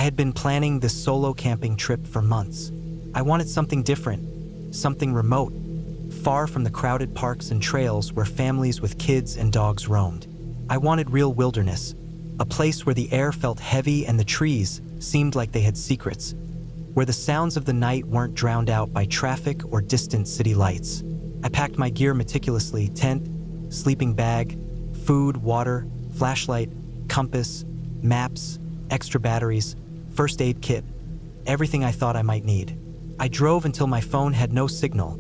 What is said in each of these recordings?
had been planning this solo camping trip for months. I wanted something different, something remote, far from the crowded parks and trails where families with kids and dogs roamed. I wanted real wilderness, a place where the air felt heavy and the trees seemed like they had secrets, where the sounds of the night weren't drowned out by traffic or distant city lights. I packed my gear meticulously: tent, sleeping bag, food, water, flashlight, compass, maps, extra batteries, first aid kit, everything I thought I might need. I drove until my phone had no signal,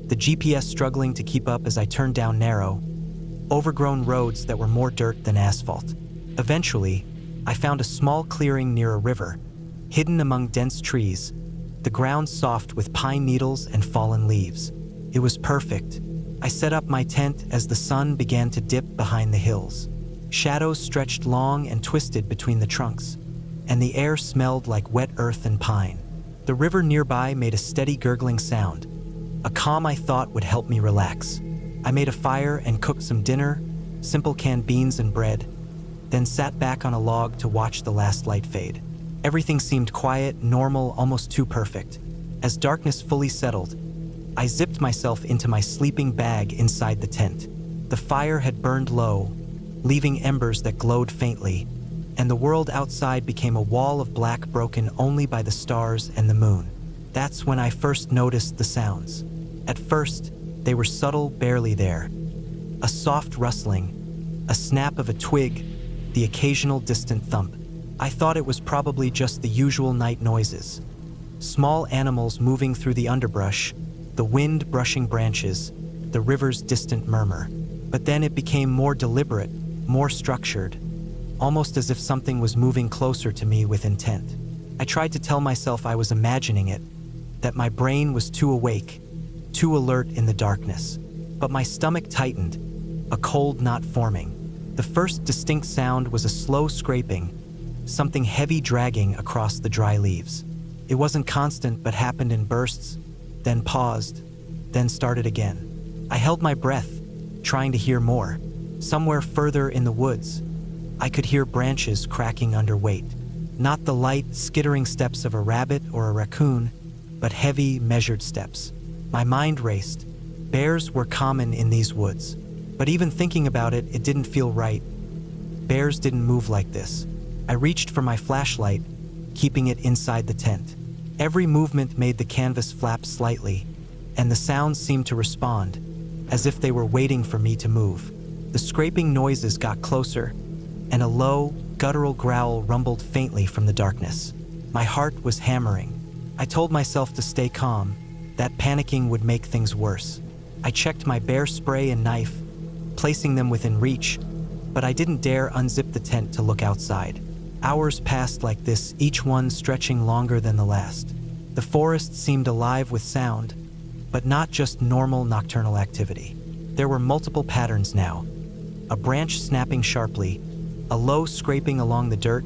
the GPS struggling to keep up as I turned down narrow, overgrown roads that were more dirt than asphalt. Eventually, I found a small clearing near a river, hidden among dense trees, the ground soft with pine needles and fallen leaves. It was perfect. I set up my tent as the sun began to dip behind the hills. Shadows stretched long and twisted between the trunks, and the air smelled like wet earth and pine. The river nearby made a steady gurgling sound, a calm I thought would help me relax. I made a fire and cooked some dinner, simple canned beans and bread, then sat back on a log to watch the last light fade. Everything seemed quiet, normal, almost too perfect. As darkness fully settled, I zipped myself into my sleeping bag inside the tent. The fire had burned low, leaving embers that glowed faintly, and the world outside became a wall of black broken only by the stars and the moon. That's when I first noticed the sounds. At first, they were subtle, barely there. A soft rustling, a snap of a twig, the occasional distant thump. I thought it was probably just the usual night noises. Small animals moving through the underbrush, the wind brushing branches, the river's distant murmur. But then it became more deliberate, more structured, almost as if something was moving closer to me with intent. I tried to tell myself I was imagining it, that my brain was too awake, too alert in the darkness. But my stomach tightened, a cold knot forming. The first distinct sound was a slow scraping, something heavy dragging across the dry leaves. It wasn't constant but happened in bursts, then paused, then started again. I held my breath, trying to hear more. Somewhere further in the woods, I could hear branches cracking under weight. Not the light, skittering steps of a rabbit or a raccoon, but heavy, measured steps. My mind raced. Bears were common in these woods, but even thinking about it, it didn't feel right. Bears didn't move like this. I reached for my flashlight, keeping it inside the tent. Every movement made the canvas flap slightly, and the sounds seemed to respond, as if they were waiting for me to move. The scraping noises got closer, and a low, guttural growl rumbled faintly from the darkness. My heart was hammering. I told myself to stay calm, that panicking would make things worse. I checked my bear spray and knife, placing them within reach, but I didn't dare unzip the tent to look outside. Hours passed like this, each one stretching longer than the last. The forest seemed alive with sound, but not just normal nocturnal activity. There were multiple patterns now. A branch snapping sharply, a low scraping along the dirt,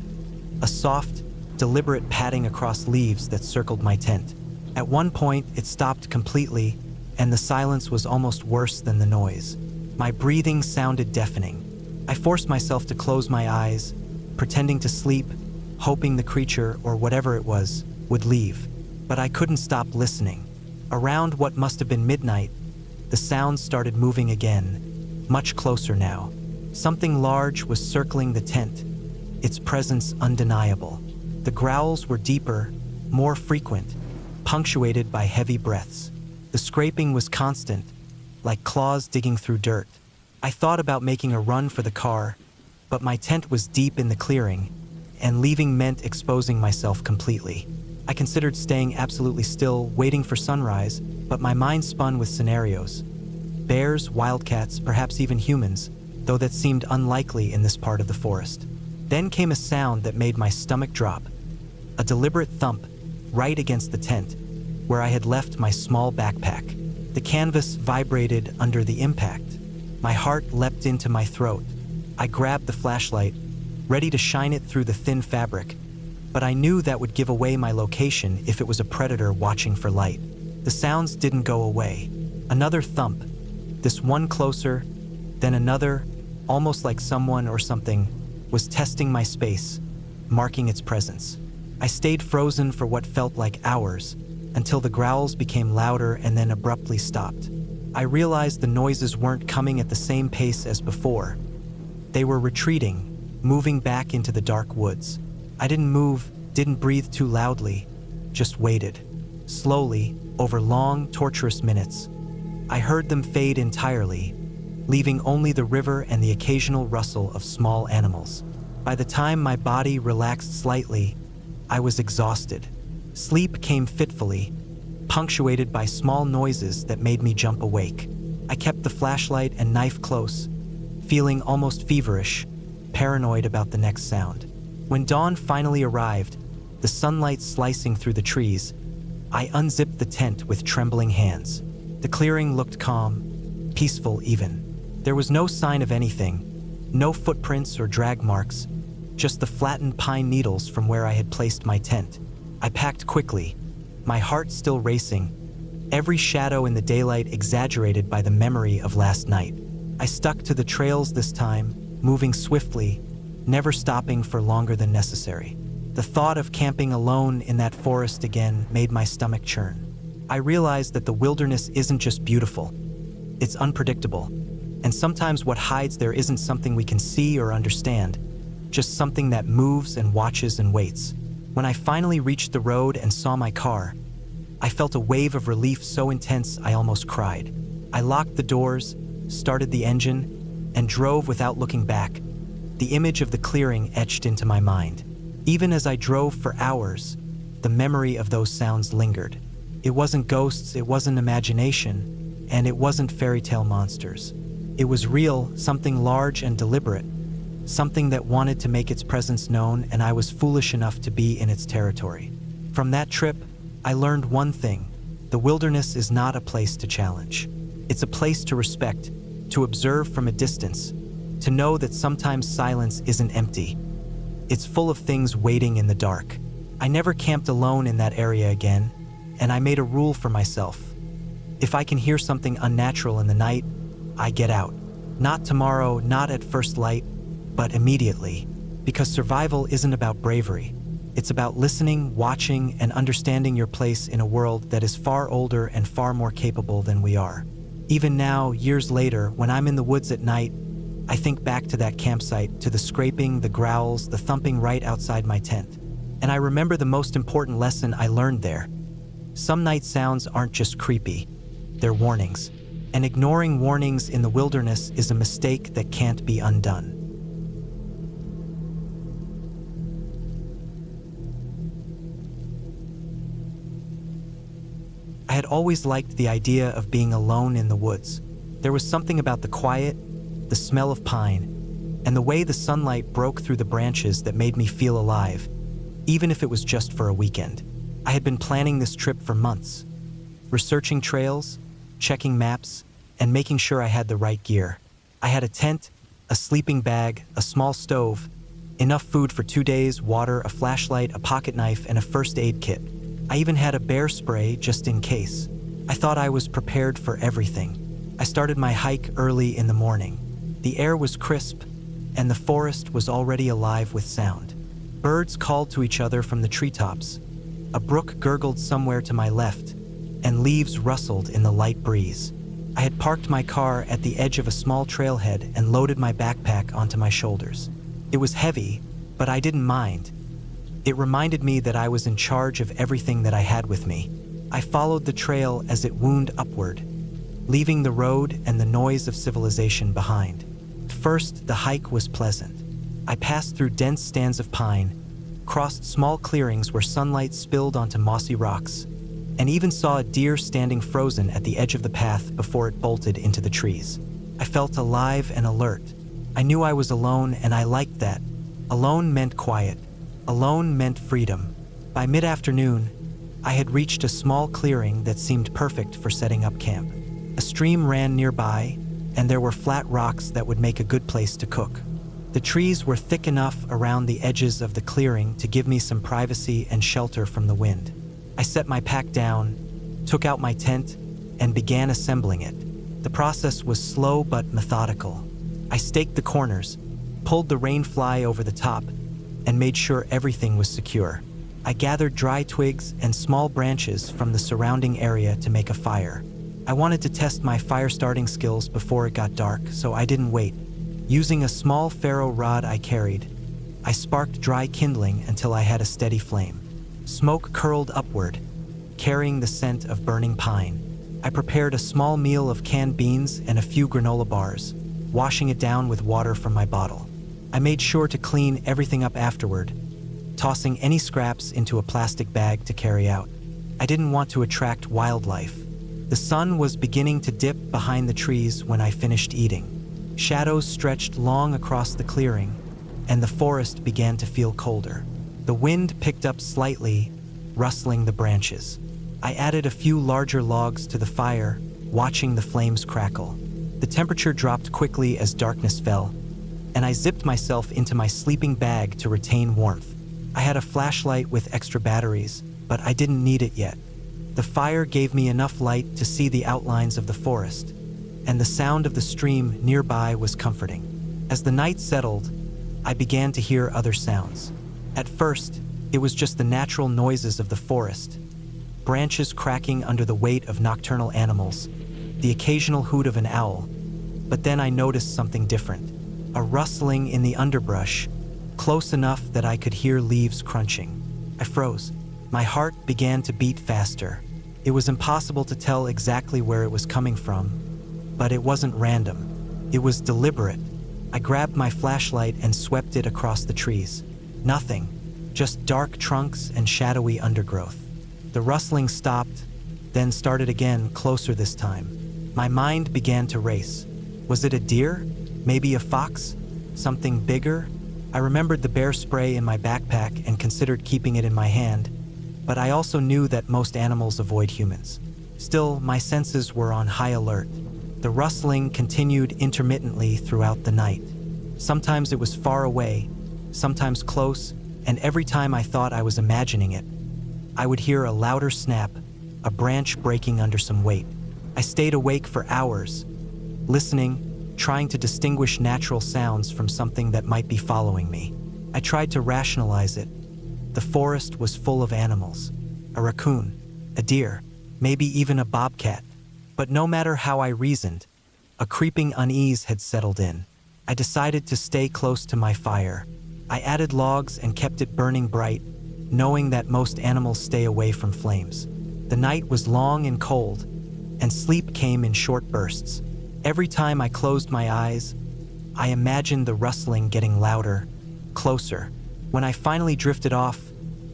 a soft, deliberate patting across leaves that circled my tent. At one point, it stopped completely, and the silence was almost worse than the noise. My breathing sounded deafening. I forced myself to close my eyes, pretending to sleep, hoping the creature, or whatever it was, would leave. But I couldn't stop listening. Around what must have been midnight, the sounds started moving again, much closer now. Something large was circling the tent, its presence undeniable. The growls were deeper, more frequent, punctuated by heavy breaths. The scraping was constant, like claws digging through dirt. I thought about making a run for the car, but my tent was deep in the clearing, and leaving meant exposing myself completely. I considered staying absolutely still, waiting for sunrise, but my mind spun with scenarios. Bears, wildcats, perhaps even humans, though that seemed unlikely in this part of the forest. Then came a sound that made my stomach drop, a deliberate thump, right against the tent, where I had left my small backpack. The canvas vibrated under the impact. My heart leapt into my throat. I grabbed the flashlight, ready to shine it through the thin fabric, but I knew that would give away my location if it was a predator watching for light. The sounds didn't go away. Another thump, this one closer, then another, almost like someone or something was testing my space, marking its presence. I stayed frozen for what felt like hours, until the growls became louder and then abruptly stopped. I realized the noises weren't coming at the same pace as before. They were retreating, moving back into the dark woods. I didn't move, didn't breathe too loudly, just waited. Slowly, over long, torturous minutes, I heard them fade entirely, leaving only the river and the occasional rustle of small animals. By the time my body relaxed slightly, I was exhausted. Sleep came fitfully, punctuated by small noises that made me jump awake. I kept the flashlight and knife close, feeling almost feverish, paranoid about the next sound. When dawn finally arrived, the sunlight slicing through the trees, I unzipped the tent with trembling hands. The clearing looked calm, peaceful even. There was no sign of anything, no footprints or drag marks, just the flattened pine needles from where I had placed my tent. I packed quickly, my heart still racing, every shadow in the daylight exaggerated by the memory of last night. I stuck to the trails this time, moving swiftly, never stopping for longer than necessary. The thought of camping alone in that forest again made my stomach churn. I realized that the wilderness isn't just beautiful, it's unpredictable. And sometimes what hides there isn't something we can see or understand, just something that moves and watches and waits. When I finally reached the road and saw my car, I felt a wave of relief so intense I almost cried. I locked the doors, started the engine, and drove without looking back. The image of the clearing etched into my mind. Even as I drove for hours, the memory of those sounds lingered. It wasn't ghosts, it wasn't imagination, and it wasn't fairy tale monsters. It was real, something large and deliberate, something that wanted to make its presence known, and I was foolish enough to be in its territory. From that trip, I learned one thing: the wilderness is not a place to challenge. It's a place to respect, to observe from a distance, to know that sometimes silence isn't empty. It's full of things waiting in the dark. I never camped alone in that area again, and I made a rule for myself. If I can hear something unnatural in the night, I get out. Not tomorrow, not at first light, but immediately. Because survival isn't about bravery. It's about listening, watching, and understanding your place in a world that is far older and far more capable than we are. Even now, years later, when I'm in the woods at night, I think back to that campsite, to the scraping, the growls, the thumping right outside my tent. And I remember the most important lesson I learned there. Some night sounds aren't just creepy, they're warnings. And ignoring warnings in the wilderness is a mistake that can't be undone. I had always liked the idea of being alone in the woods. There was something about the quiet, the smell of pine, and the way the sunlight broke through the branches that made me feel alive, even if it was just for a weekend. I had been planning this trip for months, researching trails, checking maps, and making sure I had the right gear. I had a tent, a sleeping bag, a small stove, enough food for 2 days, water, a flashlight, a pocket knife, and a first aid kit. I even had a bear spray just in case. I thought I was prepared for everything. I started my hike early in the morning. The air was crisp, and the forest was already alive with sound. Birds called to each other from the treetops. A brook gurgled somewhere to my left, and leaves rustled in the light breeze. I had parked my car at the edge of a small trailhead and loaded my backpack onto my shoulders. It was heavy, but I didn't mind. It reminded me that I was in charge of everything that I had with me. I followed the trail as it wound upward, leaving the road and the noise of civilization behind. First, the hike was pleasant. I passed through dense stands of pine, crossed small clearings where sunlight spilled onto mossy rocks, and even saw a deer standing frozen at the edge of the path before it bolted into the trees. I felt alive and alert. I knew I was alone, and I liked that. Alone meant quiet. Alone meant freedom. By mid-afternoon, I had reached a small clearing that seemed perfect for setting up camp. A stream ran nearby, and there were flat rocks that would make a good place to cook. The trees were thick enough around the edges of the clearing to give me some privacy and shelter from the wind. I set my pack down, took out my tent, and began assembling it. The process was slow but methodical. I staked the corners, pulled the rain fly over the top, and made sure everything was secure. I gathered dry twigs and small branches from the surrounding area to make a fire. I wanted to test my fire starting skills before it got dark, so I didn't wait. Using a small ferro rod I carried, I sparked dry kindling until I had a steady flame. Smoke curled upward, carrying the scent of burning pine. I prepared a small meal of canned beans and a few granola bars, washing it down with water from my bottle. I made sure to clean everything up afterward, tossing any scraps into a plastic bag to carry out. I didn't want to attract wildlife. The sun was beginning to dip behind the trees when I finished eating. Shadows stretched long across the clearing, and the forest began to feel colder. The wind picked up slightly, rustling the branches. I added a few larger logs to the fire, watching the flames crackle. The temperature dropped quickly as darkness fell, and I zipped myself into my sleeping bag to retain warmth. I had a flashlight with extra batteries, but I didn't need it yet. The fire gave me enough light to see the outlines of the forest, and the sound of the stream nearby was comforting. As the night settled, I began to hear other sounds. At first, it was just the natural noises of the forest, branches cracking under the weight of nocturnal animals, the occasional hoot of an owl. But then I noticed something different, a rustling in the underbrush, close enough that I could hear leaves crunching. I froze. My heart began to beat faster. It was impossible to tell exactly where it was coming from, but it wasn't random. It was deliberate. I grabbed my flashlight and swept it across the trees. Nothing, just dark trunks and shadowy undergrowth. The rustling stopped, then started again, closer this time. My mind began to race. Was it a deer? Maybe a fox? Something bigger? I remembered the bear spray in my backpack and considered keeping it in my hand, but I also knew that most animals avoid humans. Still, my senses were on high alert. The rustling continued intermittently throughout the night. Sometimes it was far away, sometimes close, and every time I thought I was imagining it, I would hear a louder snap, a branch breaking under some weight. I stayed awake for hours, listening, trying to distinguish natural sounds from something that might be following me. I tried to rationalize it. The forest was full of animals, a raccoon, a deer, maybe even a bobcat. But no matter how I reasoned, a creeping unease had settled in. I decided to stay close to my fire. I added logs and kept it burning bright, knowing that most animals stay away from flames. The night was long and cold, and sleep came in short bursts. Every time I closed my eyes, I imagined the rustling getting louder, closer. When I finally drifted off,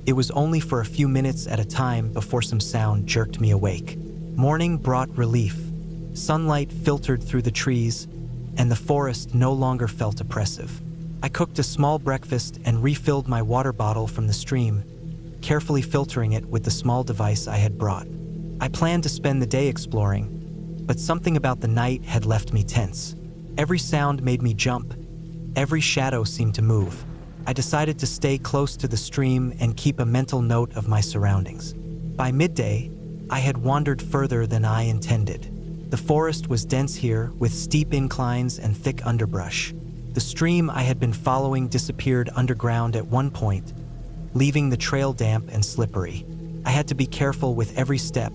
it was only for a few minutes at a time before some sound jerked me awake. Morning brought relief. Sunlight filtered through the trees, and the forest no longer felt oppressive. I cooked a small breakfast and refilled my water bottle from the stream, carefully filtering it with the small device I had brought. I planned to spend the day exploring, but something about the night had left me tense. Every sound made me jump. Every shadow seemed to move. I decided to stay close to the stream and keep a mental note of my surroundings. By midday, I had wandered further than I intended. The forest was dense here, with steep inclines and thick underbrush. The stream I had been following disappeared underground at one point, leaving the trail damp and slippery. I had to be careful with every step,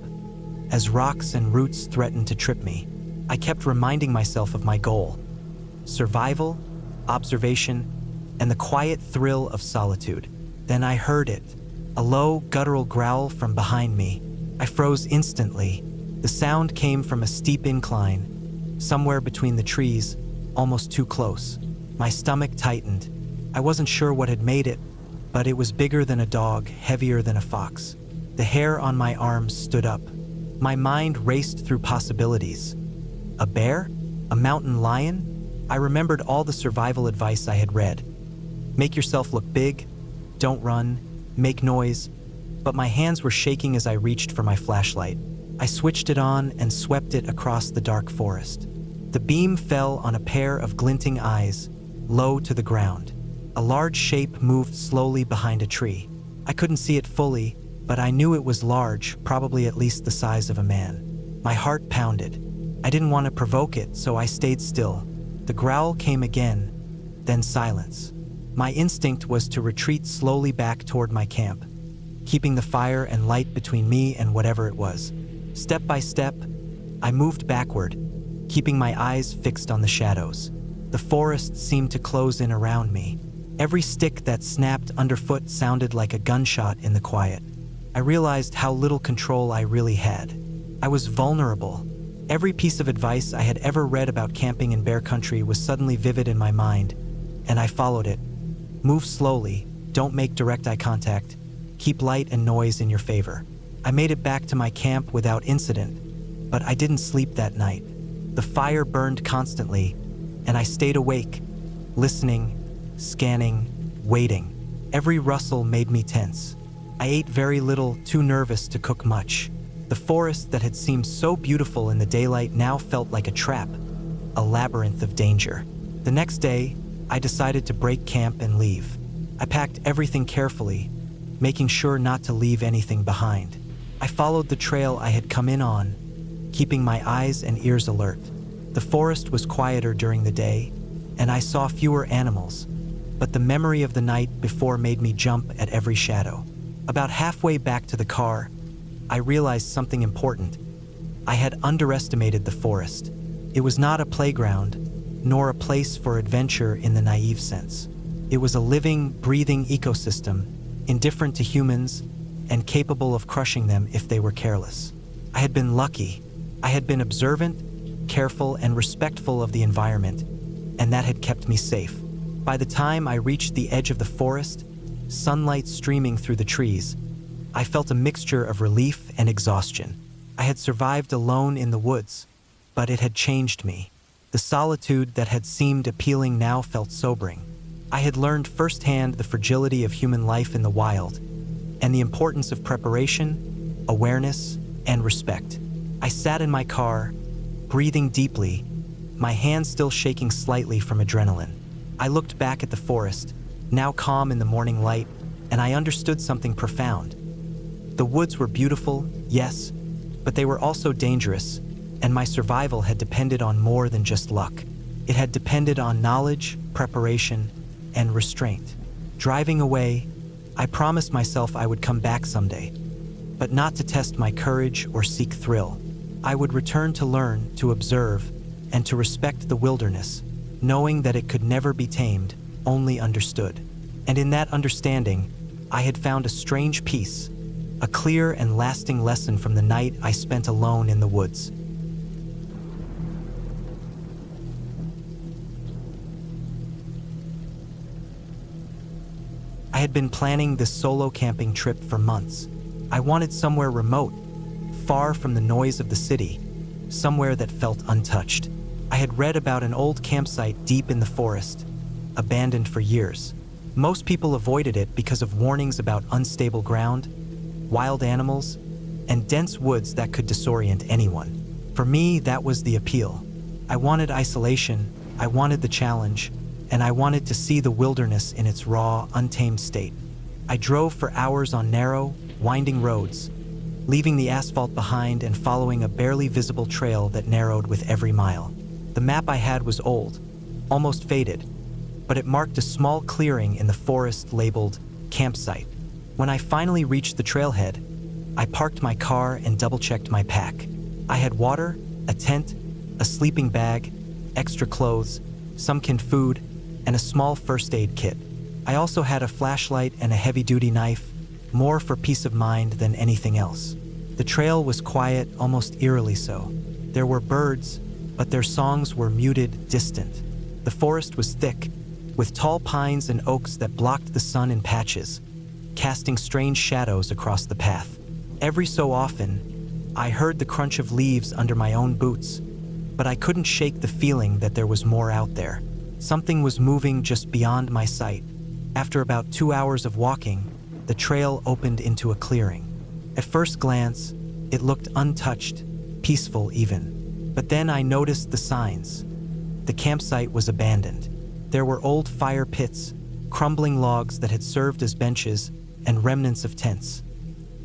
as rocks and roots threatened to trip me. I kept reminding myself of my goal: survival, observation, and the quiet thrill of solitude. Then I heard it, a low, guttural growl from behind me. I froze instantly. The sound came from a steep incline, somewhere between the trees, almost too close. My stomach tightened. I wasn't sure what had made it, but it was bigger than a dog, heavier than a fox. The hair on my arms stood up. My mind raced through possibilities. A bear? A mountain lion? I remembered all the survival advice I had read. Make yourself look big, don't run, make noise. But my hands were shaking as I reached for my flashlight. I switched it on and swept it across the dark forest. The beam fell on a pair of glinting eyes, low to the ground. A large shape moved slowly behind a tree. I couldn't see it fully, but I knew it was large, probably at least the size of a man. My heart pounded. I didn't want to provoke it, so I stayed still. The growl came again, then silence. My instinct was to retreat slowly back toward my camp. keeping the fire and light between me and whatever it was. Step by step, I moved backward, keeping my eyes fixed on the shadows. The forest seemed to close in around me. Every stick that snapped underfoot sounded like a gunshot in the quiet. I realized how little control I really had. I was vulnerable. Every piece of advice I had ever read about camping in bear country was suddenly vivid in my mind, and I followed it. Move slowly, don't make direct eye contact, keep light and noise in your favor. I made it back to my camp without incident, but I didn't sleep that night. The fire burned constantly, and I stayed awake, listening, scanning, waiting. Every rustle made me tense. I ate very little, too nervous to cook much. The forest that had seemed so beautiful in the daylight now felt like a trap, a labyrinth of danger. The next day, I decided to break camp and leave. I packed everything carefully, making sure not to leave anything behind. I followed the trail I had come in on, keeping my eyes and ears alert. The forest was quieter during the day, and I saw fewer animals, but the memory of the night before made me jump at every shadow. About halfway back to the car, I realized something important. I had underestimated the forest. It was not a playground, nor a place for adventure in the naive sense. It was a living, breathing ecosystem, indifferent to humans and capable of crushing them if they were careless. I had been lucky. I had been observant, careful, and respectful of the environment, and that had kept me safe. By the time I reached the edge of the forest, sunlight streaming through the trees, I felt a mixture of relief and exhaustion. I had survived alone in the woods, but it had changed me. The solitude that had seemed appealing now felt sobering. I had learned firsthand the fragility of human life in the wild, and the importance of preparation, awareness, and respect. I sat in my car, breathing deeply, my hands still shaking slightly from adrenaline. I looked back at the forest, now calm in the morning light, and I understood something profound. The woods were beautiful, yes, but they were also dangerous, and my survival had depended on more than just luck. It had depended on knowledge, preparation, and restraint. Driving away, I promised myself I would come back someday, but not to test my courage or seek thrill. I would return to learn, to observe, and to respect the wilderness, knowing that it could never be tamed, only understood. And in that understanding, I had found a strange peace, a clear and lasting lesson from the night I spent alone in the woods. I had been planning this solo camping trip for months. I wanted somewhere remote, far from the noise of the city, somewhere that felt untouched. I had read about an old campsite deep in the forest, abandoned for years. Most people avoided it because of warnings about unstable ground, wild animals, and dense woods that could disorient anyone. For me, that was the appeal. I wanted isolation, I wanted the challenge, and I wanted to see the wilderness in its raw, untamed state. I drove for hours on narrow, winding roads, leaving the asphalt behind and following a barely visible trail that narrowed with every mile. The map I had was old, almost faded, but it marked a small clearing in the forest labeled campsite. When I finally reached the trailhead, I parked my car and double-checked my pack. I had water, a tent, a sleeping bag, extra clothes, some canned food, and a small first aid kit. I also had a flashlight and a heavy-duty knife, more for peace of mind than anything else. The trail was quiet, almost eerily so. There were birds, but their songs were muted, distant. The forest was thick, with tall pines and oaks that blocked the sun in patches, casting strange shadows across the path. Every so often, I heard the crunch of leaves under my own boots, but I couldn't shake the feeling that there was more out there. Something was moving just beyond my sight. After about 2 hours of walking, the trail opened into a clearing. At first glance, it looked untouched, peaceful even. But then I noticed the signs. The campsite was abandoned. There were old fire pits, crumbling logs that had served as benches, and remnants of tents.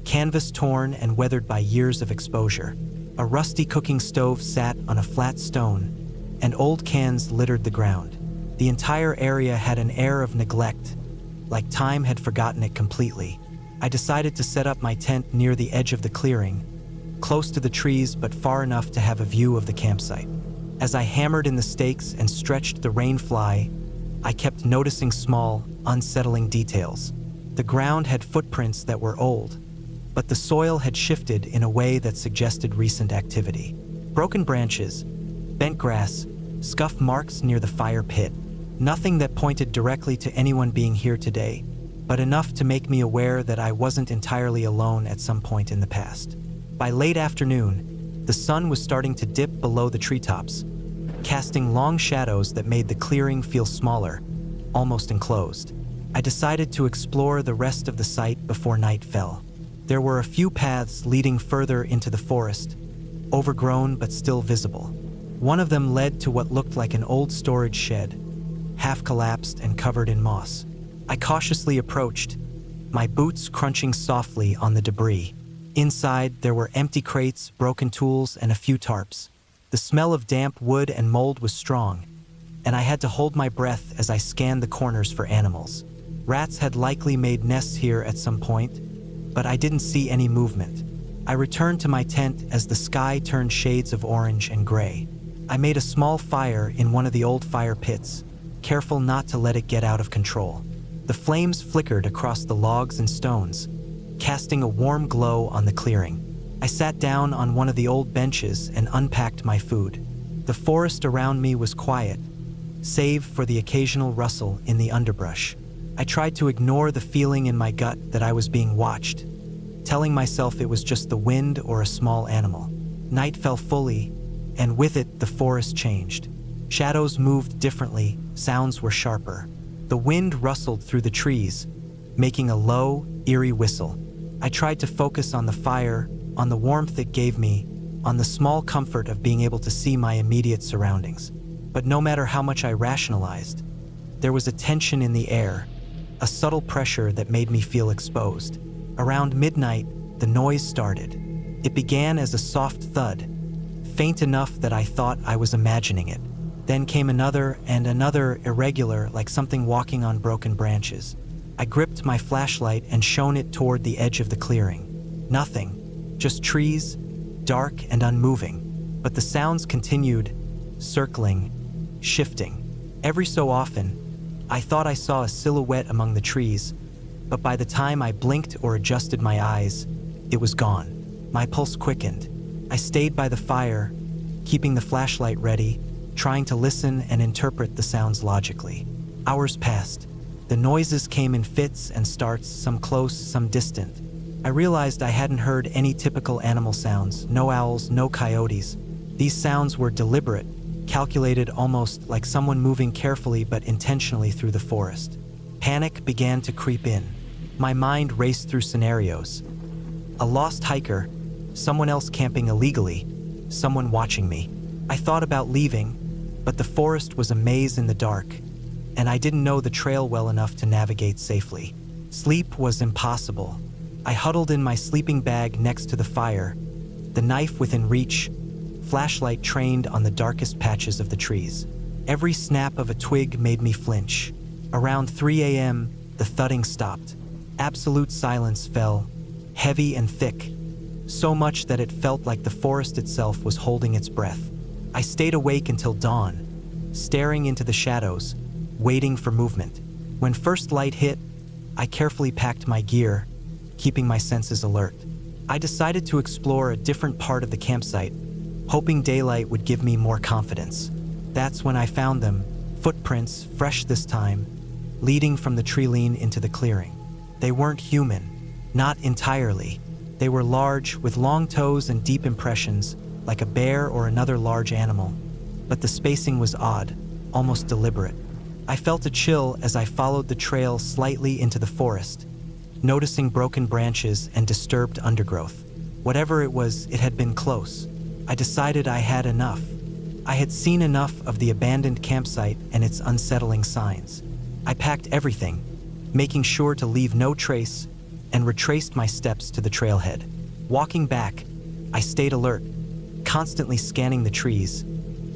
Canvas torn and weathered by years of exposure. A rusty cooking stove sat on a flat stone, and old cans littered the ground. The entire area had an air of neglect, like time had forgotten it completely. I decided to set up my tent near the edge of the clearing, close to the trees but far enough to have a view of the campsite. As I hammered in the stakes and stretched the rain fly, I kept noticing small, unsettling details. The ground had footprints that were old, but the soil had shifted in a way that suggested recent activity. Broken branches, bent grass, scuff marks near the fire pit. Nothing that pointed directly to anyone being here today, but enough to make me aware that I wasn't entirely alone at some point in the past. By late afternoon, the sun was starting to dip below the treetops, casting long shadows that made the clearing feel smaller, almost enclosed. I decided to explore the rest of the site before night fell. There were a few paths leading further into the forest, overgrown but still visible. One of them led to what looked like an old storage shed, half collapsed and covered in moss. I cautiously approached, my boots crunching softly on the debris. Inside, there were empty crates, broken tools, and a few tarps. The smell of damp wood and mold was strong, and I had to hold my breath as I scanned the corners for animals. Rats had likely made nests here at some point, but I didn't see any movement. I returned to my tent as the sky turned shades of orange and gray. I made a small fire in one of the old fire pits, careful not to let it get out of control. The flames flickered across the logs and stones, casting a warm glow on the clearing. I sat down on one of the old benches and unpacked my food. The forest around me was quiet, save for the occasional rustle in the underbrush. I tried to ignore the feeling in my gut that I was being watched, telling myself it was just the wind or a small animal. Night fell fully, and with it, the forest changed. Shadows moved differently, sounds were sharper. The wind rustled through the trees, making a low, eerie whistle. I tried to focus on the fire, on the warmth it gave me, on the small comfort of being able to see my immediate surroundings. But no matter how much I rationalized, there was a tension in the air, a subtle pressure that made me feel exposed. Around midnight, the noise started. It began as a soft thud, faint enough that I thought I was imagining it. Then came another and another, irregular, like something walking on broken branches. I gripped my flashlight and shone it toward the edge of the clearing. Nothing, just trees, dark and unmoving. But the sounds continued, circling, shifting. Every so often, I thought I saw a silhouette among the trees, but by the time I blinked or adjusted my eyes, it was gone. My pulse quickened. I stayed by the fire, keeping the flashlight ready, trying to listen and interpret the sounds logically. Hours passed. The noises came in fits and starts, some close, some distant. I realized I hadn't heard any typical animal sounds, no owls, no coyotes. These sounds were deliberate, calculated, almost like someone moving carefully but intentionally through the forest. Panic began to creep in. My mind raced through scenarios. A lost hiker, someone else camping illegally, someone watching me. I thought about leaving, but the forest was a maze in the dark, and I didn't know the trail well enough to navigate safely. Sleep was impossible. I huddled in my sleeping bag next to the fire, the knife within reach, flashlight trained on the darkest patches of the trees. Every snap of a twig made me flinch. Around 3 a.m., the thudding stopped. Absolute silence fell, heavy and thick, so much that it felt like the forest itself was holding its breath. I stayed awake until dawn, staring into the shadows, waiting for movement. When first light hit, I carefully packed my gear, keeping my senses alert. I decided to explore a different part of the campsite, hoping daylight would give me more confidence. That's when I found them, footprints, fresh this time, leading from the tree lean into the clearing. They weren't human, not entirely. They were large, with long toes and deep impressions, like a bear or another large animal. But the spacing was odd, almost deliberate. I felt a chill as I followed the trail slightly into the forest, noticing broken branches and disturbed undergrowth. Whatever it was, it had been close. I decided I had enough. I had seen enough of the abandoned campsite and its unsettling signs. I packed everything, making sure to leave no trace, and retraced my steps to the trailhead. Walking back, I stayed alert, constantly scanning the trees,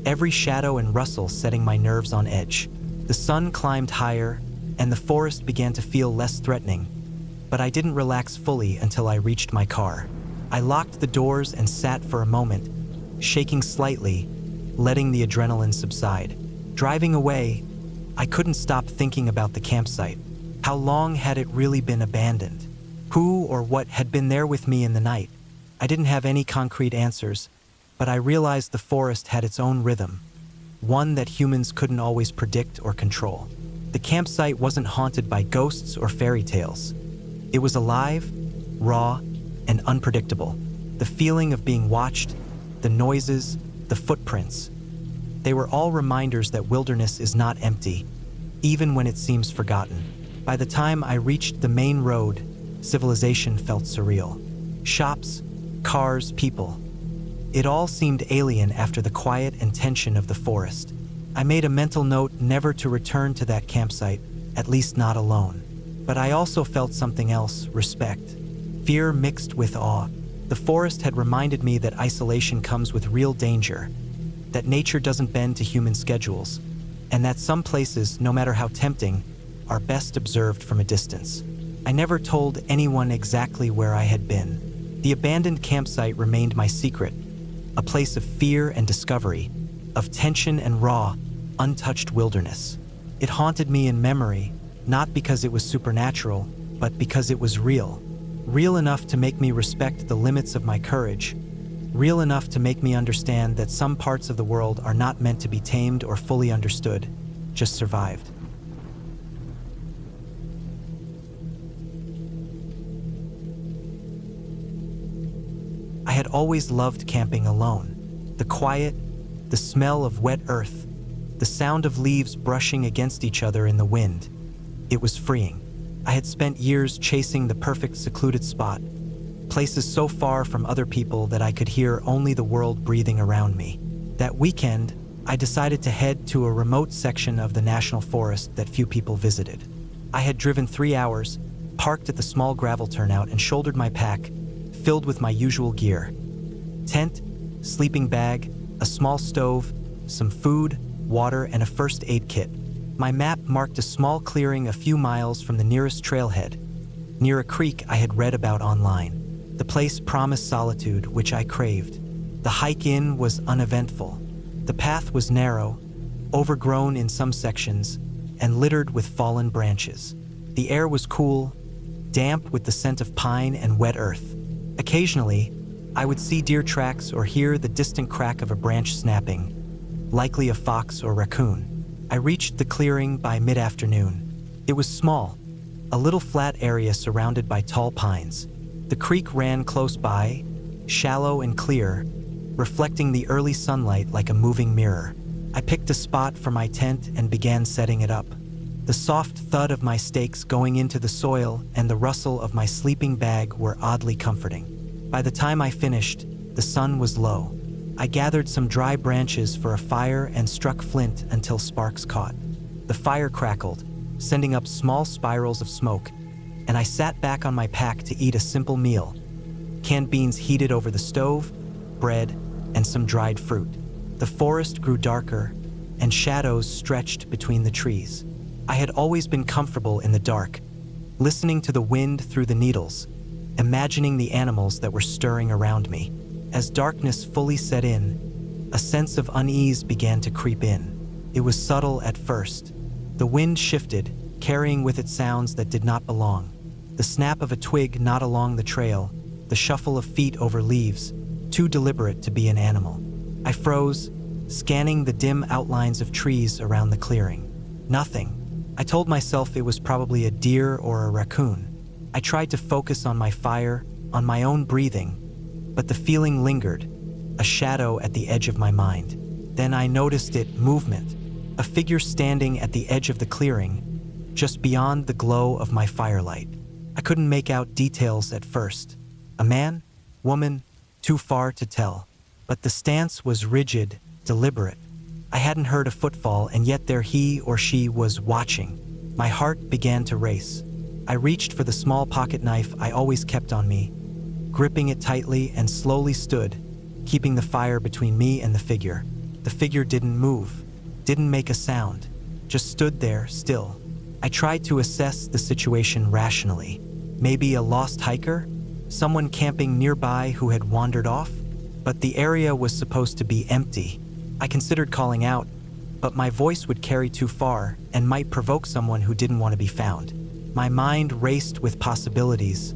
every shadow and rustle setting my nerves on edge. The sun climbed higher, and the forest began to feel less threatening, but I didn't relax fully until I reached my car. I locked the doors and sat for a moment, shaking slightly, letting the adrenaline subside. Driving away, I couldn't stop thinking about the campsite. How long had it really been abandoned? Who or what had been there with me in the night? I didn't have any concrete answers, but I realized the forest had its own rhythm, one that humans couldn't always predict or control. The campsite wasn't haunted by ghosts or fairy tales. It was alive, raw, and unpredictable. The feeling of being watched, the noises, the footprints, they were all reminders that wilderness is not empty, even when it seems forgotten. By the time I reached the main road, civilization felt surreal. Shops, cars, people. It all seemed alien after the quiet and tension of the forest. I made a mental note never to return to that campsite, at least not alone. But I also felt something else, respect. Fear mixed with awe. The forest had reminded me that isolation comes with real danger, that nature doesn't bend to human schedules, and that some places, no matter how tempting, are best observed from a distance. I never told anyone exactly where I had been. The abandoned campsite remained my secret, a place of fear and discovery, of tension and raw, untouched wilderness. It haunted me in memory, not because it was supernatural, but because it was real. Real enough to make me respect the limits of my courage, real enough to make me understand that some parts of the world are not meant to be tamed or fully understood, just survived. I had always loved camping alone. The quiet, the smell of wet earth, the sound of leaves brushing against each other in the wind. It was freeing. I had spent years chasing the perfect secluded spot, places so far from other people that I could hear only the world breathing around me. That weekend, I decided to head to a remote section of the national forest that few people visited. I had driven 3 hours, parked at the small gravel turnout, and shouldered my pack, filled with my usual gear. Tent, sleeping bag, a small stove, some food, water, and a first aid kit. My map marked a small clearing a few miles from the nearest trailhead, near a creek I had read about online. The place promised solitude, which I craved. The hike in was uneventful. The path was narrow, overgrown in some sections, and littered with fallen branches. The air was cool, damp with the scent of pine and wet earth. Occasionally, I would see deer tracks or hear the distant crack of a branch snapping, likely a fox or raccoon. I reached the clearing by mid-afternoon. It was small, a little flat area surrounded by tall pines. The creek ran close by, shallow and clear, reflecting the early sunlight like a moving mirror. I picked a spot for my tent and began setting it up. The soft thud of my stakes going into the soil and the rustle of my sleeping bag were oddly comforting. By the time I finished, the sun was low. I gathered some dry branches for a fire and struck flint until sparks caught. The fire crackled, sending up small spirals of smoke, and I sat back on my pack to eat a simple meal. Canned beans heated over the stove, bread, and some dried fruit. The forest grew darker, and shadows stretched between the trees. I had always been comfortable in the dark, listening to the wind through the needles, imagining the animals that were stirring around me. As darkness fully set in, a sense of unease began to creep in. It was subtle at first. The wind shifted, carrying with it sounds that did not belong. The snap of a twig not along the trail, the shuffle of feet over leaves, too deliberate to be an animal. I froze, scanning the dim outlines of trees around the clearing. Nothing. I told myself it was probably a deer or a raccoon. I tried to focus on my fire, on my own breathing, but the feeling lingered, a shadow at the edge of my mind. Then I noticed it, movement, a figure standing at the edge of the clearing, just beyond the glow of my firelight. I couldn't make out details at first. A man? Woman? Too far to tell. But the stance was rigid, deliberate. I hadn't heard a footfall, and yet there he or she was watching. My heart began to race. I reached for the small pocket knife I always kept on me, gripping it tightly, and slowly stood, keeping the fire between me and the figure. The figure didn't move, didn't make a sound, just stood there, still. I tried to assess the situation rationally. Maybe a lost hiker? Someone camping nearby who had wandered off? But the area was supposed to be empty. I considered calling out, but my voice would carry too far and might provoke someone who didn't want to be found. My mind raced with possibilities,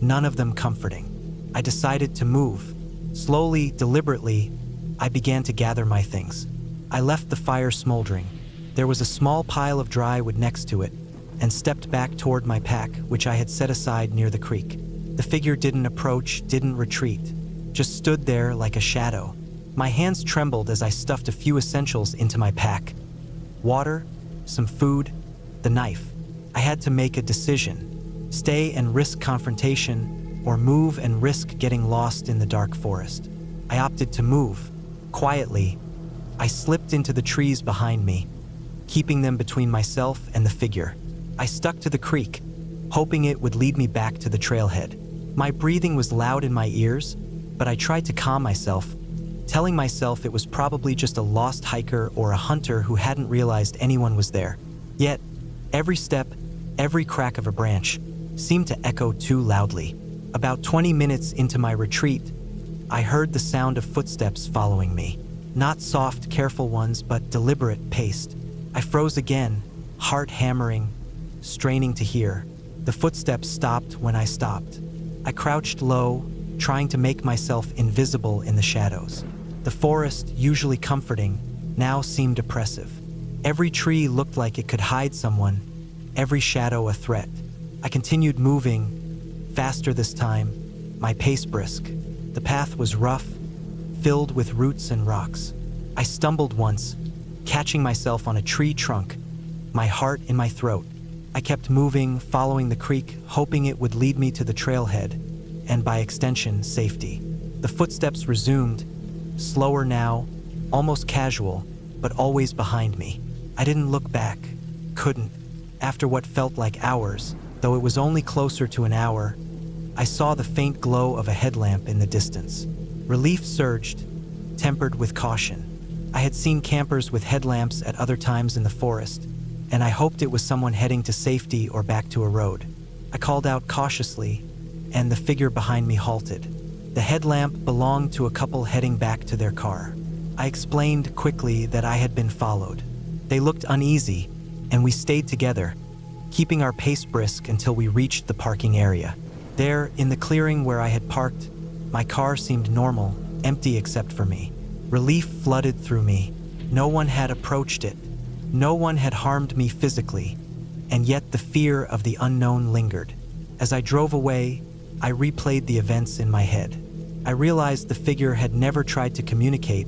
none of them comforting. I decided to move. Slowly, deliberately, I began to gather my things. I left the fire smoldering. There was a small pile of dry wood next to it, and stepped back toward my pack, which I had set aside near the creek. The figure didn't approach, didn't retreat, just stood there like a shadow. My hands trembled as I stuffed a few essentials into my pack. Water, some food, the knife. I had to make a decision. Stay and risk confrontation, or move and risk getting lost in the dark forest. I opted to move. Quietly, I slipped into the trees behind me, keeping them between myself and the figure. I stuck to the creek, hoping it would lead me back to the trailhead. My breathing was loud in my ears, but I tried to calm myself, telling myself it was probably just a lost hiker or a hunter who hadn't realized anyone was there. Yet, every step, every crack of a branch, seemed to echo too loudly. About 20 minutes into my retreat, I heard the sound of footsteps following me. Not soft, careful ones, but deliberate, paced. I froze again, heart hammering, straining to hear. The footsteps stopped when I stopped. I crouched low, trying to make myself invisible in the shadows. The forest, usually comforting, now seemed oppressive. Every tree looked like it could hide someone, every shadow a threat. I continued moving, faster this time, my pace brisk. The path was rough, filled with roots and rocks. I stumbled once, catching myself on a tree trunk, my heart in my throat. I kept moving, following the creek, hoping it would lead me to the trailhead, and by extension, safety. The footsteps resumed, slower now, almost casual, but always behind me. I didn't look back, couldn't. After what felt like hours, though it was only closer to an hour, I saw the faint glow of a headlamp in the distance. Relief surged, tempered with caution. I had seen campers with headlamps at other times in the forest, and I hoped it was someone heading to safety or back to a road. I called out cautiously, and the figure behind me halted. The headlamp belonged to a couple heading back to their car. I explained quickly that I had been followed. They looked uneasy, and we stayed together, keeping our pace brisk until we reached the parking area. There, in the clearing where I had parked, my car seemed normal, empty except for me. Relief flooded through me. No one had approached it. No one had harmed me physically, and yet the fear of the unknown lingered. As I drove away, I replayed the events in my head. I realized the figure had never tried to communicate,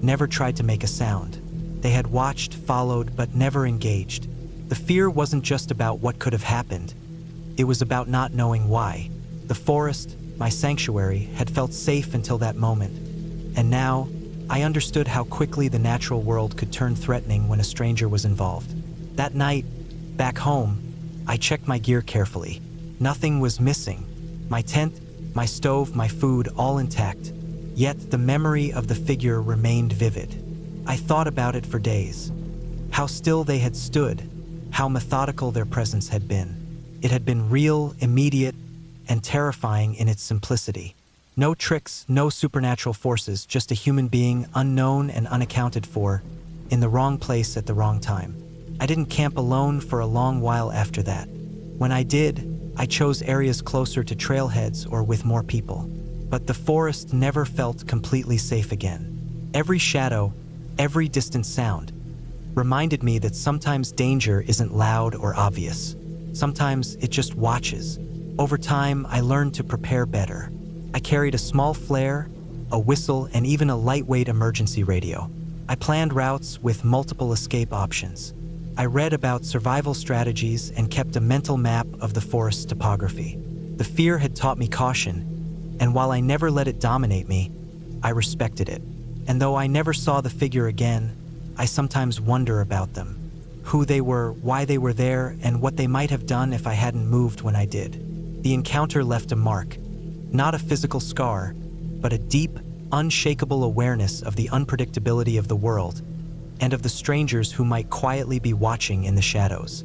never tried to make a sound. They had watched, followed, but never engaged. The fear wasn't just about what could have happened. It was about not knowing why. The forest, my sanctuary, had felt safe until that moment. And now, I understood how quickly the natural world could turn threatening when a stranger was involved. That night, back home, I checked my gear carefully. Nothing was missing. My tent, my stove, my food, all intact. Yet the memory of the figure remained vivid. I thought about it for days. How still they had stood, how methodical their presence had been. It had been real, immediate, and terrifying in its simplicity. No tricks, no supernatural forces, just a human being, unknown and unaccounted for, in the wrong place at the wrong time. I didn't camp alone for a long while after that. When I did, I chose areas closer to trailheads or with more people. But the forest never felt completely safe again. Every shadow, every distant sound, reminded me that sometimes danger isn't loud or obvious. Sometimes it just watches. Over time, I learned to prepare better. I carried a small flare, a whistle, and even a lightweight emergency radio. I planned routes with multiple escape options. I read about survival strategies and kept a mental map of the forest's topography. The fear had taught me caution, and while I never let it dominate me, I respected it. And though I never saw the figure again, I sometimes wonder about them. Who they were, why they were there, and what they might have done if I hadn't moved when I did. The encounter left a mark. Not a physical scar, but a deep, unshakable awareness of the unpredictability of the world and of the strangers who might quietly be watching in the shadows.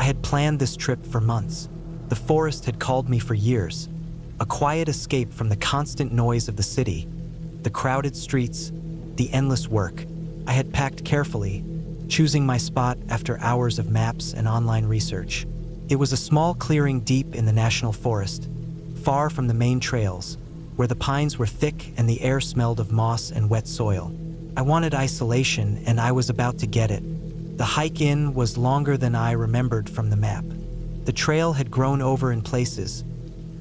had planned this trip for months. The forest had called me for years. A quiet escape from the constant noise of the city, the crowded streets, the endless work. I had packed carefully, choosing my spot after hours of maps and online research. It was a small clearing deep in the national forest, far from the main trails, where the pines were thick and the air smelled of moss and wet soil. I wanted isolation, and I was about to get it. The hike in was longer than I remembered from the map. The trail had grown over in places,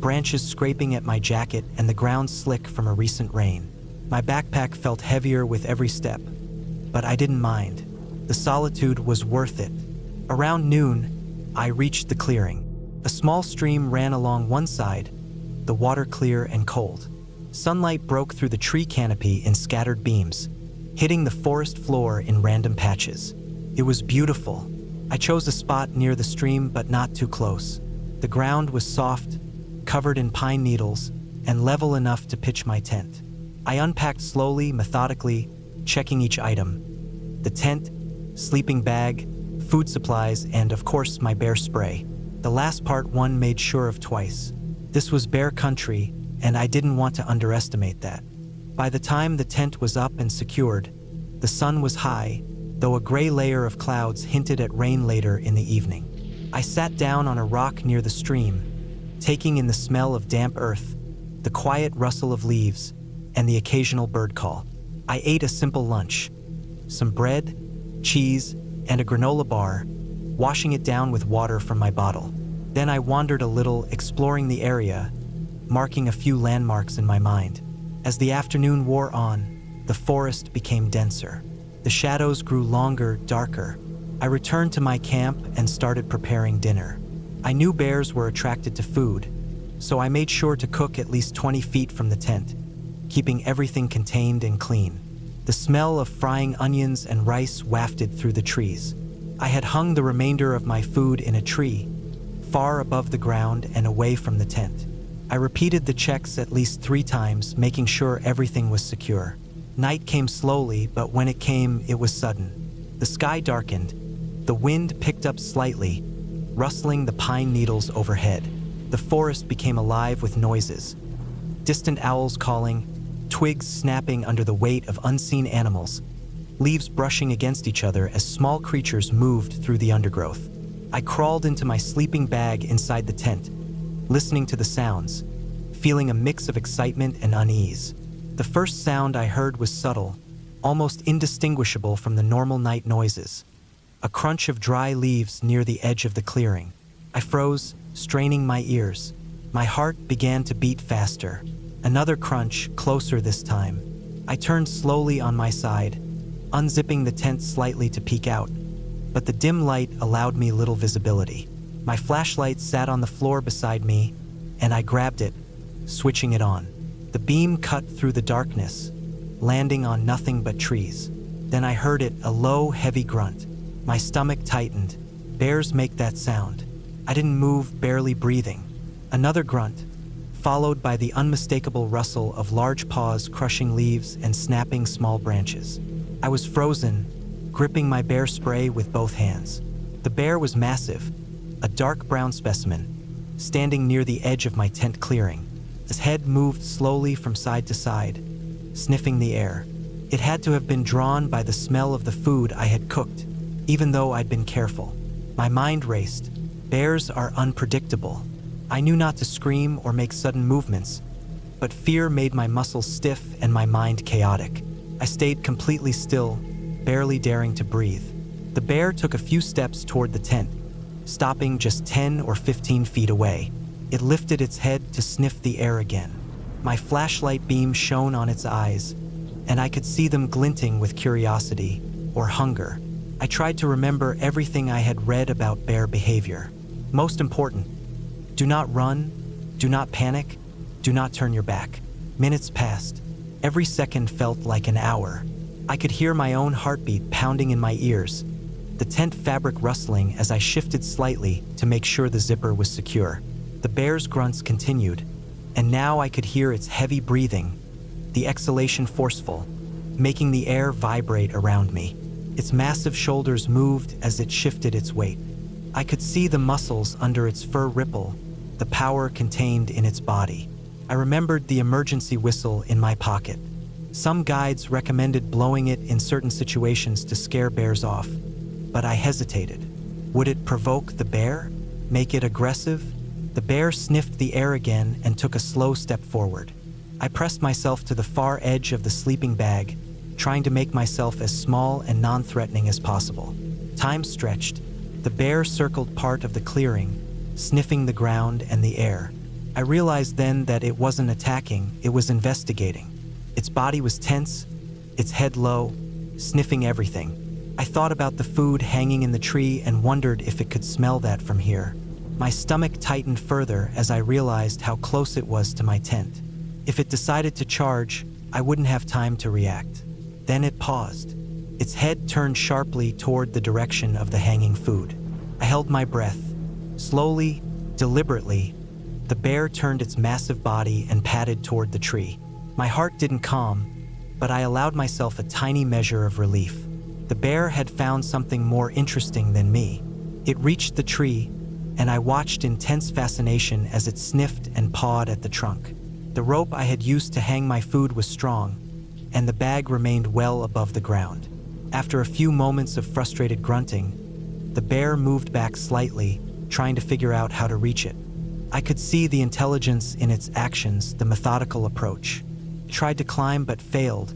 branches scraping at my jacket and the ground slick from a recent rain. My backpack felt heavier with every step, but I didn't mind. The solitude was worth it. Around noon, I reached the clearing. A small stream ran along one side, the water clear and cold. Sunlight broke through the tree canopy in scattered beams, hitting the forest floor in random patches. It was beautiful. I chose a spot near the stream, but not too close. The ground was soft, covered in pine needles, and level enough to pitch my tent. I unpacked slowly, methodically, checking each item. The tent, sleeping bag, food supplies, and of course my bear spray. The last part one made sure of twice. This was bear country, and I didn't want to underestimate that. By the time the tent was up and secured, the sun was high, though a gray layer of clouds hinted at rain later in the evening. I sat down on a rock near the stream, taking in the smell of damp earth, the quiet rustle of leaves, and the occasional bird call. I ate a simple lunch, some bread, cheese, and a granola bar, washing it down with water from my bottle. Then I wandered a little, exploring the area, marking a few landmarks in my mind. As the afternoon wore on, the forest became denser. The shadows grew longer, darker. I returned to my camp and started preparing dinner. I knew bears were attracted to food, so I made sure to cook at least 20 feet from the tent, keeping everything contained and clean. The smell of frying onions and rice wafted through the trees. I had hung the remainder of my food in a tree, far above the ground and away from the tent. I repeated the checks at least 3 times, making sure everything was secure. Night came slowly, but when it came, it was sudden. The sky darkened. The wind picked up slightly, rustling the pine needles overhead. The forest became alive with noises. Distant owls calling, twigs snapping under the weight of unseen animals, leaves brushing against each other as small creatures moved through the undergrowth. I crawled into my sleeping bag inside the tent, listening to the sounds, feeling a mix of excitement and unease. The first sound I heard was subtle, almost indistinguishable from the normal night noises. A crunch of dry leaves near the edge of the clearing. I froze, straining my ears. My heart began to beat faster. Another crunch, closer this time. I turned slowly on my side, unzipping the tent slightly to peek out, but the dim light allowed me little visibility. My flashlight sat on the floor beside me, and I grabbed it, switching it on. The beam cut through the darkness, landing on nothing but trees. Then I heard it, a low, heavy grunt. My stomach tightened. Bears make that sound. I didn't move, barely breathing. Another grunt, followed by the unmistakable rustle of large paws crushing leaves and snapping small branches. I was frozen, gripping my bear spray with both hands. The bear was massive, a dark brown specimen, standing near the edge of my tent clearing. His head moved slowly from side to side, sniffing the air. It had to have been drawn by the smell of the food I had cooked, even though I'd been careful. My mind raced. Bears are unpredictable. I knew not to scream or make sudden movements, but fear made my muscles stiff and my mind chaotic. I stayed completely still, barely daring to breathe. The bear took a few steps toward the tent, stopping just 10 or 15 feet away. It lifted its head to sniff the air again. My flashlight beam shone on its eyes, and I could see them glinting with curiosity or hunger. I tried to remember everything I had read about bear behavior. Most important, do not run, do not panic, do not turn your back. Minutes passed. Every second felt like an hour. I could hear my own heartbeat pounding in my ears, the tent fabric rustling as I shifted slightly to make sure the zipper was secure. The bear's grunts continued, and now I could hear its heavy breathing, the exhalation forceful, making the air vibrate around me. Its massive shoulders moved as it shifted its weight. I could see the muscles under its fur ripple, the power contained in its body. I remembered the emergency whistle in my pocket. Some guides recommended blowing it in certain situations to scare bears off, but I hesitated. Would it provoke the bear? Make it aggressive? The bear sniffed the air again and took a slow step forward. I pressed myself to the far edge of the sleeping bag, trying to make myself as small and non-threatening as possible. Time stretched. The bear circled part of the clearing, sniffing the ground and the air. I realized then that it wasn't attacking, it was investigating. Its body was tense, its head low, sniffing everything. I thought about the food hanging in the tree and wondered if it could smell that from here. My stomach tightened further as I realized how close it was to my tent. If it decided to charge, I wouldn't have time to react. Then it paused. Its head turned sharply toward the direction of the hanging food. I held my breath. Slowly, deliberately, the bear turned its massive body and padded toward the tree. My heart didn't calm, but I allowed myself a tiny measure of relief. The bear had found something more interesting than me. It reached the tree, and I watched in tense fascination as it sniffed and pawed at the trunk. The rope I had used to hang my food was strong, and the bag remained well above the ground. After a few moments of frustrated grunting, the bear moved back slightly, trying to figure out how to reach it. I could see the intelligence in its actions, the methodical approach. It tried to climb but failed,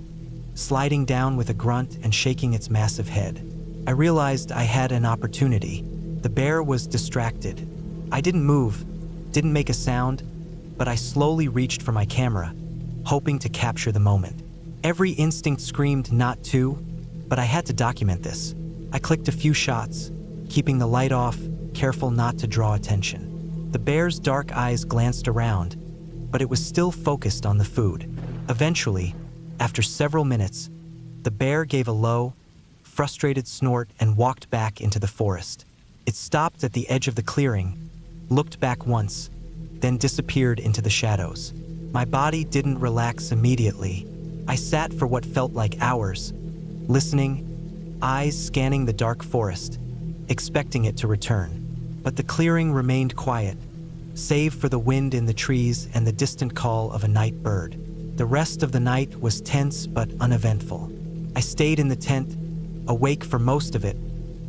sliding down with a grunt and shaking its massive head. I realized I had an opportunity. The bear was distracted. I didn't move, didn't make a sound, but I slowly reached for my camera, hoping to capture the moment. Every instinct screamed not to, but I had to document this. I clicked a few shots, keeping the light off, careful not to draw attention. The bear's dark eyes glanced around, but it was still focused on the food. Eventually, after several minutes, the bear gave a low, frustrated snort and walked back into the forest. It stopped at the edge of the clearing, looked back once, then disappeared into the shadows. My body didn't relax immediately. I sat for what felt like hours, listening, eyes scanning the dark forest, expecting it to return. But the clearing remained quiet, save for the wind in the trees and the distant call of a night bird. The rest of the night was tense but uneventful. I stayed in the tent, awake for most of it,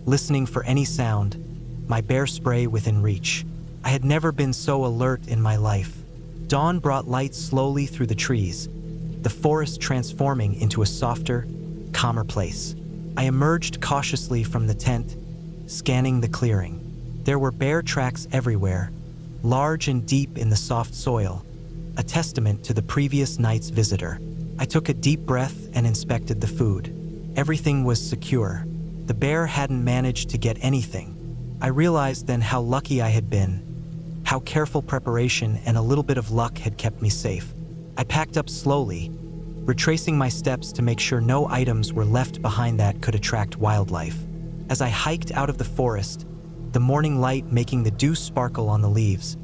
listening for any sound, my bear spray within reach. I had never been so alert in my life. Dawn brought light slowly through the trees, the forest transforming into a softer, calmer place. I emerged cautiously from the tent, scanning the clearing. There were bear tracks everywhere, large and deep in the soft soil, a testament to the previous night's visitor. I took a deep breath and inspected the food. Everything was secure. The bear hadn't managed to get anything. I realized then how lucky I had been, how careful preparation and a little bit of luck had kept me safe. I packed up slowly, retracing my steps to make sure no items were left behind that could attract wildlife. As I hiked out of the forest, the morning light making the dew sparkle on the leaves,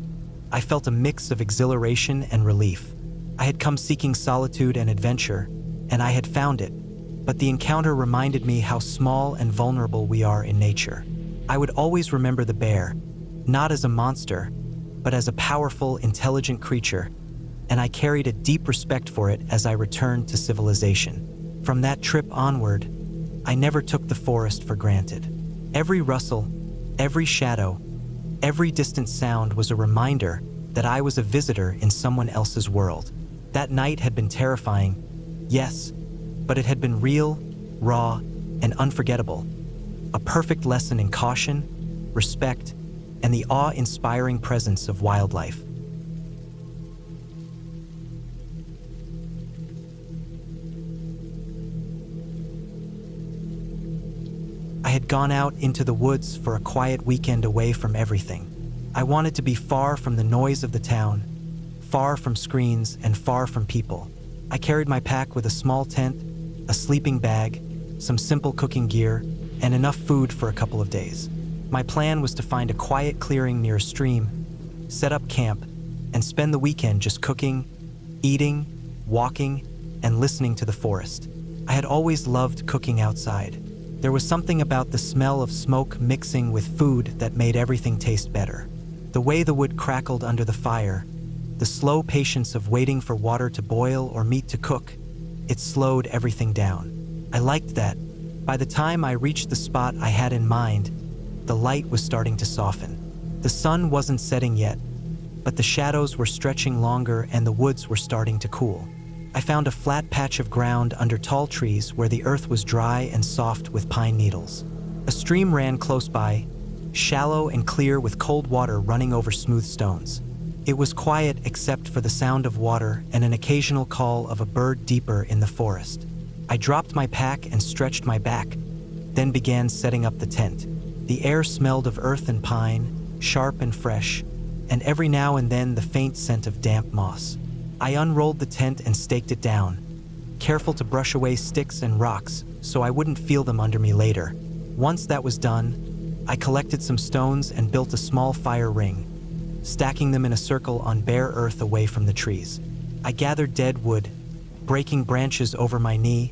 I felt a mix of exhilaration and relief. I had come seeking solitude and adventure, and I had found it, but the encounter reminded me how small and vulnerable we are in nature. I would always remember the bear, not as a monster, but as a powerful, intelligent creature, and I carried a deep respect for it as I returned to civilization. From that trip onward, I never took the forest for granted. Every rustle, every shadow, every distant sound was a reminder that I was a visitor in someone else's world. That night had been terrifying, yes, but it had been real, raw, and unforgettable. A perfect lesson in caution, respect, and the awe-inspiring presence of wildlife. I had gone out into the woods for a quiet weekend away from everything. I wanted to be far from the noise of the town, far from screens, and far from people. I carried my pack with a small tent, a sleeping bag, some simple cooking gear, and enough food for a couple of days. My plan was to find a quiet clearing near a stream, set up camp, and spend the weekend just cooking, eating, walking, and listening to the forest. I had always loved cooking outside. There was something about the smell of smoke mixing with food that made everything taste better. The way the wood crackled under the fire, the slow patience of waiting for water to boil or meat to cook, it slowed everything down. I liked that. By the time I reached the spot I had in mind, the light was starting to soften. The sun wasn't setting yet, but the shadows were stretching longer and the woods were starting to cool. I found a flat patch of ground under tall trees where the earth was dry and soft with pine needles. A stream ran close by, shallow and clear with cold water running over smooth stones. It was quiet except for the sound of water and an occasional call of a bird deeper in the forest. I dropped my pack and stretched my back, then began setting up the tent. The air smelled of earth and pine, sharp and fresh, and every now and then the faint scent of damp moss. I unrolled the tent and staked it down, careful to brush away sticks and rocks so I wouldn't feel them under me later. Once that was done, I collected some stones and built a small fire ring, stacking them in a circle on bare earth away from the trees. I gathered dead wood, breaking branches over my knee,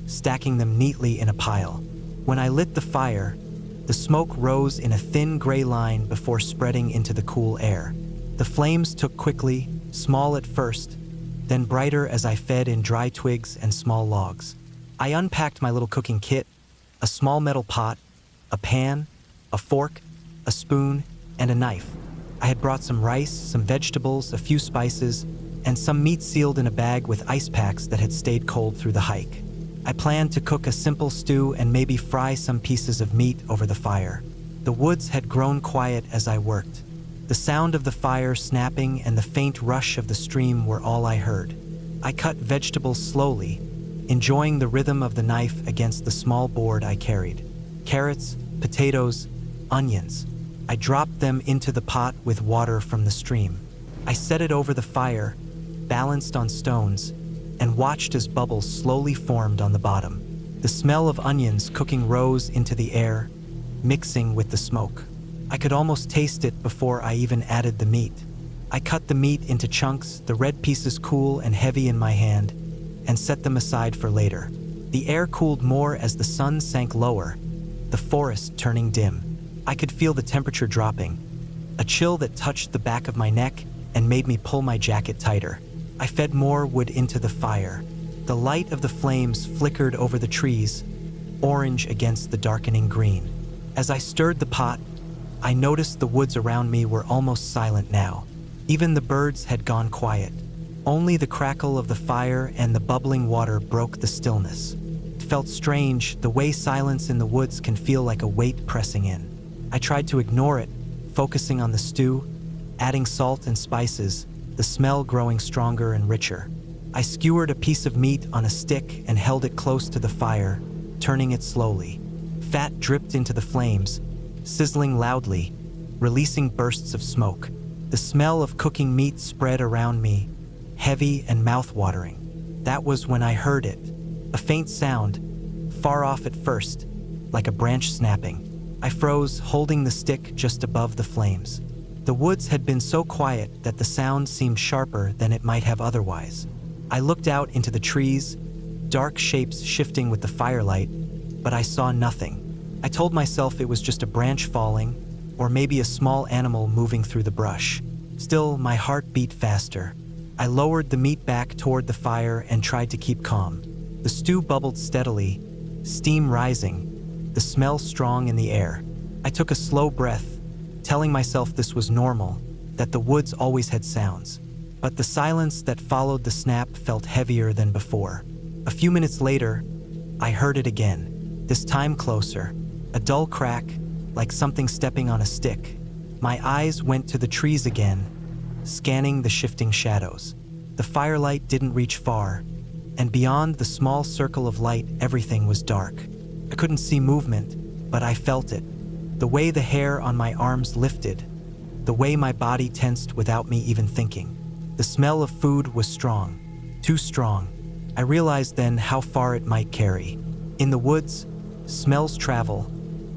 stacking them neatly in a pile. When I lit the fire, the smoke rose in a thin gray line before spreading into the cool air. The flames took quickly, small at first, then brighter as I fed in dry twigs and small logs. I unpacked my little cooking kit, a small metal pot, a pan, a fork, a spoon, and a knife. I had brought some rice, some vegetables, a few spices, and some meat sealed in a bag with ice packs that had stayed cold through the hike. I planned to cook a simple stew and maybe fry some pieces of meat over the fire. The woods had grown quiet as I worked. The sound of the fire snapping and the faint rush of the stream were all I heard. I cut vegetables slowly, enjoying the rhythm of the knife against the small board I carried. Carrots, potatoes, onions. I dropped them into the pot with water from the stream. I set it over the fire, balanced on stones, and watched as bubbles slowly formed on the bottom. The smell of onions cooking rose into the air, mixing with the smoke. I could almost taste it before I even added the meat. I cut the meat into chunks, the red pieces cool and heavy in my hand, and set them aside for later. The air cooled more as the sun sank lower, the forest turning dim. I could feel the temperature dropping, a chill that touched the back of my neck and made me pull my jacket tighter. I fed more wood into the fire. The light of the flames flickered over the trees, orange against the darkening green. As I stirred the pot, I noticed the woods around me were almost silent now. Even the birds had gone quiet. Only the crackle of the fire and the bubbling water broke the stillness. It felt strange, the way silence in the woods can feel like a weight pressing in. I tried to ignore it, focusing on the stew, adding salt and spices, the smell growing stronger and richer. I skewered a piece of meat on a stick and held it close to the fire, turning it slowly. Fat dripped into the flames, sizzling loudly, releasing bursts of smoke. The smell of cooking meat spread around me, heavy and mouth-watering. That was when I heard it, a faint sound, far off at first, like a branch snapping. I froze, holding the stick just above the flames. The woods had been so quiet that the sound seemed sharper than it might have otherwise. I looked out into the trees, dark shapes shifting with the firelight, but I saw nothing. I told myself it was just a branch falling, or maybe a small animal moving through the brush. Still, my heart beat faster. I lowered the meat back toward the fire and tried to keep calm. The stew bubbled steadily, steam rising, the smell strong in the air. I took a slow breath, telling myself this was normal, that the woods always had sounds. But the silence that followed the snap felt heavier than before. A few minutes later, I heard it again, this time closer. A dull crack, like something stepping on a stick. My eyes went to the trees again, scanning the shifting shadows. The firelight didn't reach far, and beyond the small circle of light, everything was dark. I couldn't see movement, but I felt it. The way the hair on my arms lifted, the way my body tensed without me even thinking. The smell of food was strong, too strong. I realized then how far it might carry. In the woods, smells travel,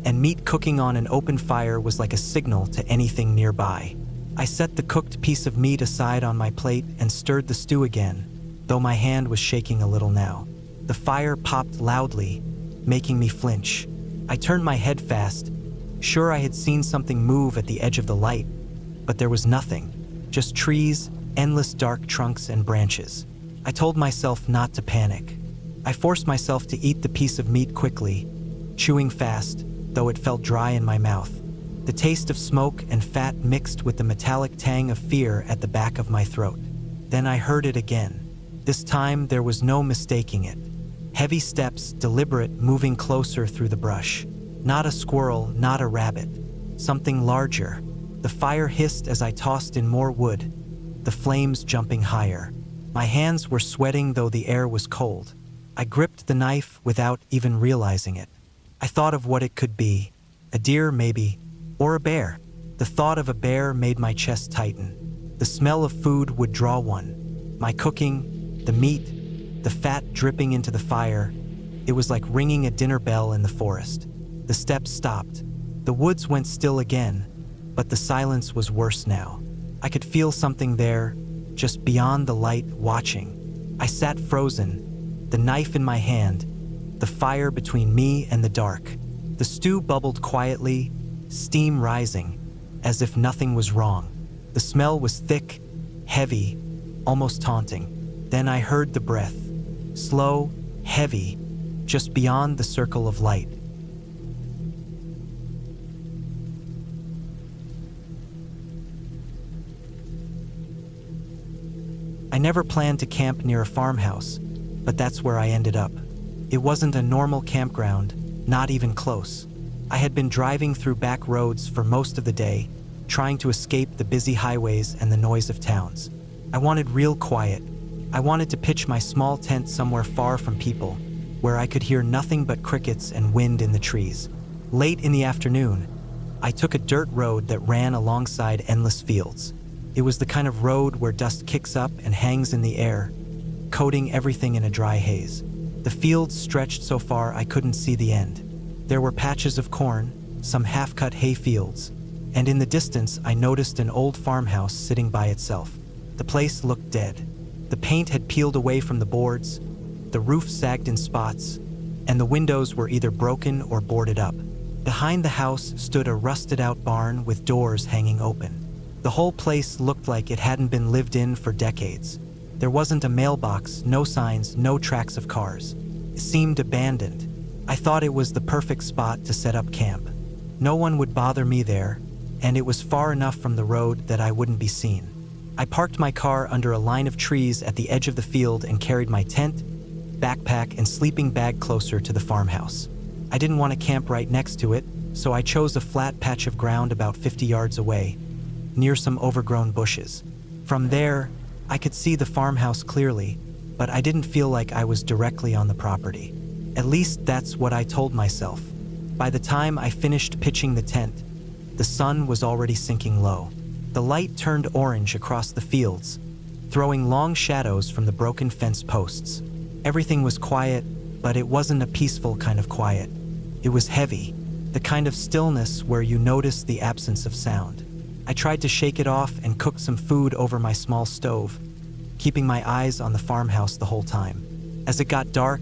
and meat cooking on an open fire was like a signal to anything nearby. I set the cooked piece of meat aside on my plate and stirred the stew again, though my hand was shaking a little now. The fire popped loudly, making me flinch. I turned my head fast, sure I had seen something move at the edge of the light, but there was nothing, just trees, endless dark trunks and branches. I told myself not to panic. I forced myself to eat the piece of meat quickly, chewing fast, though it felt dry in my mouth. The taste of smoke and fat mixed with the metallic tang of fear at the back of my throat. Then I heard it again. This time there was no mistaking it. Heavy steps, deliberate, moving closer through the brush. Not a squirrel, not a rabbit. Something larger. The fire hissed as I tossed in more wood, the flames jumping higher. My hands were sweating though the air was cold. I gripped the knife without even realizing it. I thought of what it could be. A deer, maybe, or a bear. The thought of a bear made my chest tighten. The smell of food would draw one. My cooking, the meat, the fat dripping into the fire. It was like ringing a dinner bell in the forest. The steps stopped. The woods went still again, but the silence was worse now. I could feel something there, just beyond the light, watching. I sat frozen, the knife in my hand, the fire between me and the dark. The stew bubbled quietly, steam rising, as if nothing was wrong. The smell was thick, heavy, almost taunting. Then I heard the breath, slow, heavy, just beyond the circle of light. I never planned to camp near a farmhouse, but that's where I ended up. It wasn't a normal campground, not even close. I had been driving through back roads for most of the day, trying to escape the busy highways and the noise of towns. I wanted real quiet. I wanted to pitch my small tent somewhere far from people, where I could hear nothing but crickets and wind in the trees. Late in the afternoon, I took a dirt road that ran alongside endless fields. It was the kind of road where dust kicks up and hangs in the air, coating everything in a dry haze. The fields stretched so far I couldn't see the end. There were patches of corn, some half-cut hay fields, and in the distance I noticed an old farmhouse sitting by itself. The place looked dead. The paint had peeled away from the boards, the roof sagged in spots, and the windows were either broken or boarded up. Behind the house stood a rusted-out barn with doors hanging open. The whole place looked like it hadn't been lived in for decades. There wasn't a mailbox, no signs, no tracks of cars. It seemed abandoned. I thought it was the perfect spot to set up camp. No one would bother me there, and it was far enough from the road that I wouldn't be seen. I parked my car under a line of trees at the edge of the field and carried my tent, backpack, and sleeping bag closer to the farmhouse. I didn't want to camp right next to it, so I chose a flat patch of ground about 50 yards away, near some overgrown bushes. From there, I could see the farmhouse clearly, but I didn't feel like I was directly on the property. At least that's what I told myself. By the time I finished pitching the tent, the sun was already sinking low. The light turned orange across the fields, throwing long shadows from the broken fence posts. Everything was quiet, but it wasn't a peaceful kind of quiet. It was heavy, the kind of stillness where you notice the absence of sound. I tried to shake it off and cook some food over my small stove, keeping my eyes on the farmhouse the whole time. As it got dark,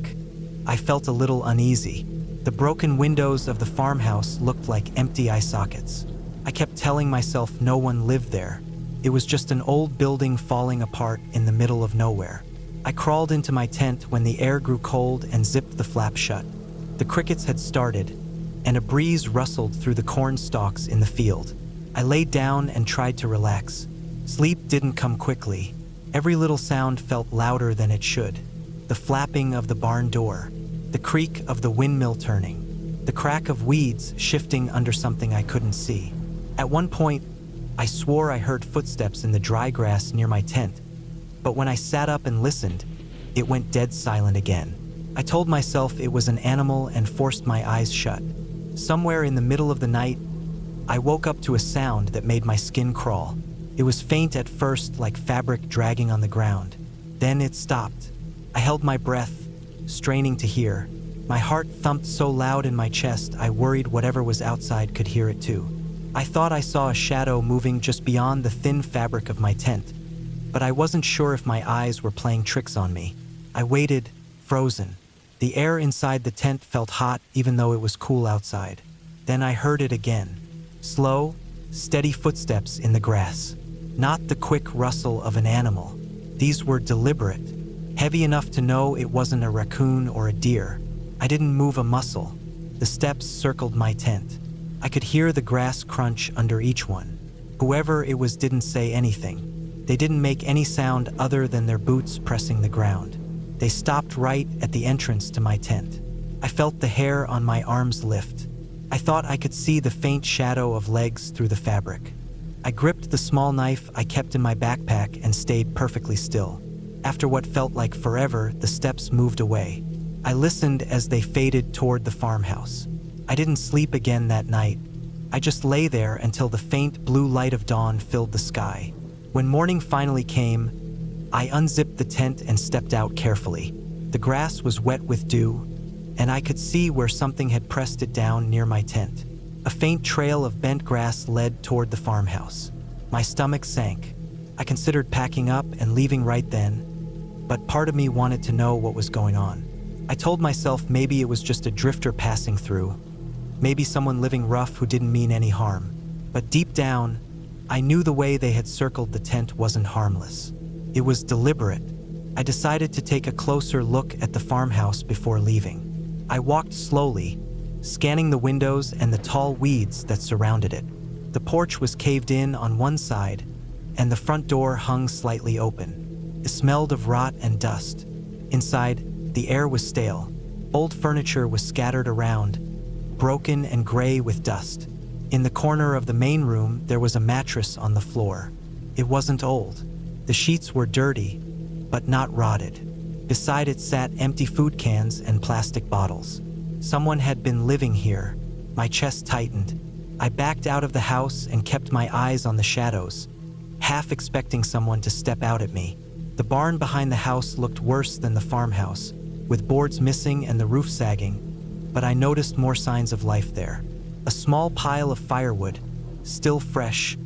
I felt a little uneasy. The broken windows of the farmhouse looked like empty eye sockets. I kept telling myself no one lived there. It was just an old building falling apart in the middle of nowhere. I crawled into my tent when the air grew cold and zipped the flap shut. The crickets had started, and a breeze rustled through the corn stalks in the field. I laid down and tried to relax. Sleep didn't come quickly. Every little sound felt louder than it should. The flapping of the barn door, the creak of the windmill turning, the crack of weeds shifting under something I couldn't see. At one point, I swore I heard footsteps in the dry grass near my tent, but when I sat up and listened, it went dead silent again. I told myself it was an animal and forced my eyes shut. Somewhere in the middle of the night, I woke up to a sound that made my skin crawl. It was faint at first, like fabric dragging on the ground. Then it stopped. I held my breath, straining to hear. My heart thumped so loud in my chest, I worried whatever was outside could hear it too. I thought I saw a shadow moving just beyond the thin fabric of my tent, but I wasn't sure if my eyes were playing tricks on me. I waited, frozen. The air inside the tent felt hot even though it was cool outside. Then I heard it again. Slow, steady footsteps in the grass. Not the quick rustle of an animal. These were deliberate, heavy enough to know it wasn't a raccoon or a deer. I didn't move a muscle. The steps circled my tent. I could hear the grass crunch under each one. Whoever it was didn't say anything. They didn't make any sound other than their boots pressing the ground. They stopped right at the entrance to my tent. I felt the hair on my arms lift. I thought I could see the faint shadow of legs through the fabric. I gripped the small knife I kept in my backpack and stayed perfectly still. After what felt like forever, the steps moved away. I listened as they faded toward the farmhouse. I didn't sleep again that night. I just lay there until the faint blue light of dawn filled the sky. When morning finally came, I unzipped the tent and stepped out carefully. The grass was wet with dew, and I could see where something had pressed it down near my tent. A faint trail of bent grass led toward the farmhouse. My stomach sank. I considered packing up and leaving right then, but part of me wanted to know what was going on. I told myself maybe it was just a drifter passing through, maybe someone living rough who didn't mean any harm. But deep down, I knew the way they had circled the tent wasn't harmless. It was deliberate. I decided to take a closer look at the farmhouse before leaving. I walked slowly, scanning the windows and the tall weeds that surrounded it. The porch was caved in on one side, and the front door hung slightly open. It smelled of rot and dust. Inside, the air was stale. Old furniture was scattered around, broken and gray with dust. In the corner of the main room, there was a mattress on the floor. It wasn't old. The sheets were dirty, but not rotted. Beside it sat empty food cans and plastic bottles. Someone had been living here. My chest tightened. I backed out of the house and kept my eyes on the shadows, half expecting someone to step out at me. The barn behind the house looked worse than the farmhouse, with boards missing and the roof sagging, but I noticed more signs of life there. A small pile of firewood, still fresh,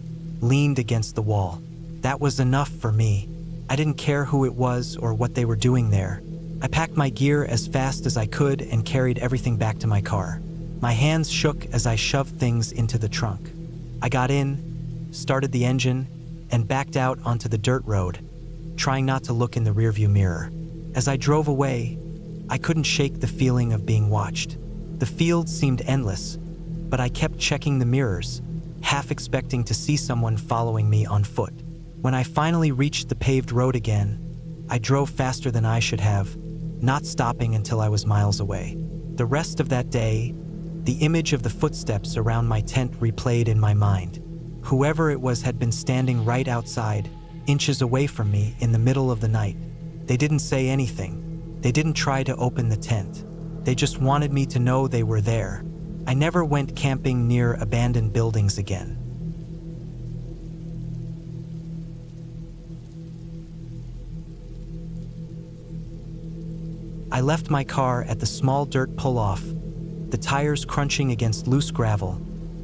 leaned against the wall. That was enough for me. I didn't care who it was or what they were doing there. I packed my gear as fast as I could and carried everything back to my car. My hands shook as I shoved things into the trunk. I got in, started the engine, and backed out onto the dirt road, trying not to look in the rearview mirror. As I drove away, I couldn't shake the feeling of being watched. The field seemed endless, but I kept checking the mirrors, half expecting to see someone following me on foot. When I finally reached the paved road again, I drove faster than I should have, not stopping until I was miles away. The rest of that day, the image of the footsteps around my tent replayed in my mind. Whoever it was had been standing right outside, inches away from me in the middle of the night. They didn't say anything. They didn't try to open the tent. They just wanted me to know they were there. I never went camping near abandoned buildings again. I left my car at the small dirt pull-off, the tires crunching against loose gravel,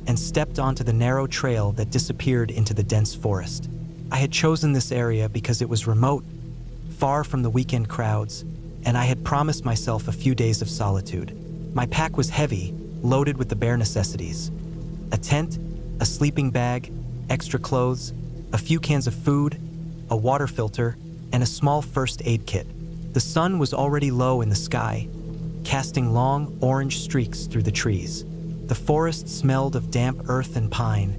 and stepped onto the narrow trail that disappeared into the dense forest. I had chosen this area because it was remote, far from the weekend crowds, and I had promised myself a few days of solitude. My pack was heavy, loaded with the bare necessities: a tent, a sleeping bag, extra clothes, a few cans of food, a water filter, and a small first aid kit. The sun was already low in the sky, casting long orange streaks through the trees. The forest smelled of damp earth and pine,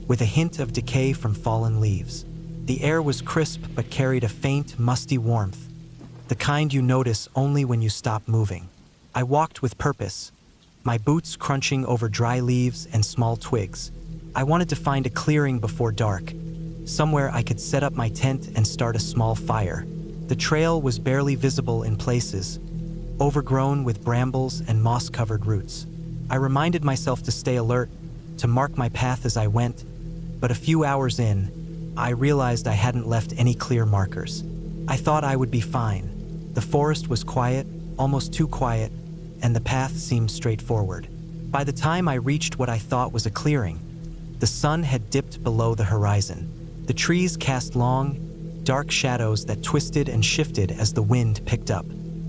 with a hint of decay from fallen leaves. The air was crisp but carried a faint, musty warmth, the kind you notice only when you stop moving. I walked with purpose, my boots crunching over dry leaves and small twigs. I wanted to find a clearing before dark, somewhere I could set up my tent and start a small fire. The trail was barely visible in places, overgrown with brambles and moss-covered roots. I reminded myself to stay alert, to mark my path as I went, but a few hours in, I realized I hadn't left any clear markers. I thought I would be fine. The forest was quiet, almost too quiet, and the path seemed straightforward. By the time I reached what I thought was a clearing, the sun had dipped below the horizon. The trees cast long, dark shadows that twisted and shifted as the wind picked up.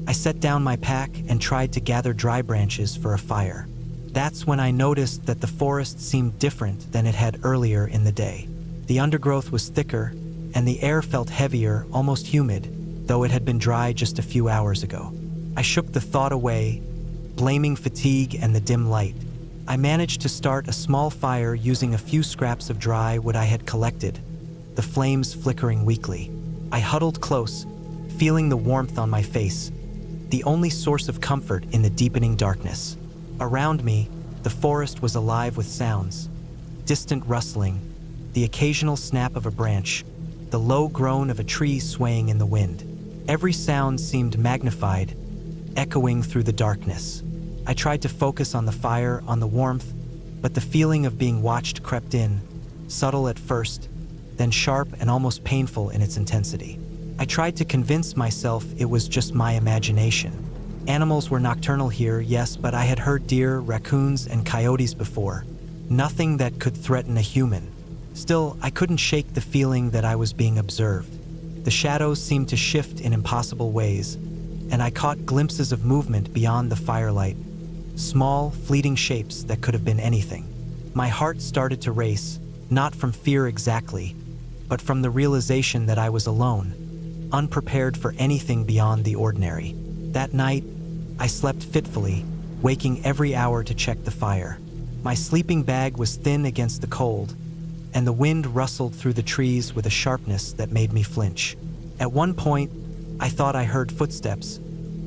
I set down my pack and tried to gather dry branches for a fire. That's when I noticed that the forest seemed different than it had earlier in the day. The undergrowth was thicker, and the air felt heavier, almost humid, though it had been dry just a few hours ago. I shook the thought away, blaming fatigue and the dim light. I managed to start a small fire using a few scraps of dry wood I had collected, the flames flickering weakly. I huddled close, feeling the warmth on my face, the only source of comfort in the deepening darkness. Around me, the forest was alive with sounds, distant rustling, the occasional snap of a branch, the low groan of a tree swaying in the wind. Every sound seemed magnified, echoing through the darkness. I tried to focus on the fire, on the warmth, but the feeling of being watched crept in, subtle at first, then sharp and almost painful in its intensity. I tried to convince myself it was just my imagination. Animals were nocturnal here, yes, but I had heard deer, raccoons, and coyotes before. Nothing that could threaten a human. Still, I couldn't shake the feeling that I was being observed. The shadows seemed to shift in impossible ways, and I caught glimpses of movement beyond the firelight. Small, fleeting shapes that could have been anything. My heart started to race, not from fear exactly, but from the realization that I was alone, unprepared for anything beyond the ordinary. That night, I slept fitfully, waking every hour to check the fire. My sleeping bag was thin against the cold, and the wind rustled through the trees with a sharpness that made me flinch. At one point, I thought I heard footsteps,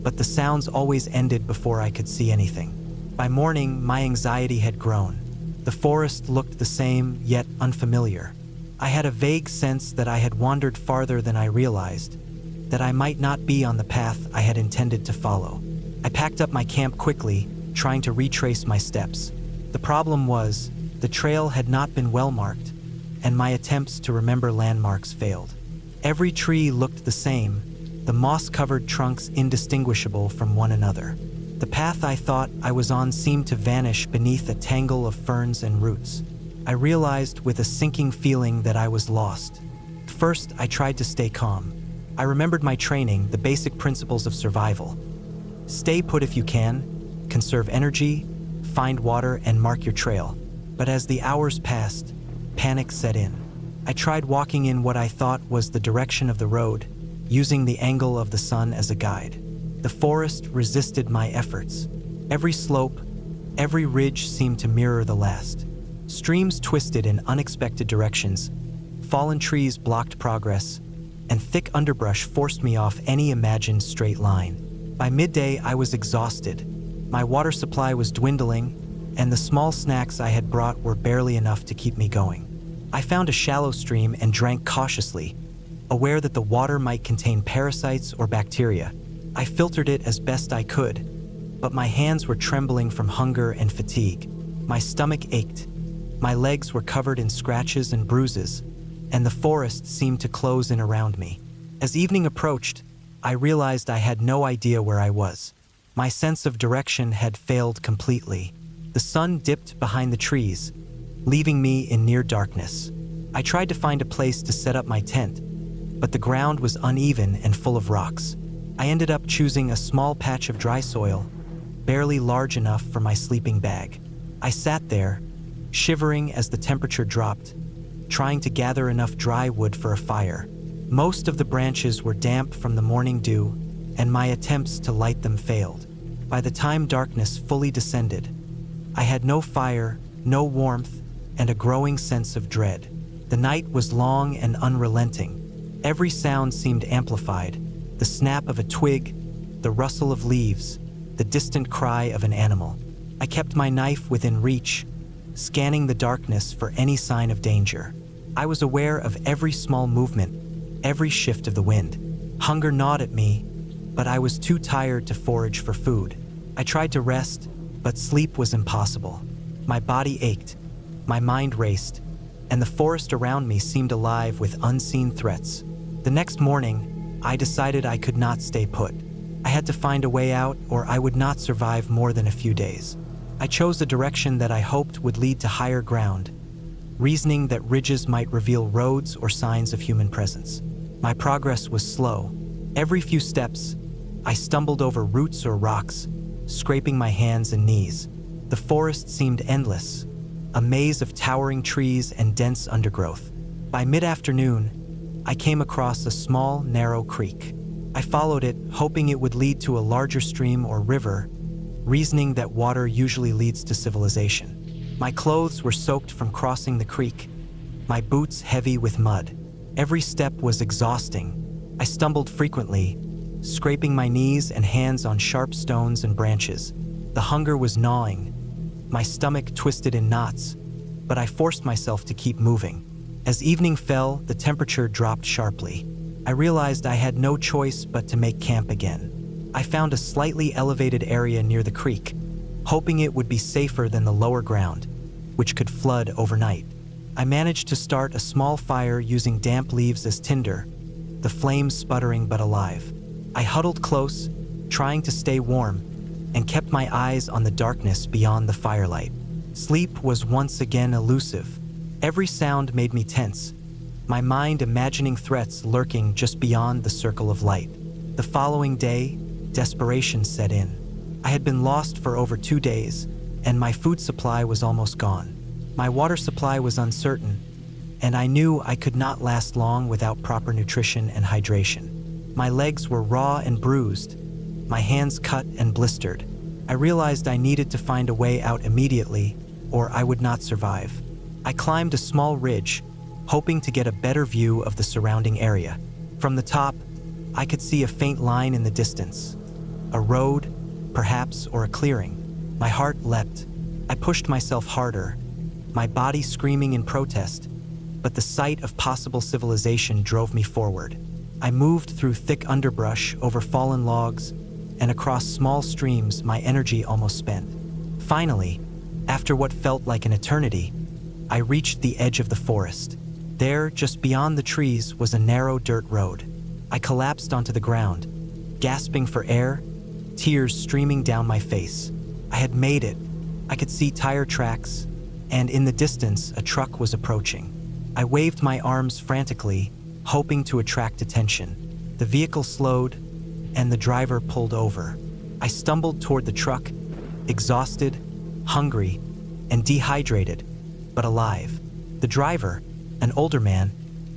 but the sounds always ended before I could see anything. By morning, my anxiety had grown. The forest looked the same, yet unfamiliar. I had a vague sense that I had wandered farther than I realized, that I might not be on the path I had intended to follow. I packed up my camp quickly, trying to retrace my steps. The problem was, the trail had not been well marked, and my attempts to remember landmarks failed. Every tree looked the same, the moss-covered trunks indistinguishable from one another. The path I thought I was on seemed to vanish beneath a tangle of ferns and roots. I realized with a sinking feeling that I was lost. First, I tried to stay calm. I remembered my training, the basic principles of survival. Stay put if you can, conserve energy, find water, and mark your trail. But as the hours passed, panic set in. I tried walking in what I thought was the direction of the road, using the angle of the sun as a guide. The forest resisted my efforts. Every slope, every ridge seemed to mirror the last. Streams twisted in unexpected directions, fallen trees blocked progress, and thick underbrush forced me off any imagined straight line. By midday, I was exhausted. My water supply was dwindling, and the small snacks I had brought were barely enough to keep me going. I found a shallow stream and drank cautiously, aware that the water might contain parasites or bacteria. I filtered it as best I could, but my hands were trembling from hunger and fatigue. My stomach ached. My legs were covered in scratches and bruises, and the forest seemed to close in around me. As evening approached, I realized I had no idea where I was. My sense of direction had failed completely. The sun dipped behind the trees, leaving me in near darkness. I tried to find a place to set up my tent, but the ground was uneven and full of rocks. I ended up choosing a small patch of dry soil, barely large enough for my sleeping bag. I sat there, shivering as the temperature dropped, trying to gather enough dry wood for a fire. Most of the branches were damp from the morning dew, and my attempts to light them failed. By the time darkness fully descended, I had no fire, no warmth, and a growing sense of dread. The night was long and unrelenting. Every sound seemed amplified. The snap of a twig, the rustle of leaves, the distant cry of an animal. I kept my knife within reach, scanning the darkness for any sign of danger. I was aware of every small movement, every shift of the wind. Hunger gnawed at me, but I was too tired to forage for food. I tried to rest, but sleep was impossible. My body ached, my mind raced, and the forest around me seemed alive with unseen threats. The next morning, I decided I could not stay put. I had to find a way out, or I would not survive more than a few days. I chose a direction that I hoped would lead to higher ground, reasoning that ridges might reveal roads or signs of human presence. My progress was slow. Every few steps, I stumbled over roots or rocks, scraping my hands and knees. The forest seemed endless, a maze of towering trees and dense undergrowth. By mid-afternoon, I came across a small, narrow creek. I followed it, hoping it would lead to a larger stream or river, reasoning that water usually leads to civilization. My clothes were soaked from crossing the creek, my boots heavy with mud. Every step was exhausting. I stumbled frequently, scraping my knees and hands on sharp stones and branches. The hunger was gnawing, my stomach twisted in knots, but I forced myself to keep moving. As evening fell, the temperature dropped sharply. I realized I had no choice but to make camp again. I found a slightly elevated area near the creek, hoping it would be safer than the lower ground, which could flood overnight. I managed to start a small fire using damp leaves as tinder, the flames sputtering but alive. I huddled close, trying to stay warm, and kept my eyes on the darkness beyond the firelight. Sleep was once again elusive. Every sound made me tense, my mind imagining threats lurking just beyond the circle of light. The following day, desperation set in. I had been lost for over 2 days, and my food supply was almost gone. My water supply was uncertain, and I knew I could not last long without proper nutrition and hydration. My legs were raw and bruised, my hands cut and blistered. I realized I needed to find a way out immediately, or I would not survive. I climbed a small ridge, hoping to get a better view of the surrounding area. From the top, I could see a faint line in the distance. A road, perhaps, or a clearing. My heart leapt. I pushed myself harder, my body screaming in protest, but the sight of possible civilization drove me forward. I moved through thick underbrush, over fallen logs, and across small streams my energy almost spent. Finally, after what felt like an eternity, I reached the edge of the forest. There, just beyond the trees, was a narrow dirt road. I collapsed onto the ground, gasping for air, tears streaming down my face. I had made it. I could see tire tracks, and in the distance, a truck was approaching. I waved my arms frantically, hoping to attract attention. The vehicle slowed, and the driver pulled over. I stumbled toward the truck, exhausted, hungry, and dehydrated, but alive. The driver, an older man,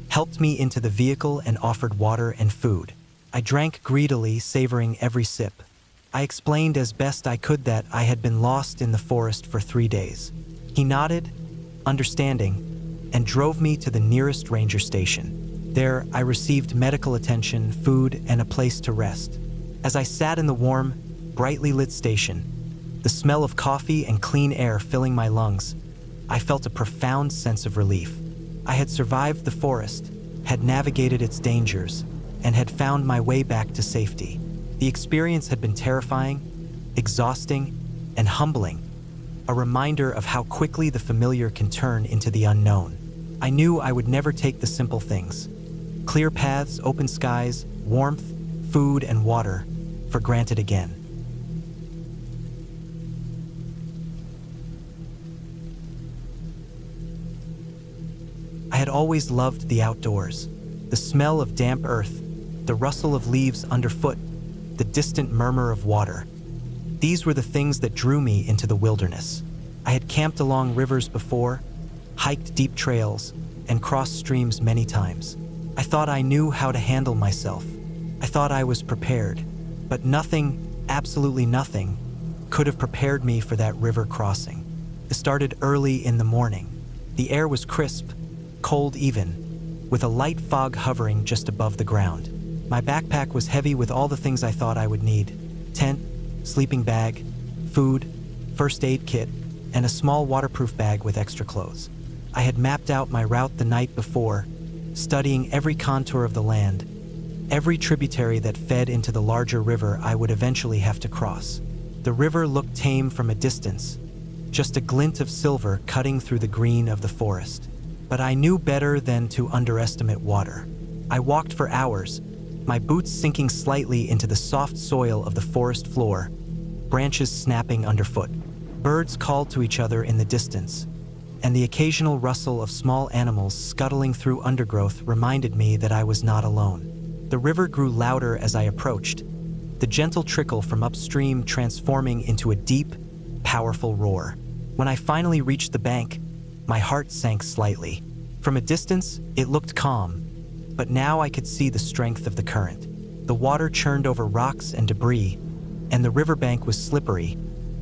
helped me into the vehicle and offered water and food. I drank greedily, savoring every sip. I explained as best I could that I had been lost in the forest for 3 days. He nodded, understanding, and drove me to the nearest ranger station. There, I received medical attention, food, and a place to rest. As I sat in the warm, brightly lit station, the smell of coffee and clean air filling my lungs, I felt a profound sense of relief. I had survived the forest, had navigated its dangers, and had found my way back to safety. The experience had been terrifying, exhausting, and humbling, a reminder of how quickly the familiar can turn into the unknown. I knew I would never take the simple things, clear paths, open skies, warmth, food, and water, for granted again. I had always loved the outdoors, the smell of damp earth, the rustle of leaves underfoot, the distant murmur of water. These were the things that drew me into the wilderness. I had camped along rivers before, hiked deep trails, and crossed streams many times. I thought I knew how to handle myself. I thought I was prepared, but nothing, absolutely nothing, could have prepared me for that river crossing. It started early in the morning. The air was crisp, cold even, with a light fog hovering just above the ground. My backpack was heavy with all the things I thought I would need: tent, sleeping bag, food, first aid kit, and a small waterproof bag with extra clothes. I had mapped out my route the night before, studying every contour of the land, every tributary that fed into the larger river I would eventually have to cross. The river looked tame from a distance, just a glint of silver cutting through the green of the forest. But I knew better than to underestimate water. I walked for hours, my boots sinking slightly into the soft soil of the forest floor, branches snapping underfoot. Birds called to each other in the distance, and the occasional rustle of small animals scuttling through undergrowth reminded me that I was not alone. The river grew louder as I approached, the gentle trickle from upstream transforming into a deep, powerful roar. When I finally reached the bank, my heart sank slightly. From a distance, it looked calm, but now I could see the strength of the current. The water churned over rocks and debris, and the riverbank was slippery,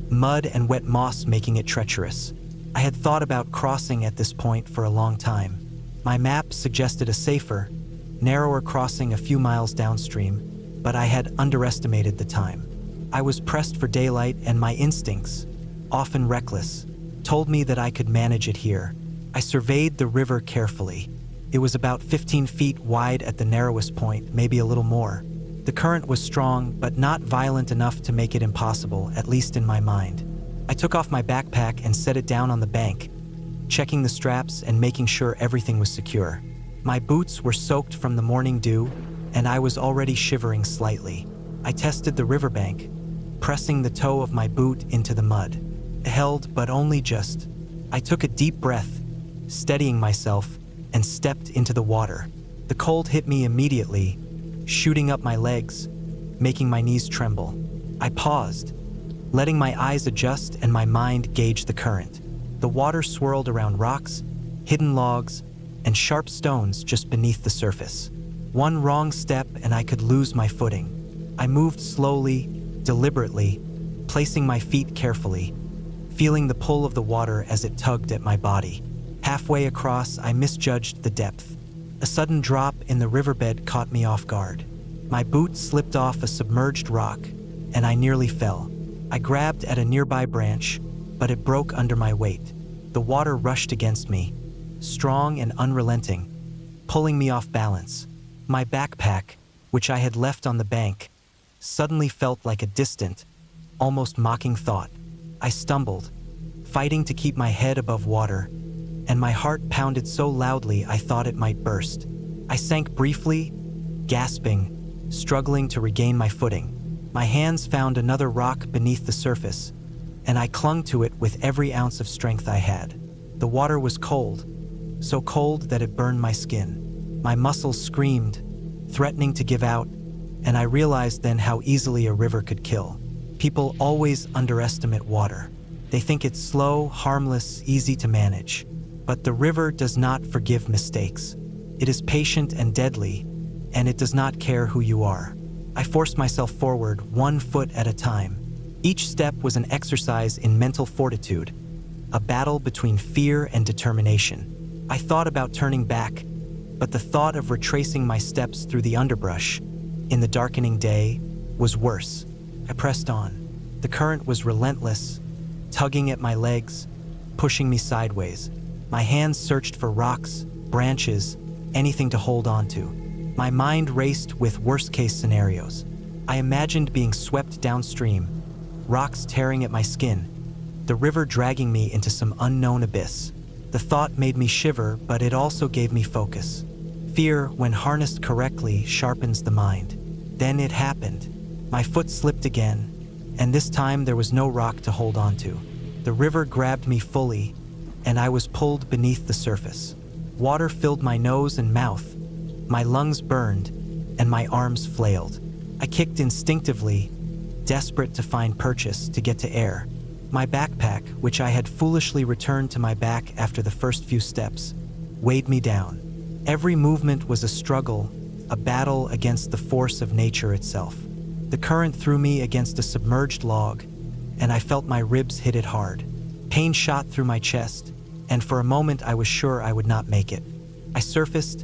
mud and wet moss making it treacherous. I had thought about crossing at this point for a long time. My map suggested a safer, narrower crossing a few miles downstream, but I had underestimated the time. I was pressed for daylight, and my instincts, often reckless, told me that I could manage it here. I surveyed the river carefully. It was about 15 feet wide at the narrowest point, maybe a little more. The current was strong, but not violent enough to make it impossible, at least in my mind. I took off my backpack and set it down on the bank, checking the straps and making sure everything was secure. My boots were soaked from the morning dew, and I was already shivering slightly. I tested the riverbank, pressing the toe of my boot into the mud. It held, but only just. I took a deep breath, steadying myself, and stepped into the water. The cold hit me immediately, shooting up my legs, making my knees tremble. I paused, letting my eyes adjust and my mind gauge the current. The water swirled around rocks, hidden logs, and sharp stones just beneath the surface. One wrong step and I could lose my footing. I moved slowly, deliberately, placing my feet carefully, feeling the pull of the water as it tugged at my body. Halfway across, I misjudged the depth. A sudden drop in the riverbed caught me off guard. My boot slipped off a submerged rock, and I nearly fell. I grabbed at a nearby branch, but it broke under my weight. The water rushed against me, strong and unrelenting, pulling me off balance. My backpack, which I had left on the bank, suddenly felt like a distant, almost mocking thought. I stumbled, fighting to keep my head above water, and my heart pounded so loudly I thought it might burst. I sank briefly, gasping, struggling to regain my footing. My hands found another rock beneath the surface, and I clung to it with every ounce of strength I had. The water was cold, so cold that it burned my skin. My muscles screamed, threatening to give out, and I realized then how easily a river could kill. People always underestimate water. They think it's slow, harmless, easy to manage. But the river does not forgive mistakes. It is patient and deadly, and it does not care who you are. I forced myself forward, 1 foot at a time. Each step was an exercise in mental fortitude, a battle between fear and determination. I thought about turning back, but the thought of retracing my steps through the underbrush in the darkening day was worse. I pressed on. The current was relentless, tugging at my legs, pushing me sideways. My hands searched for rocks, branches, anything to hold on to. My mind raced with worst-case scenarios. I imagined being swept downstream, rocks tearing at my skin, the river dragging me into some unknown abyss. The thought made me shiver, but it also gave me focus. Fear, when harnessed correctly, sharpens the mind. Then it happened. My foot slipped again, and this time there was no rock to hold on to. The river grabbed me fully, and I was pulled beneath the surface. Water filled my nose and mouth. My lungs burned, and my arms flailed. I kicked instinctively, desperate to find purchase to get to air. My backpack, which I had foolishly returned to my back after the first few steps, weighed me down. Every movement was a struggle, a battle against the force of nature itself. The current threw me against a submerged log, and I felt my ribs hit it hard. Pain shot through my chest, and for a moment I was sure I would not make it. I surfaced,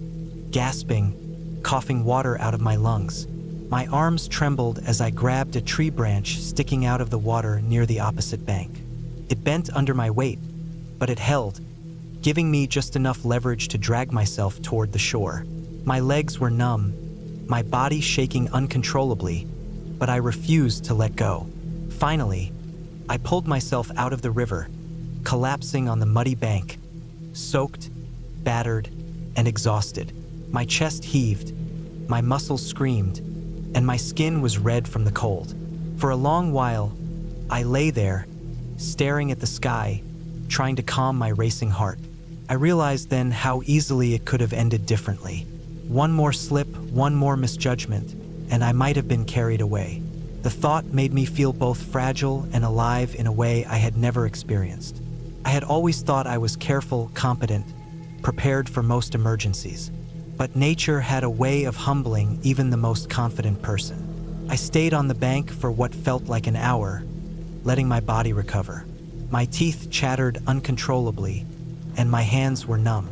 gasping, coughing water out of my lungs. My arms trembled as I grabbed a tree branch sticking out of the water near the opposite bank. It bent under my weight, but it held, giving me just enough leverage to drag myself toward the shore. My legs were numb, my body shaking uncontrollably, but I refused to let go. Finally, I pulled myself out of the river, collapsing on the muddy bank, soaked, battered, and exhausted. My chest heaved, my muscles screamed, and my skin was red from the cold. For a long while, I lay there, staring at the sky, trying to calm my racing heart. I realized then how easily it could have ended differently. One more slip, one more misjudgment, and I might have been carried away. The thought made me feel both fragile and alive in a way I had never experienced. I had always thought I was careful, competent, prepared for most emergencies. But nature had a way of humbling even the most confident person. I stayed on the bank for what felt like an hour, letting my body recover. My teeth chattered uncontrollably, and my hands were numb.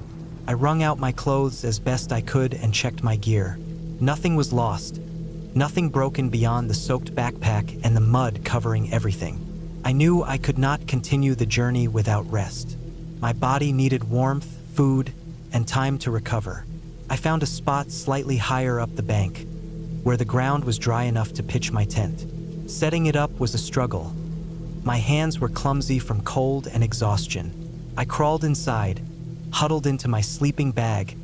I wrung out my clothes as best I could and checked my gear. Nothing was lost, nothing broken beyond the soaked backpack and the mud covering everything. I knew I could not continue the journey without rest. My body needed warmth, food, and time to recover. I found a spot slightly higher up the bank, where the ground was dry enough to pitch my tent. Setting it up was a struggle. My hands were clumsy from cold and exhaustion. I crawled inside, huddled into my sleeping bag,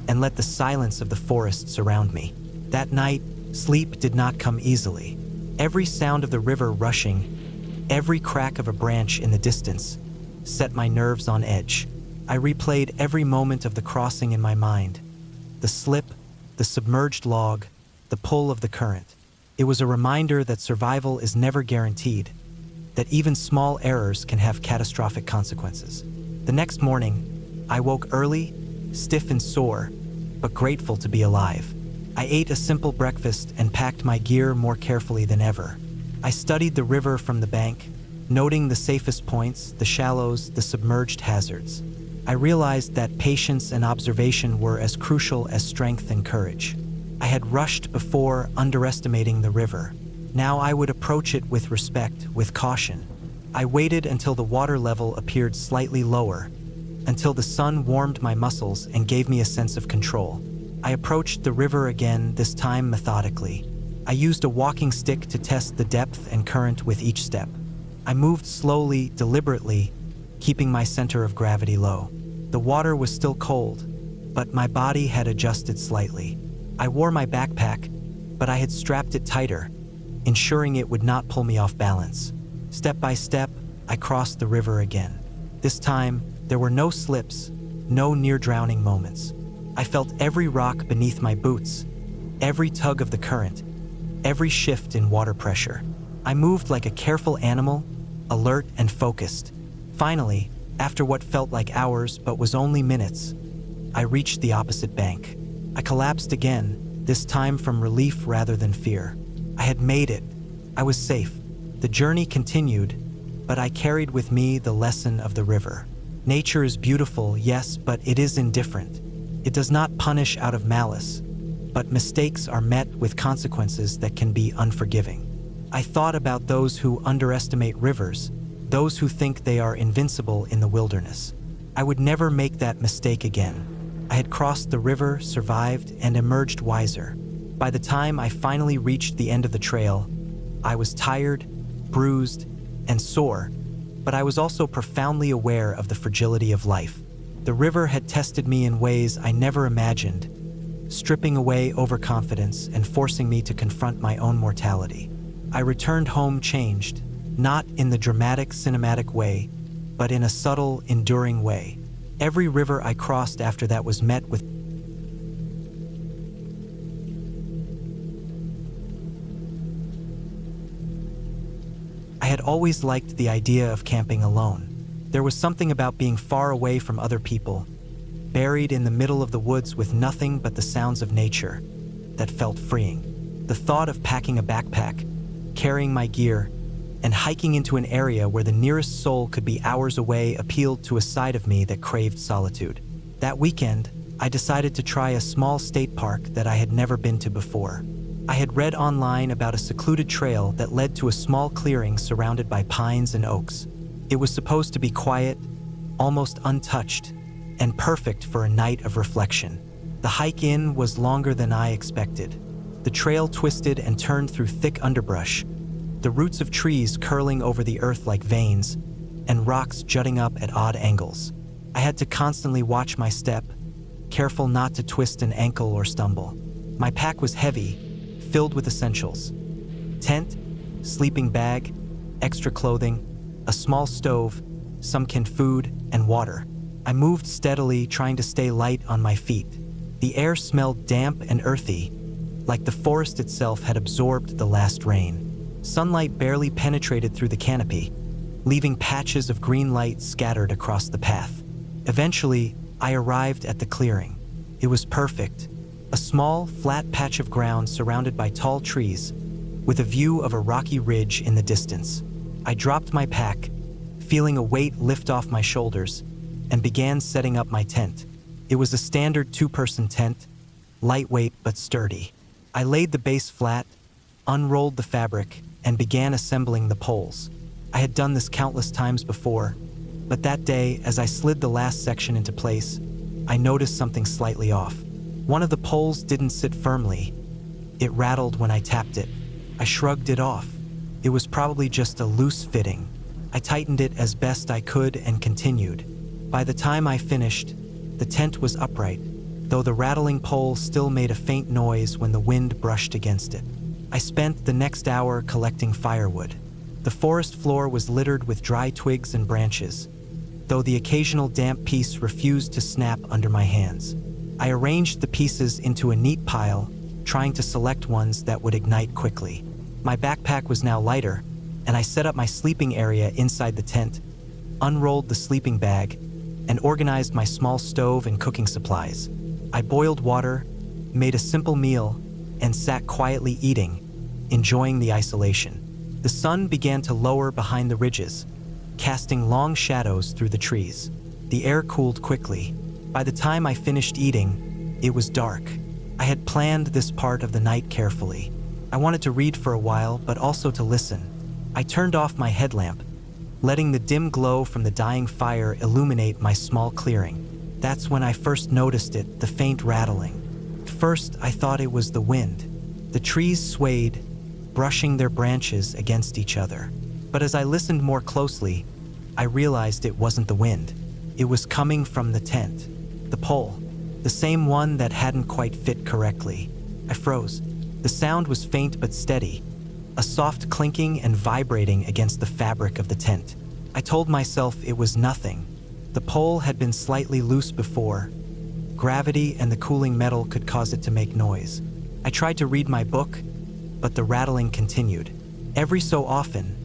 and let the silence of the forest surround me. That night, sleep did not come easily. Every sound of the river rushing, every crack of a branch in the distance, set my nerves on edge. I replayed every moment of the crossing in my mind. The slip, the submerged log, the pull of the current. It was a reminder that survival is never guaranteed, that even small errors can have catastrophic consequences. The next morning, I woke early, stiff and sore, but grateful to be alive. I ate a simple breakfast and packed my gear more carefully than ever. I studied the river from the bank, noting the safest points, the shallows, the submerged hazards. I realized that patience and observation were as crucial as strength and courage. I had rushed before, underestimating the river. Now I would approach it with respect, with caution. I waited until the water level appeared slightly lower, until the sun warmed my muscles and gave me a sense of control. I approached the river again, this time methodically. I used a walking stick to test the depth and current with each step. I moved slowly, deliberately, keeping my center of gravity low. The water was still cold, but my body had adjusted slightly. I wore my backpack, but I had strapped it tighter, ensuring it would not pull me off balance. Step by step, I crossed the river again. This time, there were no slips, no near-drowning moments. I felt every rock beneath my boots, every tug of the current, every shift in water pressure. I moved like a careful animal, alert and focused. Finally, after what felt like hours but was only minutes, I reached the opposite bank. I collapsed again, this time from relief rather than fear. I had made it. I was safe. The journey continued, but I carried with me the lesson of the river. Nature is beautiful, yes, but it is indifferent. It does not punish out of malice, but mistakes are met with consequences that can be unforgiving. I thought about those who underestimate rivers, those who think they are invincible in the wilderness. I would never make that mistake again. I had crossed the river, survived, and emerged wiser. By the time I finally reached the end of the trail, I was tired, bruised, and sore, but I was also profoundly aware of the fragility of life. The river had tested me in ways I never imagined, stripping away overconfidence and forcing me to confront my own mortality. I returned home changed, not in the dramatic, cinematic way, but in a subtle, enduring way. Every river I crossed after that was met with I had always liked the idea of camping alone. There was something about being far away from other people, buried in the middle of the woods with nothing but the sounds of nature, that felt freeing. The thought of packing a backpack, carrying my gear, and hiking into an area where the nearest soul could be hours away appealed to a side of me that craved solitude. That weekend, I decided to try a small state park that I had never been to before. I had read online about a secluded trail that led to a small clearing surrounded by pines and oaks. It was supposed to be quiet, almost untouched, and perfect for a night of reflection. The hike in was longer than I expected. The trail twisted and turned through thick underbrush, the roots of trees curling over the earth like veins, and rocks jutting up at odd angles. I had to constantly watch my step, careful not to twist an ankle or stumble. My pack was heavy, filled with essentials: tent, sleeping bag, extra clothing, a small stove, some canned food, and water. I moved steadily, trying to stay light on my feet. The air smelled damp and earthy, like the forest itself had absorbed the last rain. Sunlight barely penetrated through the canopy, leaving patches of green light scattered across the path. Eventually, I arrived at the clearing. It was perfect. A small, flat patch of ground surrounded by tall trees, with a view of a rocky ridge in the distance. I dropped my pack, feeling a weight lift off my shoulders, and began setting up my tent. It was a standard two-person tent, lightweight but sturdy. I laid the base flat, unrolled the fabric, and began assembling the poles. I had done this countless times before, but that day, as I slid the last section into place, I noticed something slightly off. One of the poles didn't sit firmly. It rattled when I tapped it. I shrugged it off. It was probably just a loose fitting. I tightened it as best I could and continued. By the time I finished, the tent was upright, though the rattling pole still made a faint noise when the wind brushed against it. I spent the next hour collecting firewood. The forest floor was littered with dry twigs and branches, though the occasional damp piece refused to snap under my hands. I arranged the pieces into a neat pile, trying to select ones that would ignite quickly. My backpack was now lighter, and I set up my sleeping area inside the tent, unrolled the sleeping bag, and organized my small stove and cooking supplies. I boiled water, made a simple meal, and sat quietly eating, enjoying the isolation. The sun began to lower behind the ridges, casting long shadows through the trees. The air cooled quickly. By the time I finished eating, it was dark. I had planned this part of the night carefully. I wanted to read for a while, but also to listen. I turned off my headlamp, letting the dim glow from the dying fire illuminate my small clearing. That's when I first noticed it, the faint rattling. At first, I thought it was the wind. The trees swayed, brushing their branches against each other. But as I listened more closely, I realized it wasn't the wind. It was coming from the tent, the pole, the same one that hadn't quite fit correctly. I froze. The sound was faint but steady, a soft clinking and vibrating against the fabric of the tent. I told myself it was nothing. The pole had been slightly loose before. Gravity and the cooling metal could cause it to make noise. I tried to read my book, but the rattling continued. Every so often,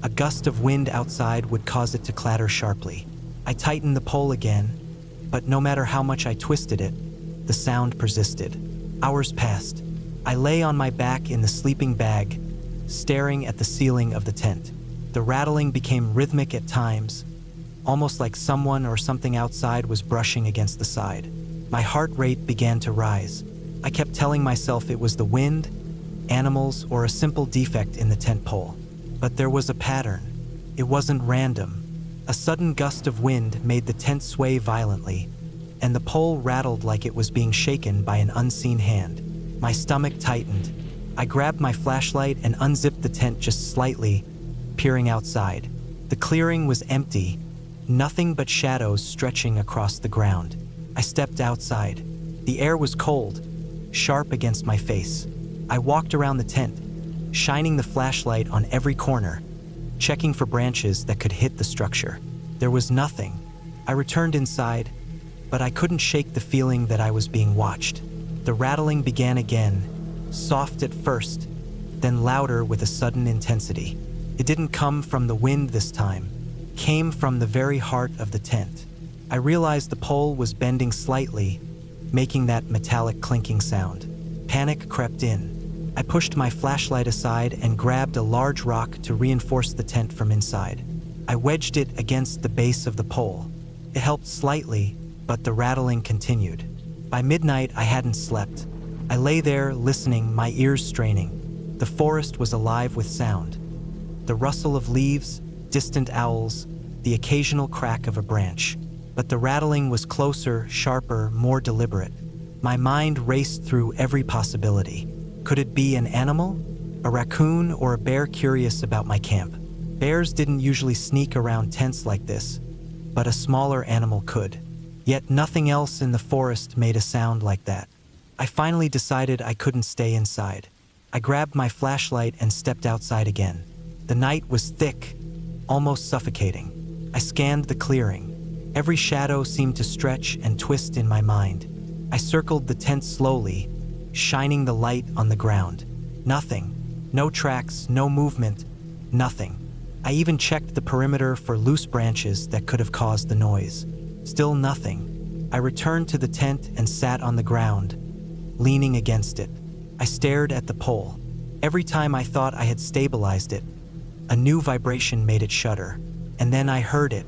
a gust of wind outside would cause it to clatter sharply. I tightened the pole again, but no matter how much I twisted it, the sound persisted. Hours passed. I lay on my back in the sleeping bag, staring at the ceiling of the tent. The rattling became rhythmic at times, almost like someone or something outside was brushing against the side. My heart rate began to rise. I kept telling myself it was the wind, animals, or a simple defect in the tent pole. But there was a pattern. It wasn't random. A sudden gust of wind made the tent sway violently, and the pole rattled like it was being shaken by an unseen hand. My stomach tightened. I grabbed my flashlight and unzipped the tent just slightly, peering outside. The clearing was empty, nothing but shadows stretching across the ground. I stepped outside. The air was cold, sharp against my face. I walked around the tent, shining the flashlight on every corner, checking for branches that could hit the structure. There was nothing. I returned inside, but I couldn't shake the feeling that I was being watched. The rattling began again, soft at first, then louder with a sudden intensity. It didn't come from the wind this time, came from the very heart of the tent. I realized the pole was bending slightly, making that metallic clinking sound. Panic crept in. I pushed my flashlight aside and grabbed a large rock to reinforce the tent from inside. I wedged it against the base of the pole. It helped slightly, but the rattling continued. By midnight, I hadn't slept. I lay there listening, my ears straining. The forest was alive with sound. The rustle of leaves, distant owls, the occasional crack of a branch. But the rattling was closer, sharper, more deliberate. My mind raced through every possibility. Could it be an animal? A raccoon or a bear curious about my camp? Bears didn't usually sneak around tents like this, but a smaller animal could. Yet nothing else in the forest made a sound like that. I finally decided I couldn't stay inside. I grabbed my flashlight and stepped outside again. The night was thick, almost suffocating. I scanned the clearing. Every shadow seemed to stretch and twist in my mind. I circled the tent slowly, shining the light on the ground. Nothing. No tracks, no movement, nothing. I even checked the perimeter for loose branches that could have caused the noise. Still nothing. I returned to the tent and sat on the ground, leaning against it. I stared at the pole. Every time I thought I had stabilized it, a new vibration made it shudder. And then I heard it,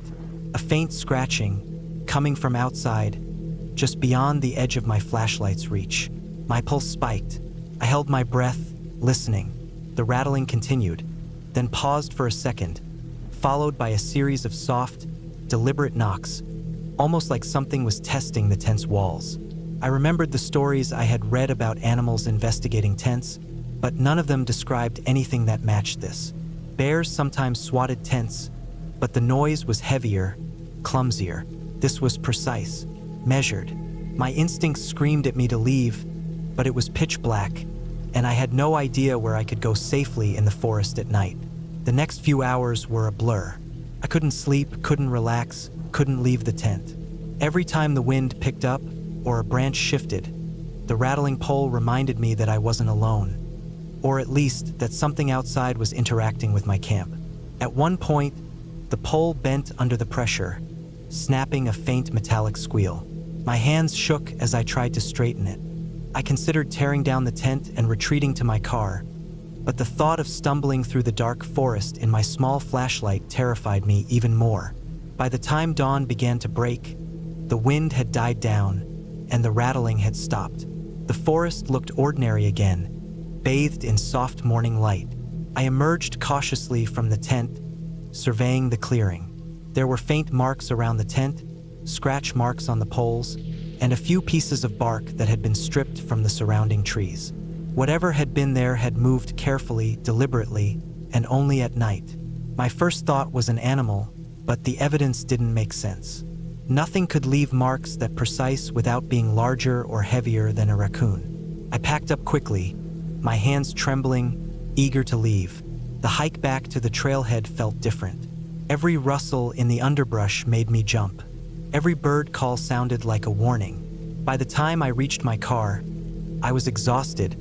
a faint scratching, coming from outside, just beyond the edge of my flashlight's reach. My pulse spiked. I held my breath, listening. The rattling continued, then paused for a second, followed by a series of soft, deliberate knocks, almost like something was testing the tent's walls. I remembered the stories I had read about animals investigating tents, but none of them described anything that matched this. Bears sometimes swatted tents, but the noise was heavier, clumsier. This was precise, measured. My instincts screamed at me to leave, but it was pitch black, and I had no idea where I could go safely in the forest at night. The next few hours were a blur. I couldn't sleep, couldn't relax, couldn't leave the tent. Every time the wind picked up or a branch shifted, the rattling pole reminded me that I wasn't alone, or at least that something outside was interacting with my camp. At one point, the pole bent under the pressure, snapping a faint metallic squeal. My hands shook as I tried to straighten it. I considered tearing down the tent and retreating to my car, but the thought of stumbling through the dark forest in my small flashlight terrified me even more. By the time dawn began to break, the wind had died down, and the rattling had stopped. The forest looked ordinary again, bathed in soft morning light. I emerged cautiously from the tent, surveying the clearing. There were faint marks around the tent, scratch marks on the poles, and a few pieces of bark that had been stripped from the surrounding trees. Whatever had been there had moved carefully, deliberately, and only at night. My first thought was an animal, but the evidence didn't make sense. Nothing could leave marks that precise without being larger or heavier than a raccoon. I packed up quickly, my hands trembling, eager to leave. The hike back to the trailhead felt different. Every rustle in the underbrush made me jump. Every bird call sounded like a warning. By the time I reached my car, I was exhausted,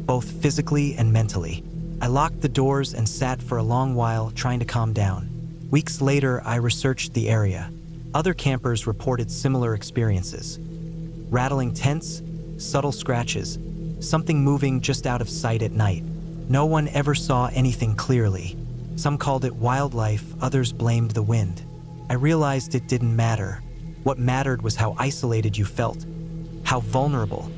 both physically and mentally. I locked the doors and sat for a long while trying to calm down. Weeks later, I researched the area. Other campers reported similar experiences. Rattling tents, subtle scratches, something moving just out of sight at night. No one ever saw anything clearly. Some called it wildlife, others blamed the wind. I realized it didn't matter. What mattered was how isolated you felt, how vulnerable,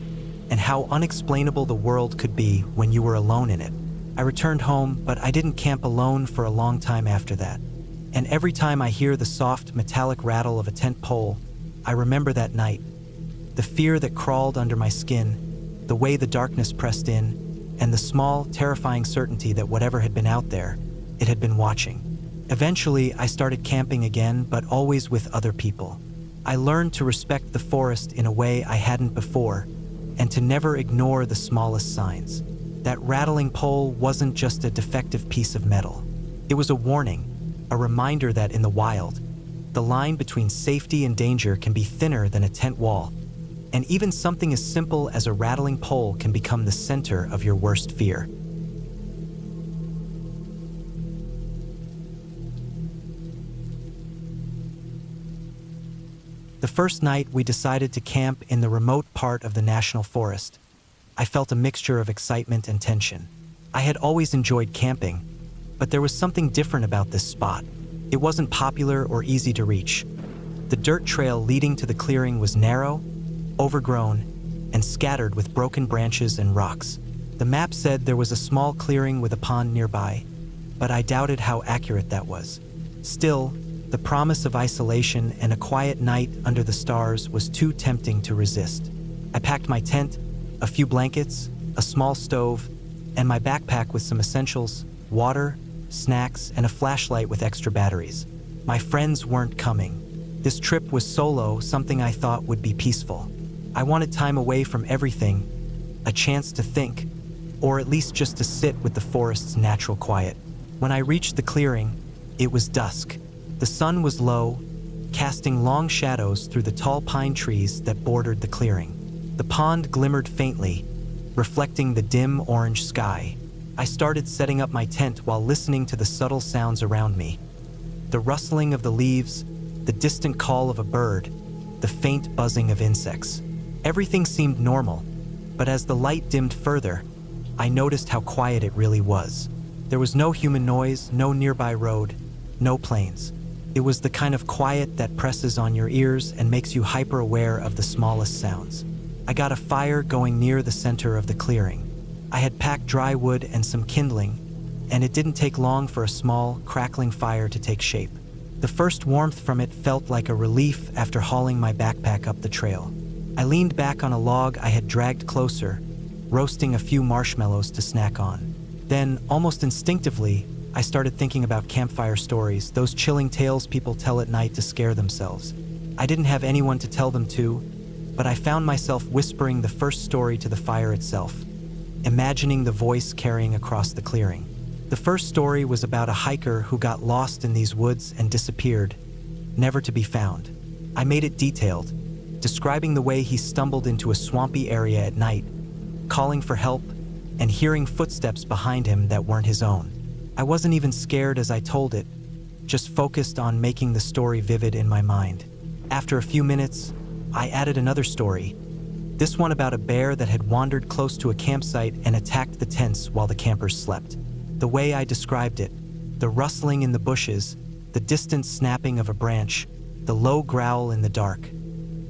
and how unexplainable the world could be when you were alone in it. I returned home, but I didn't camp alone for a long time after that. And every time I hear the soft, metallic rattle of a tent pole, I remember that night. The fear that crawled under my skin, the way the darkness pressed in, and the small, terrifying certainty that whatever had been out there, it had been watching. Eventually, I started camping again, but always with other people. I learned to respect the forest in a way I hadn't before, and to never ignore the smallest signs. That rattling pole wasn't just a defective piece of metal. It was a warning, a reminder that in the wild, the line between safety and danger can be thinner than a tent wall, and even something as simple as a rattling pole can become the center of your worst fear. The first night we decided to camp in the remote part of the national forest. I felt a mixture of excitement and tension. I had always enjoyed camping, but there was something different about this spot. It wasn't popular or easy to reach. The dirt trail leading to the clearing was narrow, overgrown, and scattered with broken branches and rocks. The map said there was a small clearing with a pond nearby, but I doubted how accurate that was. Still, the promise of isolation and a quiet night under the stars was too tempting to resist. I packed my tent, a few blankets, a small stove, and my backpack with some essentials, water, snacks, and a flashlight with extra batteries. My friends weren't coming. This trip was solo, something I thought would be peaceful. I wanted time away from everything, a chance to think, or at least just to sit with the forest's natural quiet. When I reached the clearing, it was dusk. The sun was low, casting long shadows through the tall pine trees that bordered the clearing. The pond glimmered faintly, reflecting the dim orange sky. I started setting up my tent while listening to the subtle sounds around me. The rustling of the leaves, the distant call of a bird, the faint buzzing of insects. Everything seemed normal, but as the light dimmed further, I noticed how quiet it really was. There was no human noise, no nearby road, no planes. It was the kind of quiet that presses on your ears and makes you hyper-aware of the smallest sounds. I got a fire going near the center of the clearing. I had packed dry wood and some kindling, and it didn't take long for a small, crackling fire to take shape. The first warmth from it felt like a relief after hauling my backpack up the trail. I leaned back on a log I had dragged closer, roasting a few marshmallows to snack on. Then, almost instinctively, I started thinking about campfire stories, those chilling tales people tell at night to scare themselves. I didn't have anyone to tell them to, but I found myself whispering the first story to the fire itself, imagining the voice carrying across the clearing. The first story was about a hiker who got lost in these woods and disappeared, never to be found. I made it detailed, describing the way he stumbled into a swampy area at night, calling for help, and hearing footsteps behind him that weren't his own. I wasn't even scared as I told it, just focused on making the story vivid in my mind. After a few minutes, I added another story, this one about a bear that had wandered close to a campsite and attacked the tents while the campers slept. The way I described it, the rustling in the bushes, the distant snapping of a branch, the low growl in the dark,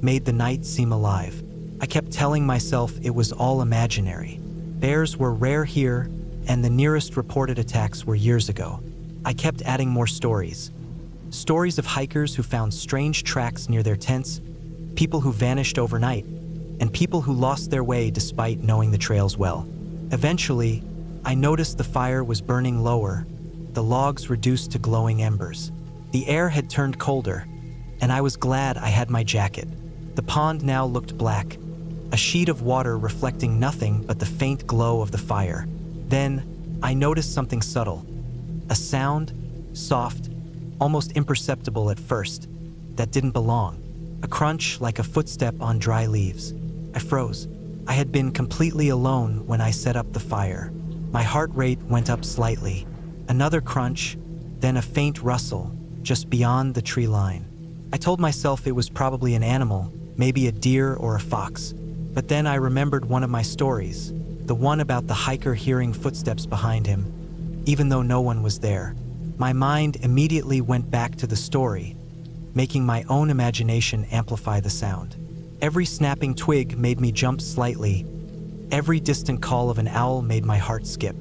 made the night seem alive. I kept telling myself it was all imaginary. Bears were rare here, and the nearest reported attacks were years ago. I kept adding more stories. Stories of hikers who found strange tracks near their tents, people who vanished overnight, and people who lost their way despite knowing the trails well. Eventually, I noticed the fire was burning lower, the logs reduced to glowing embers. The air had turned colder, and I was glad I had my jacket. The pond now looked black, a sheet of water reflecting nothing but the faint glow of the fire. Then, I noticed something subtle. A sound, soft, almost imperceptible at first, that didn't belong. A crunch like a footstep on dry leaves. I froze. I had been completely alone when I set up the fire. My heart rate went up slightly. Another crunch, then a faint rustle, just beyond the tree line. I told myself it was probably an animal, maybe a deer or a fox. But then I remembered one of my stories, the one about the hiker hearing footsteps behind him, even though no one was there. My mind immediately went back to the story, making my own imagination amplify the sound. Every snapping twig made me jump slightly. Every distant call of an owl made my heart skip.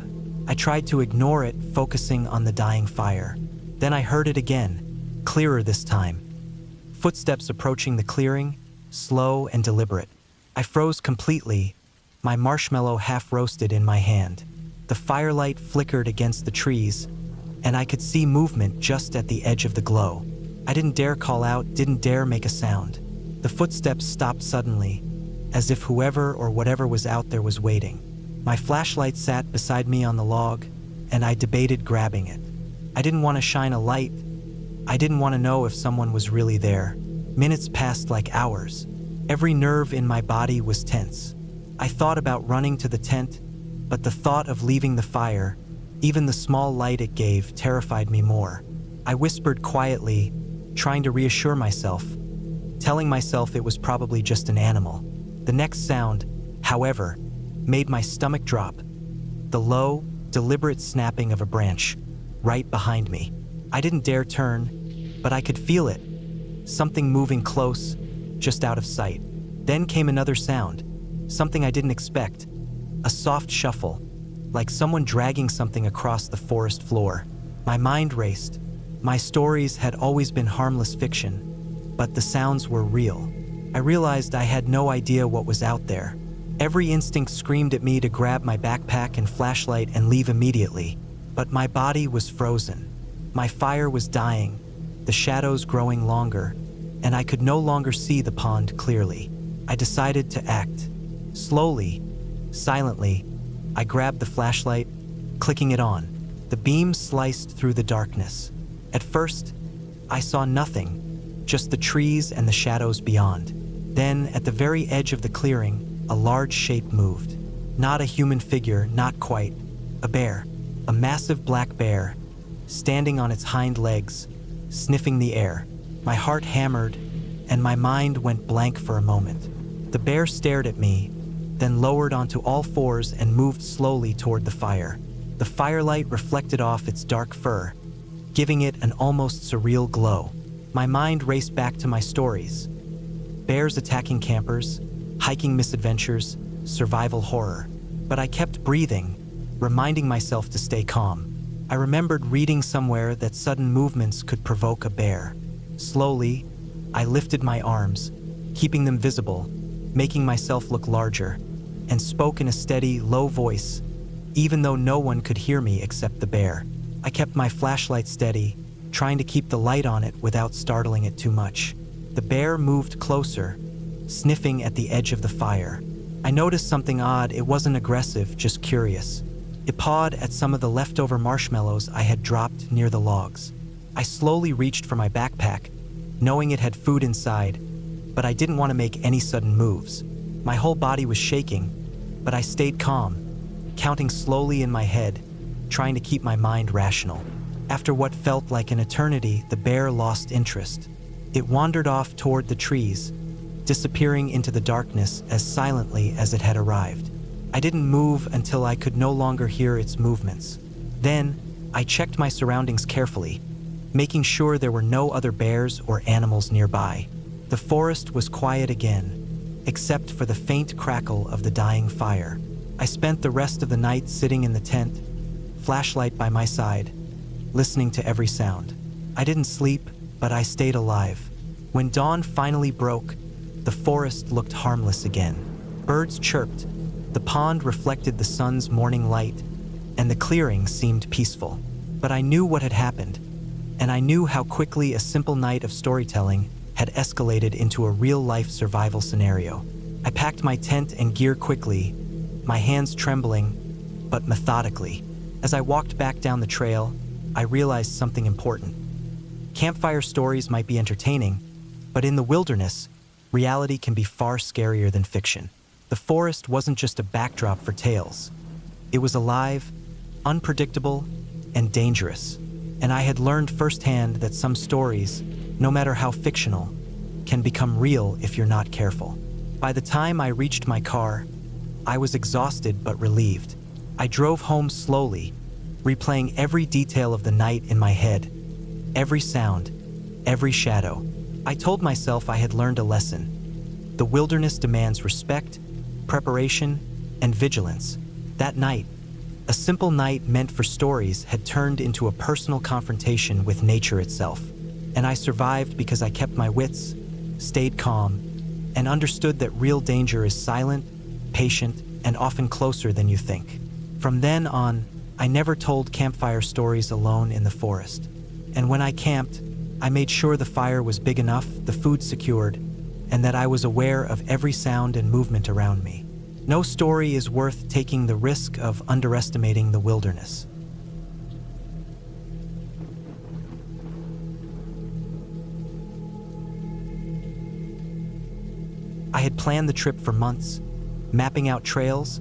I tried to ignore it, focusing on the dying fire. Then I heard it again, clearer this time. Footsteps approaching the clearing, slow and deliberate. I froze completely, my marshmallow half roasted in my hand. The firelight flickered against the trees, and I could see movement just at the edge of the glow. I didn't dare call out, didn't dare make a sound. The footsteps stopped suddenly, as if whoever or whatever was out there was waiting. My flashlight sat beside me on the log, and I debated grabbing it. I didn't want to shine a light. I didn't want to know if someone was really there. Minutes passed like hours. Every nerve in my body was tense. I thought about running to the tent, but the thought of leaving the fire, even the small light it gave, terrified me more. I whispered quietly, trying to reassure myself, telling myself it was probably just an animal. The next sound, however, made my stomach drop. The low, deliberate snapping of a branch, right behind me. I didn't dare turn, but I could feel it. Something moving close, just out of sight. Then came another sound, something I didn't expect. A soft shuffle, like someone dragging something across the forest floor. My mind raced. My stories had always been harmless fiction, but the sounds were real. I realized I had no idea what was out there. Every instinct screamed at me to grab my backpack and flashlight and leave immediately, but my body was frozen. My fire was dying, the shadows growing longer, and I could no longer see the pond clearly. I decided to act. Slowly, silently, I grabbed the flashlight, clicking it on. The beam sliced through the darkness. At first, I saw nothing, just the trees and the shadows beyond. Then, at the very edge of the clearing, a large shape moved. Not a human figure, not quite. A bear, a massive black bear, standing on its hind legs, sniffing the air. My heart hammered, and my mind went blank for a moment. The bear stared at me, then lowered onto all fours and moved slowly toward the fire. The firelight reflected off its dark fur, giving it an almost surreal glow. My mind raced back to my stories. Bears attacking campers, hiking misadventures, survival horror. But I kept breathing, reminding myself to stay calm. I remembered reading somewhere that sudden movements could provoke a bear. Slowly, I lifted my arms, keeping them visible, making myself look larger, and spoke in a steady, low voice, even though no one could hear me except the bear. I kept my flashlight steady, trying to keep the light on it without startling it too much. The bear moved closer, sniffing at the edge of the fire. I noticed something odd. It wasn't aggressive, just curious. It pawed at some of the leftover marshmallows I had dropped near the logs. I slowly reached for my backpack, knowing it had food inside, but I didn't want to make any sudden moves. My whole body was shaking, but I stayed calm, counting slowly in my head, trying to keep my mind rational. After what felt like an eternity, the bear lost interest. It wandered off toward the trees, disappearing into the darkness as silently as it had arrived. I didn't move until I could no longer hear its movements. Then, I checked my surroundings carefully, making sure there were no other bears or animals nearby. The forest was quiet again, except for the faint crackle of the dying fire. I spent the rest of the night sitting in the tent, flashlight by my side, listening to every sound. I didn't sleep, but I stayed alive. When dawn finally broke, the forest looked harmless again. Birds chirped, the pond reflected the sun's morning light, and the clearing seemed peaceful. But I knew what had happened, and I knew how quickly a simple night of storytelling had escalated into a real-life survival scenario. I packed my tent and gear quickly, my hands trembling, but methodically. As I walked back down the trail, I realized something important. Campfire stories might be entertaining, but in the wilderness, reality can be far scarier than fiction. The forest wasn't just a backdrop for tales. It was alive, unpredictable, and dangerous. And I had learned firsthand that some stories, no matter how fictional, can become real if you're not careful. By the time I reached my car, I was exhausted but relieved. I drove home slowly, replaying every detail of the night in my head, every sound, every shadow. I told myself I had learned a lesson. The wilderness demands respect, preparation, and vigilance. That night, a simple night meant for stories, had turned into a personal confrontation with nature itself. And I survived because I kept my wits, stayed calm, and understood that real danger is silent, patient, and often closer than you think. From then on, I never told campfire stories alone in the forest. And when I camped, I made sure the fire was big enough, the food secured, and that I was aware of every sound and movement around me. No story is worth taking the risk of underestimating the wilderness. I had planned the trip for months, mapping out trails,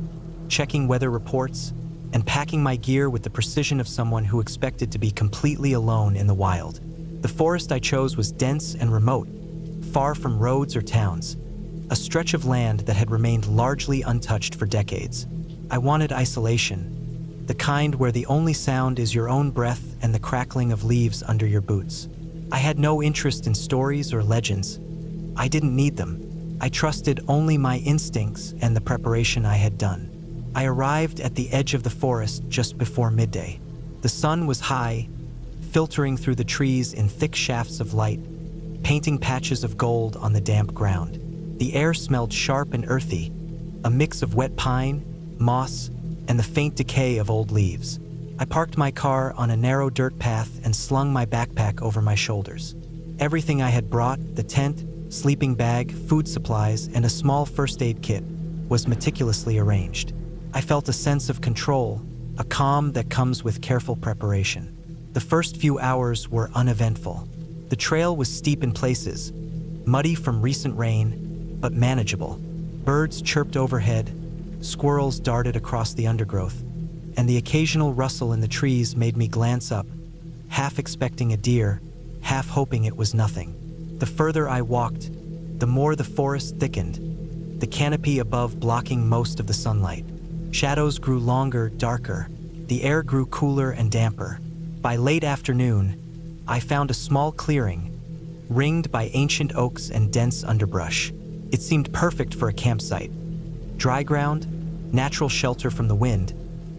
checking weather reports, and packing my gear with the precision of someone who expected to be completely alone in the wild. The forest I chose was dense and remote, far from roads or towns, a stretch of land that had remained largely untouched for decades. I wanted isolation, the kind where the only sound is your own breath and the crackling of leaves under your boots. I had no interest in stories or legends. I didn't need them. I trusted only my instincts and the preparation I had done. I arrived at the edge of the forest just before midday. The sun was high, filtering through the trees in thick shafts of light, painting patches of gold on the damp ground. The air smelled sharp and earthy, a mix of wet pine, moss, and the faint decay of old leaves. I parked my car on a narrow dirt path and slung my backpack over my shoulders. Everything I had brought, the tent, sleeping bag, food supplies, and a small first aid kit, was meticulously arranged. I felt a sense of control, a calm that comes with careful preparation. The first few hours were uneventful. The trail was steep in places, muddy from recent rain, but manageable. Birds chirped overhead, squirrels darted across the undergrowth, and the occasional rustle in the trees made me glance up, half expecting a deer, half hoping it was nothing. The further I walked, the more the forest thickened, the canopy above blocking most of the sunlight. Shadows grew longer, darker. The air grew cooler and damper. By late afternoon, I found a small clearing, ringed by ancient oaks and dense underbrush. It seemed perfect for a campsite. Dry ground, natural shelter from the wind,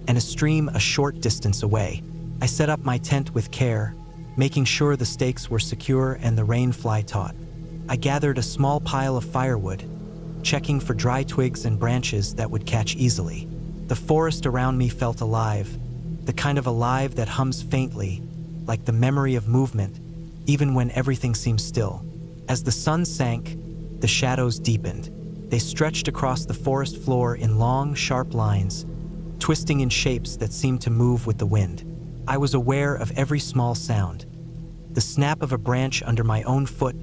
and a stream a short distance away. I set up my tent with care, making sure the stakes were secure and the rain fly taut. I gathered a small pile of firewood, checking for dry twigs and branches that would catch easily. The forest around me felt alive, the kind of alive that hums faintly, like the memory of movement, even when everything seems still. As the sun sank, the shadows deepened. They stretched across the forest floor in long, sharp lines, twisting in shapes that seemed to move with the wind. I was aware of every small sound. The snap of a branch under my own foot,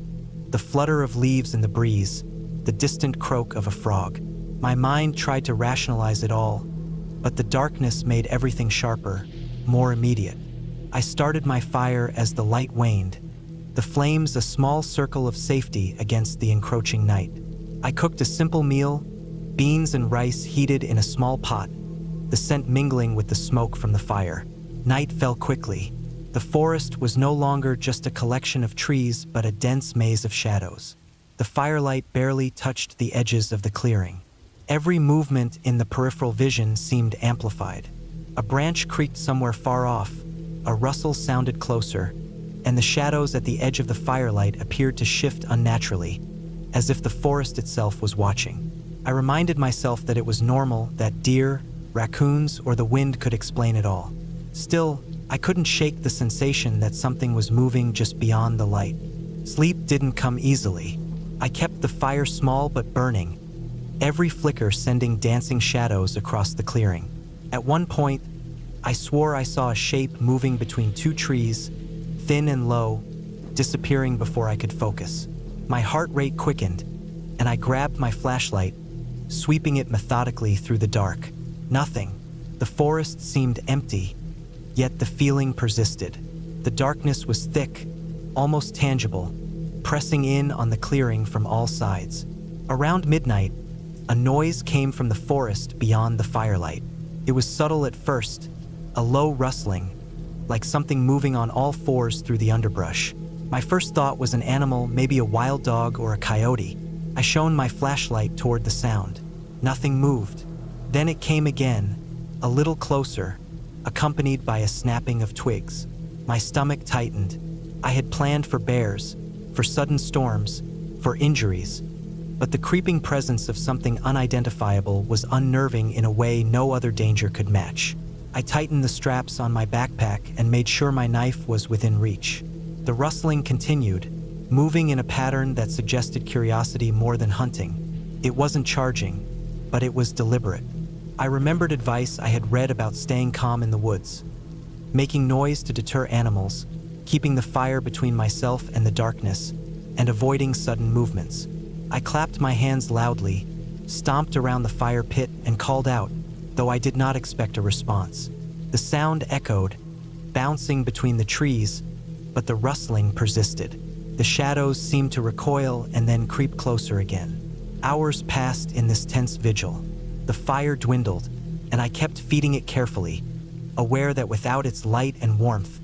the flutter of leaves in the breeze, the distant croak of a frog. My mind tried to rationalize it all, but the darkness made everything sharper, more immediate. I started my fire as the light waned, the flames a small circle of safety against the encroaching night. I cooked a simple meal, beans and rice heated in a small pot, the scent mingling with the smoke from the fire. Night fell quickly. The forest was no longer just a collection of trees, but a dense maze of shadows. The firelight barely touched the edges of the clearing. Every movement in the peripheral vision seemed amplified. A branch creaked somewhere far off, a rustle sounded closer, and the shadows at the edge of the firelight appeared to shift unnaturally, as if the forest itself was watching. I reminded myself that it was normal, that deer, raccoons, or the wind could explain it all. Still, I couldn't shake the sensation that something was moving just beyond the light. Sleep didn't come easily. I kept the fire small but burning, every flicker sending dancing shadows across the clearing. At one point, I swore I saw a shape moving between two trees, thin and low, disappearing before I could focus. My heart rate quickened, and I grabbed my flashlight, sweeping it methodically through the dark. Nothing. The forest seemed empty, yet the feeling persisted. The darkness was thick, almost tangible, pressing in on the clearing from all sides. Around midnight, a noise came from the forest beyond the firelight. It was subtle at first, a low rustling, like something moving on all fours through the underbrush. My first thought was an animal, maybe a wild dog or a coyote. I shone my flashlight toward the sound. Nothing moved. Then it came again, a little closer, accompanied by a snapping of twigs. My stomach tightened. I had planned for bears, for sudden storms, for injuries, but the creeping presence of something unidentifiable was unnerving in a way no other danger could match. I tightened the straps on my backpack and made sure my knife was within reach. The rustling continued, moving in a pattern that suggested curiosity more than hunting. It wasn't charging, but it was deliberate. I remembered advice I had read about staying calm in the woods, making noise to deter animals, keeping the fire between myself and the darkness, and avoiding sudden movements. I clapped my hands loudly, stomped around the fire pit, and called out, though I did not expect a response. The sound echoed, bouncing between the trees, but the rustling persisted. The shadows seemed to recoil and then creep closer again. Hours passed in this tense vigil. The fire dwindled, and I kept feeding it carefully, aware that without its light and warmth,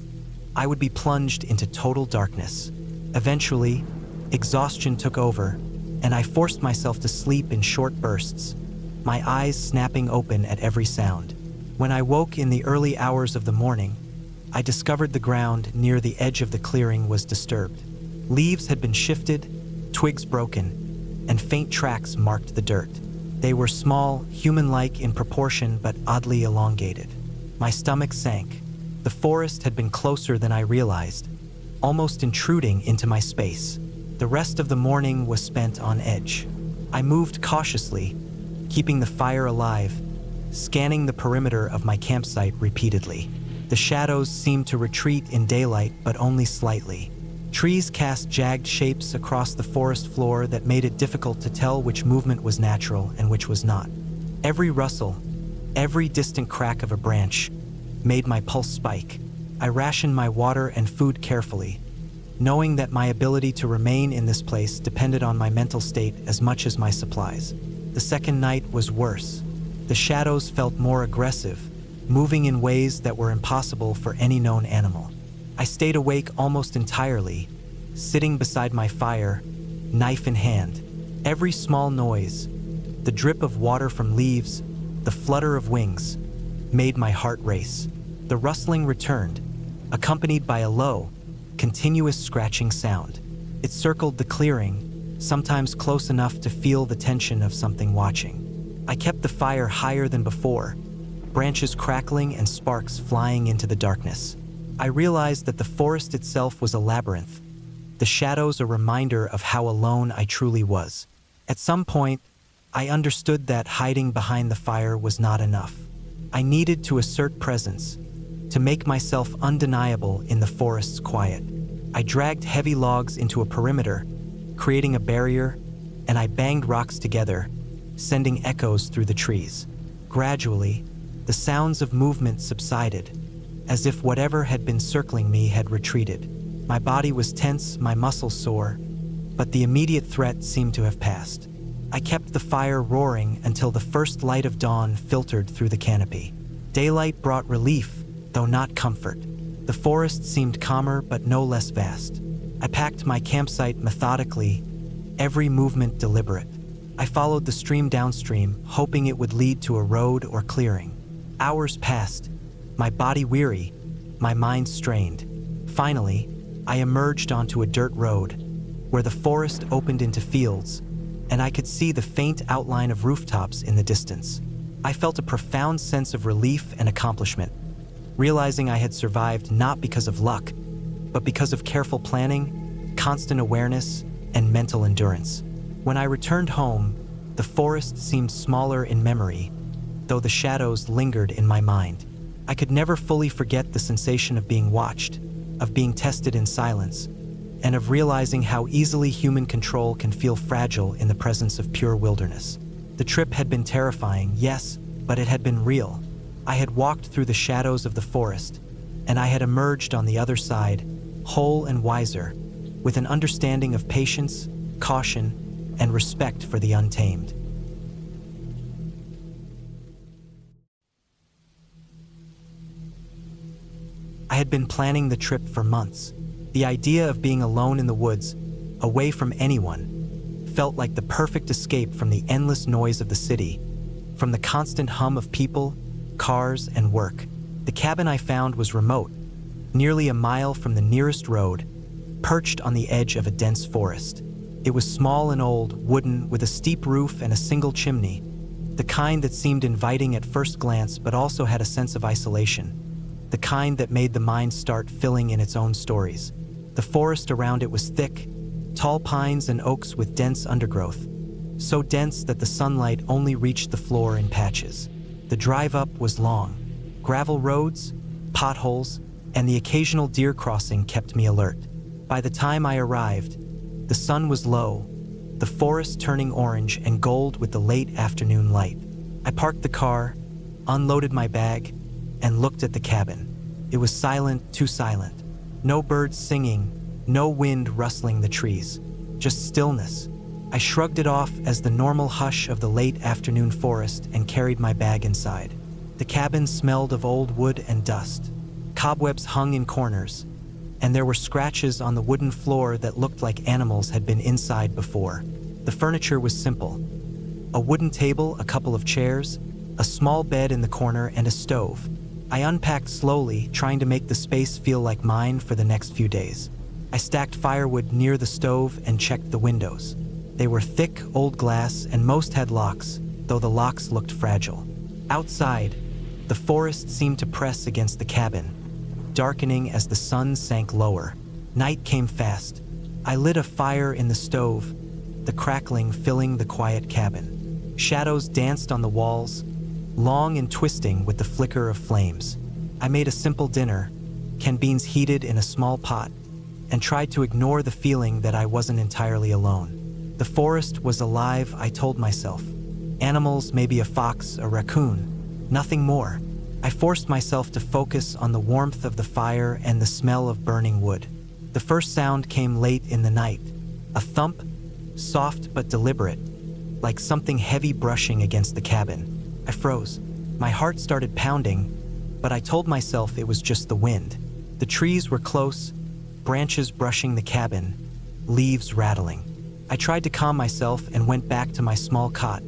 I would be plunged into total darkness. Eventually, exhaustion took over, and I forced myself to sleep in short bursts, my eyes snapping open at every sound. When I woke in the early hours of the morning, I discovered the ground near the edge of the clearing was disturbed. Leaves had been shifted, twigs broken, and faint tracks marked the dirt. They were small, human-like in proportion, but oddly elongated. My stomach sank. The forest had been closer than I realized, almost intruding into my space. The rest of the morning was spent on edge. I moved cautiously, keeping the fire alive, scanning the perimeter of my campsite repeatedly. The shadows seemed to retreat in daylight, but only slightly. Trees cast jagged shapes across the forest floor that made it difficult to tell which movement was natural and which was not. Every rustle, Every distant crack of a branch made my pulse spike. I rationed my water and food carefully, knowing that my ability to remain in this place depended on my mental state as much as my supplies. The second night was worse. The shadows felt more aggressive, moving in ways that were impossible for any known animal. I stayed awake almost entirely, sitting beside my fire, knife in hand. Every small noise, the drip of water from leaves, the flutter of wings, made my heart race. The rustling returned, accompanied by a low, continuous scratching sound. It circled the clearing, sometimes close enough to feel the tension of something watching. I kept the fire higher than before, branches crackling and sparks flying into the darkness. I realized that the forest itself was a labyrinth, the shadows a reminder of how alone I truly was. At some point, I understood that hiding behind the fire was not enough. I needed to assert presence, to make myself undeniable in the forest's quiet. I dragged heavy logs into a perimeter, creating a barrier, and I banged rocks together, sending echoes through the trees. Gradually, the sounds of movement subsided, as if whatever had been circling me had retreated. My body was tense, my muscles sore, but the immediate threat seemed to have passed. I kept the fire roaring until the first light of dawn filtered through the canopy. Daylight brought relief, though not comfort. The forest seemed calmer but no less vast. I packed my campsite methodically, every movement deliberate. I followed the stream downstream, hoping it would lead to a road or clearing. Hours passed, my body weary, my mind strained. Finally, I emerged onto a dirt road, where the forest opened into fields, and I could see the faint outline of rooftops in the distance. I felt a profound sense of relief and accomplishment, realizing I had survived not because of luck, but because of careful planning, constant awareness, and mental endurance. When I returned home, the forest seemed smaller in memory, though the shadows lingered in my mind. I could never fully forget the sensation of being watched, of being tested in silence, and of realizing how easily human control can feel fragile in the presence of pure wilderness. The trip had been terrifying, yes, but it had been real. I had walked through the shadows of the forest, and I had emerged on the other side, whole and wiser, with an understanding of patience, caution, and respect for the untamed. I had been planning the trip for months. The idea of being alone in the woods, away from anyone, felt like the perfect escape from the endless noise of the city, from the constant hum of people, cars, and work. The cabin I found was remote, nearly a mile from the nearest road, perched on the edge of a dense forest. It was small and old, wooden, with a steep roof and a single chimney, the kind that seemed inviting at first glance but also had a sense of isolation, the kind that made the mind start filling in its own stories. The forest around it was thick, tall pines and oaks with dense undergrowth, so dense that the sunlight only reached the floor in patches. The drive up was long. Gravel roads, potholes, and the occasional deer crossing kept me alert. By the time I arrived, the sun was low, the forest turning orange and gold with the late afternoon light. I parked the car, unloaded my bag, and looked at the cabin. It was silent, too silent. No birds singing, no wind rustling the trees, just stillness. I shrugged it off as the normal hush of the late afternoon forest and carried my bag inside. The cabin smelled of old wood and dust. Cobwebs hung in corners, and there were scratches on the wooden floor that looked like animals had been inside before. The furniture was simple. A wooden table, a couple of chairs, a small bed in the corner, and a stove. I unpacked slowly, trying to make the space feel like mine for the next few days. I stacked firewood near the stove and checked the windows. They were thick, old glass, and most had locks, though the locks looked fragile. Outside, the forest seemed to press against the cabin, darkening as the sun sank lower. Night came fast. I lit a fire in the stove, the crackling filling the quiet cabin. Shadows danced on the walls, long and twisting with the flicker of flames. I made a simple dinner, canned beans heated in a small pot, and tried to ignore the feeling that I wasn't entirely alone. The forest was alive, I told myself. Animals, maybe a fox, a raccoon, Nothing more. I forced myself to focus on the warmth of the fire and the smell of burning wood. The first sound came late in the night. A thump, soft but deliberate, like something heavy brushing against the cabin. I froze. My heart started pounding, but I told myself it was just the wind. The trees were close, branches brushing the cabin, leaves rattling. I tried to calm myself and went back to my small cot,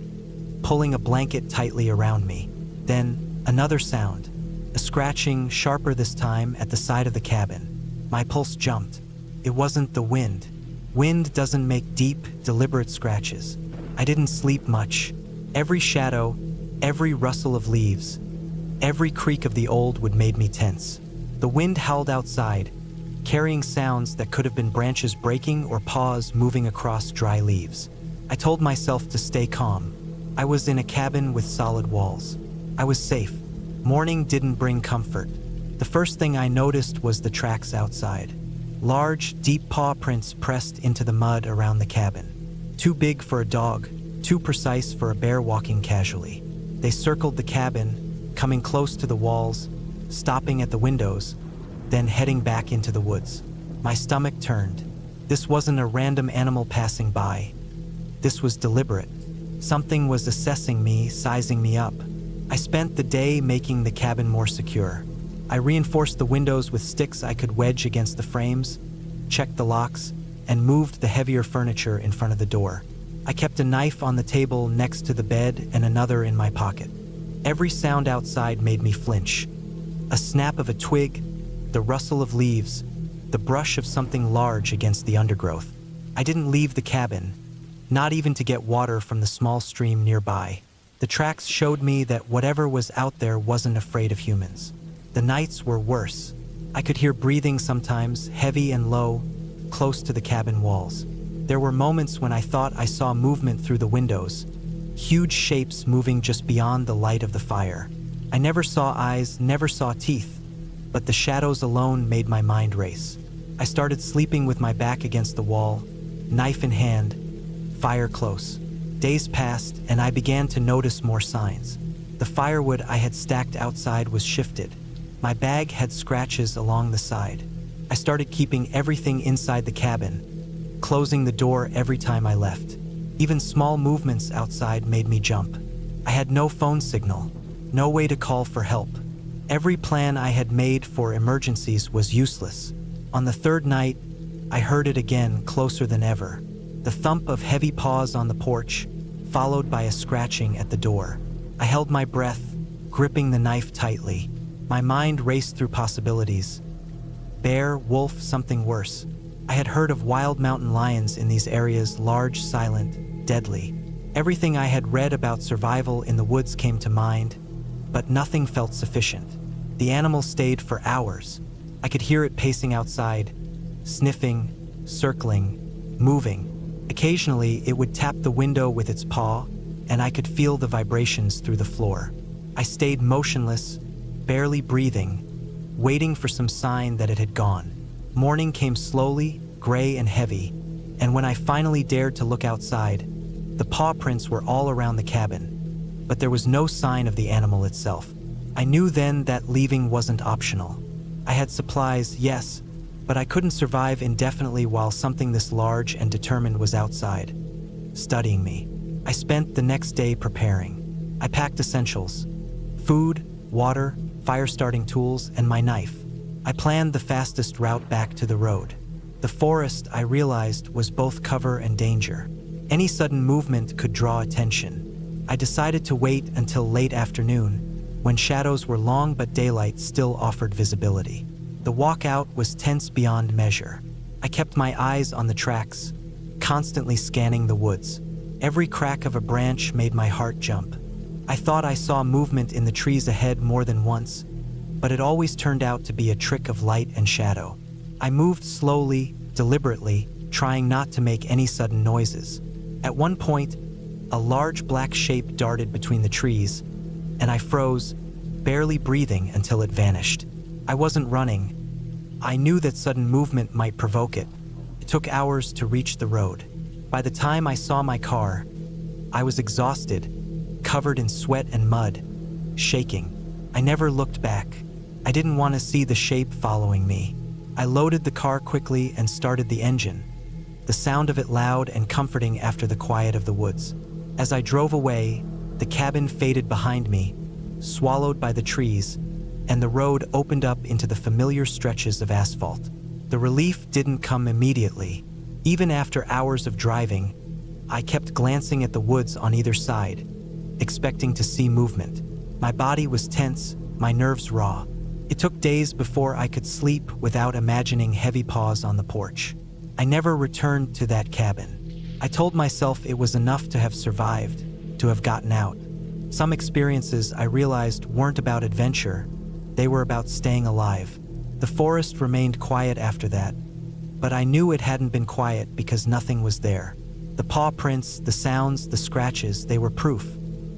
pulling a blanket tightly around me. Then, another sound, a scratching, sharper this time, at the side of the cabin. My pulse jumped. It wasn't the wind. Wind doesn't make deep, deliberate scratches. I didn't sleep much. Every shadow, every rustle of leaves, every creak of the old wood made me tense. The wind howled outside, carrying sounds that could have been branches breaking or paws moving across dry leaves. I told myself to stay calm. I was in a cabin with solid walls. I was safe. Morning didn't bring comfort. The first thing I noticed was the tracks outside. Large, deep paw prints pressed into the mud around the cabin. Too big for a dog, too precise for a bear walking casually. They circled the cabin, coming close to the walls, stopping at the windows, then heading back into the woods. My stomach turned. This wasn't a random animal passing by. This was deliberate. Something was assessing me, sizing me up. I spent the day making the cabin more secure. I reinforced the windows with sticks I could wedge against the frames, checked the locks, and moved the heavier furniture in front of the door. I kept a knife on the table next to the bed and another in my pocket. Every sound outside made me flinch. A snap of a twig, the rustle of leaves, the brush of something large against the undergrowth. I didn't leave the cabin, not even to get water from the small stream nearby. The tracks showed me that whatever was out there wasn't afraid of humans. The nights were worse. I could hear breathing sometimes, heavy and low, close to the cabin walls. There were moments when I thought I saw movement through the windows, huge shapes moving just beyond the light of the fire. I never saw eyes, never saw teeth, but the shadows alone made my mind race. I started sleeping with my back against the wall, knife in hand, fire close. Days passed, and I began to notice more signs. The firewood I had stacked outside was shifted. My bag had scratches along the side. I started keeping everything inside the cabin, closing the door every time I left. Even small movements outside made me jump. I had no phone signal, no way to call for help. Every plan I had made for emergencies was useless. On the third night, I heard it again, closer than ever. The thump of heavy paws on the porch, followed by a scratching at the door. I held my breath, gripping the knife tightly. My mind raced through possibilities. Bear, wolf, something worse. I had heard of wild mountain lions in these areas, large, silent, deadly. Everything I had read about survival in the woods came to mind, but nothing felt sufficient. The animal stayed for hours. I could hear it pacing outside, sniffing, circling, moving. Occasionally, it would tap the window with its paw, and I could feel the vibrations through the floor. I stayed motionless, barely breathing, waiting for some sign that it had gone. Morning came slowly, gray and heavy, and when I finally dared to look outside, the paw prints were all around the cabin, but there was no sign of the animal itself. I knew then that leaving wasn't optional. I had supplies, yes, but I couldn't survive indefinitely while something this large and determined was outside, studying me. I spent the next day preparing. I packed essentials: food, water, fire-starting tools, and my knife. I planned the fastest route back to the road. The forest, I realized, was both cover and danger. Any sudden movement could draw attention. I decided to wait until late afternoon, when shadows were long but daylight still offered visibility. The walk out was tense beyond measure. I kept my eyes on the tracks, constantly scanning the woods. Every crack of a branch made my heart jump. I thought I saw movement in the trees ahead more than once, but it always turned out to be a trick of light and shadow. I moved slowly, deliberately, trying not to make any sudden noises. At one point, a large black shape darted between the trees, and I froze, barely breathing until it vanished. I wasn't running. I knew that sudden movement might provoke it. It took hours to reach the road. By the time I saw my car, I was exhausted, covered in sweat and mud, shaking. I never looked back. I didn't want to see the shape following me. I loaded the car quickly and started the engine, the sound of it loud and comforting after the quiet of the woods. As I drove away, the cabin faded behind me, swallowed by the trees, and the road opened up into the familiar stretches of asphalt. The relief didn't come immediately. Even after hours of driving, I kept glancing at the woods on either side, expecting to see movement. My body was tense, my nerves raw. It took days before I could sleep without imagining heavy paws on the porch. I never returned to that cabin. I told myself it was enough to have survived, to have gotten out. Some experiences I realized weren't about adventure, they were about staying alive. The forest remained quiet after that, but I knew it hadn't been quiet because nothing was there. The paw prints, the sounds, the scratches, they were proof.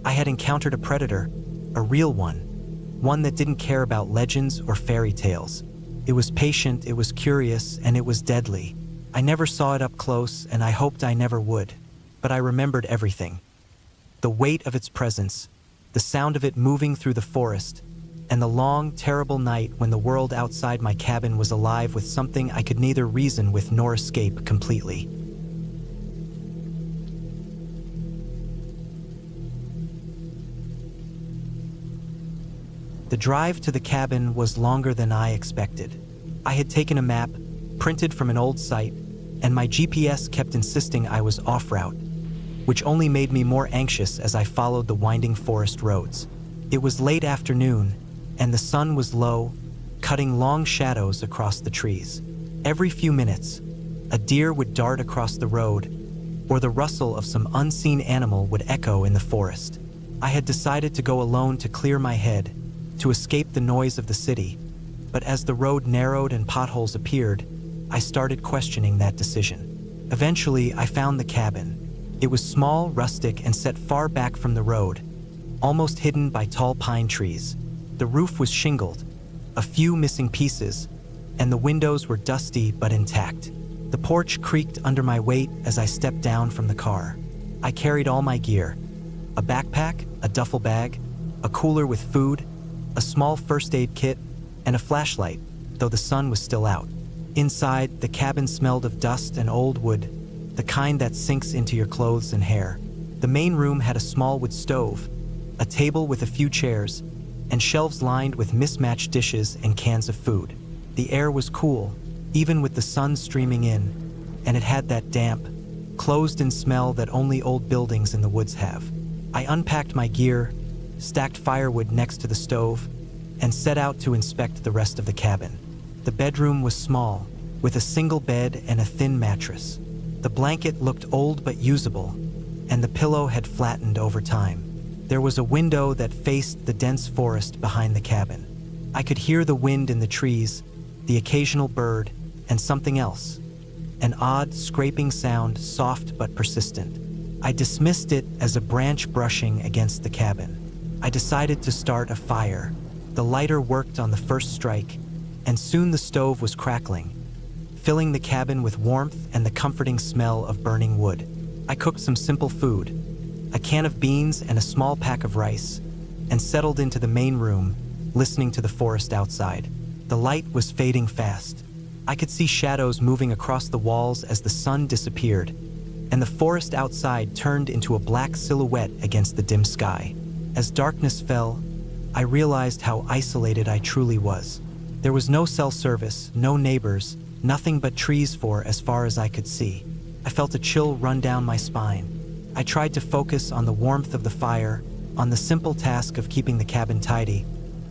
I had encountered a predator, a real one that didn't care about legends or fairy tales. It was patient, it was curious, and it was deadly. I never saw it up close, and I hoped I never would, but I remembered everything. The weight of its presence, the sound of it moving through the forest, and the long, terrible night when the world outside my cabin was alive with something I could neither reason with nor escape completely. The drive to the cabin was longer than I expected. I had taken a map, printed from an old site, and my GPS kept insisting I was off route, which only made me more anxious as I followed the winding forest roads. It was late afternoon, and the sun was low, cutting long shadows across the trees. Every few minutes, a deer would dart across the road, or the rustle of some unseen animal would echo in the forest. I had decided to go alone to clear my head, to escape the noise of the city, but as the road narrowed and potholes appeared, I started questioning that decision. Eventually, I found the cabin. It was small, rustic, and set far back from the road, almost hidden by tall pine trees. The roof was shingled, a few missing pieces, and the windows were dusty but intact. The porch creaked under my weight as I stepped down from the car. I carried all my gear: a backpack, a duffel bag, a cooler with food, a small first aid kit, and a flashlight, though the sun was still out. Inside, the cabin smelled of dust and old wood, the kind that sinks into your clothes and hair. The main room had a small wood stove, a table with a few chairs, and shelves lined with mismatched dishes and cans of food. The air was cool, even with the sun streaming in, and it had that damp, closed-in smell that only old buildings in the woods have. I unpacked my gear, stacked firewood next to the stove, and set out to inspect the rest of the cabin. The bedroom was small, with a single bed and a thin mattress. The blanket looked old but usable, and the pillow had flattened over time. There was a window that faced the dense forest behind the cabin. I could hear the wind in the trees, the occasional bird, and something else, an odd scraping sound, soft but persistent. I dismissed it as a branch brushing against the cabin. I decided to start a fire. The lighter worked on the first strike, and soon the stove was crackling, filling the cabin with warmth and the comforting smell of burning wood. I cooked some simple food, a can of beans and a small pack of rice, and settled into the main room, listening to the forest outside. The light was fading fast. I could see shadows moving across the walls as the sun disappeared, and the forest outside turned into a black silhouette against the dim sky. As darkness fell, I realized how isolated I truly was. There was no cell service, no neighbors, nothing but trees for as far as I could see. I felt a chill run down my spine. I tried to focus on the warmth of the fire, on the simple task of keeping the cabin tidy,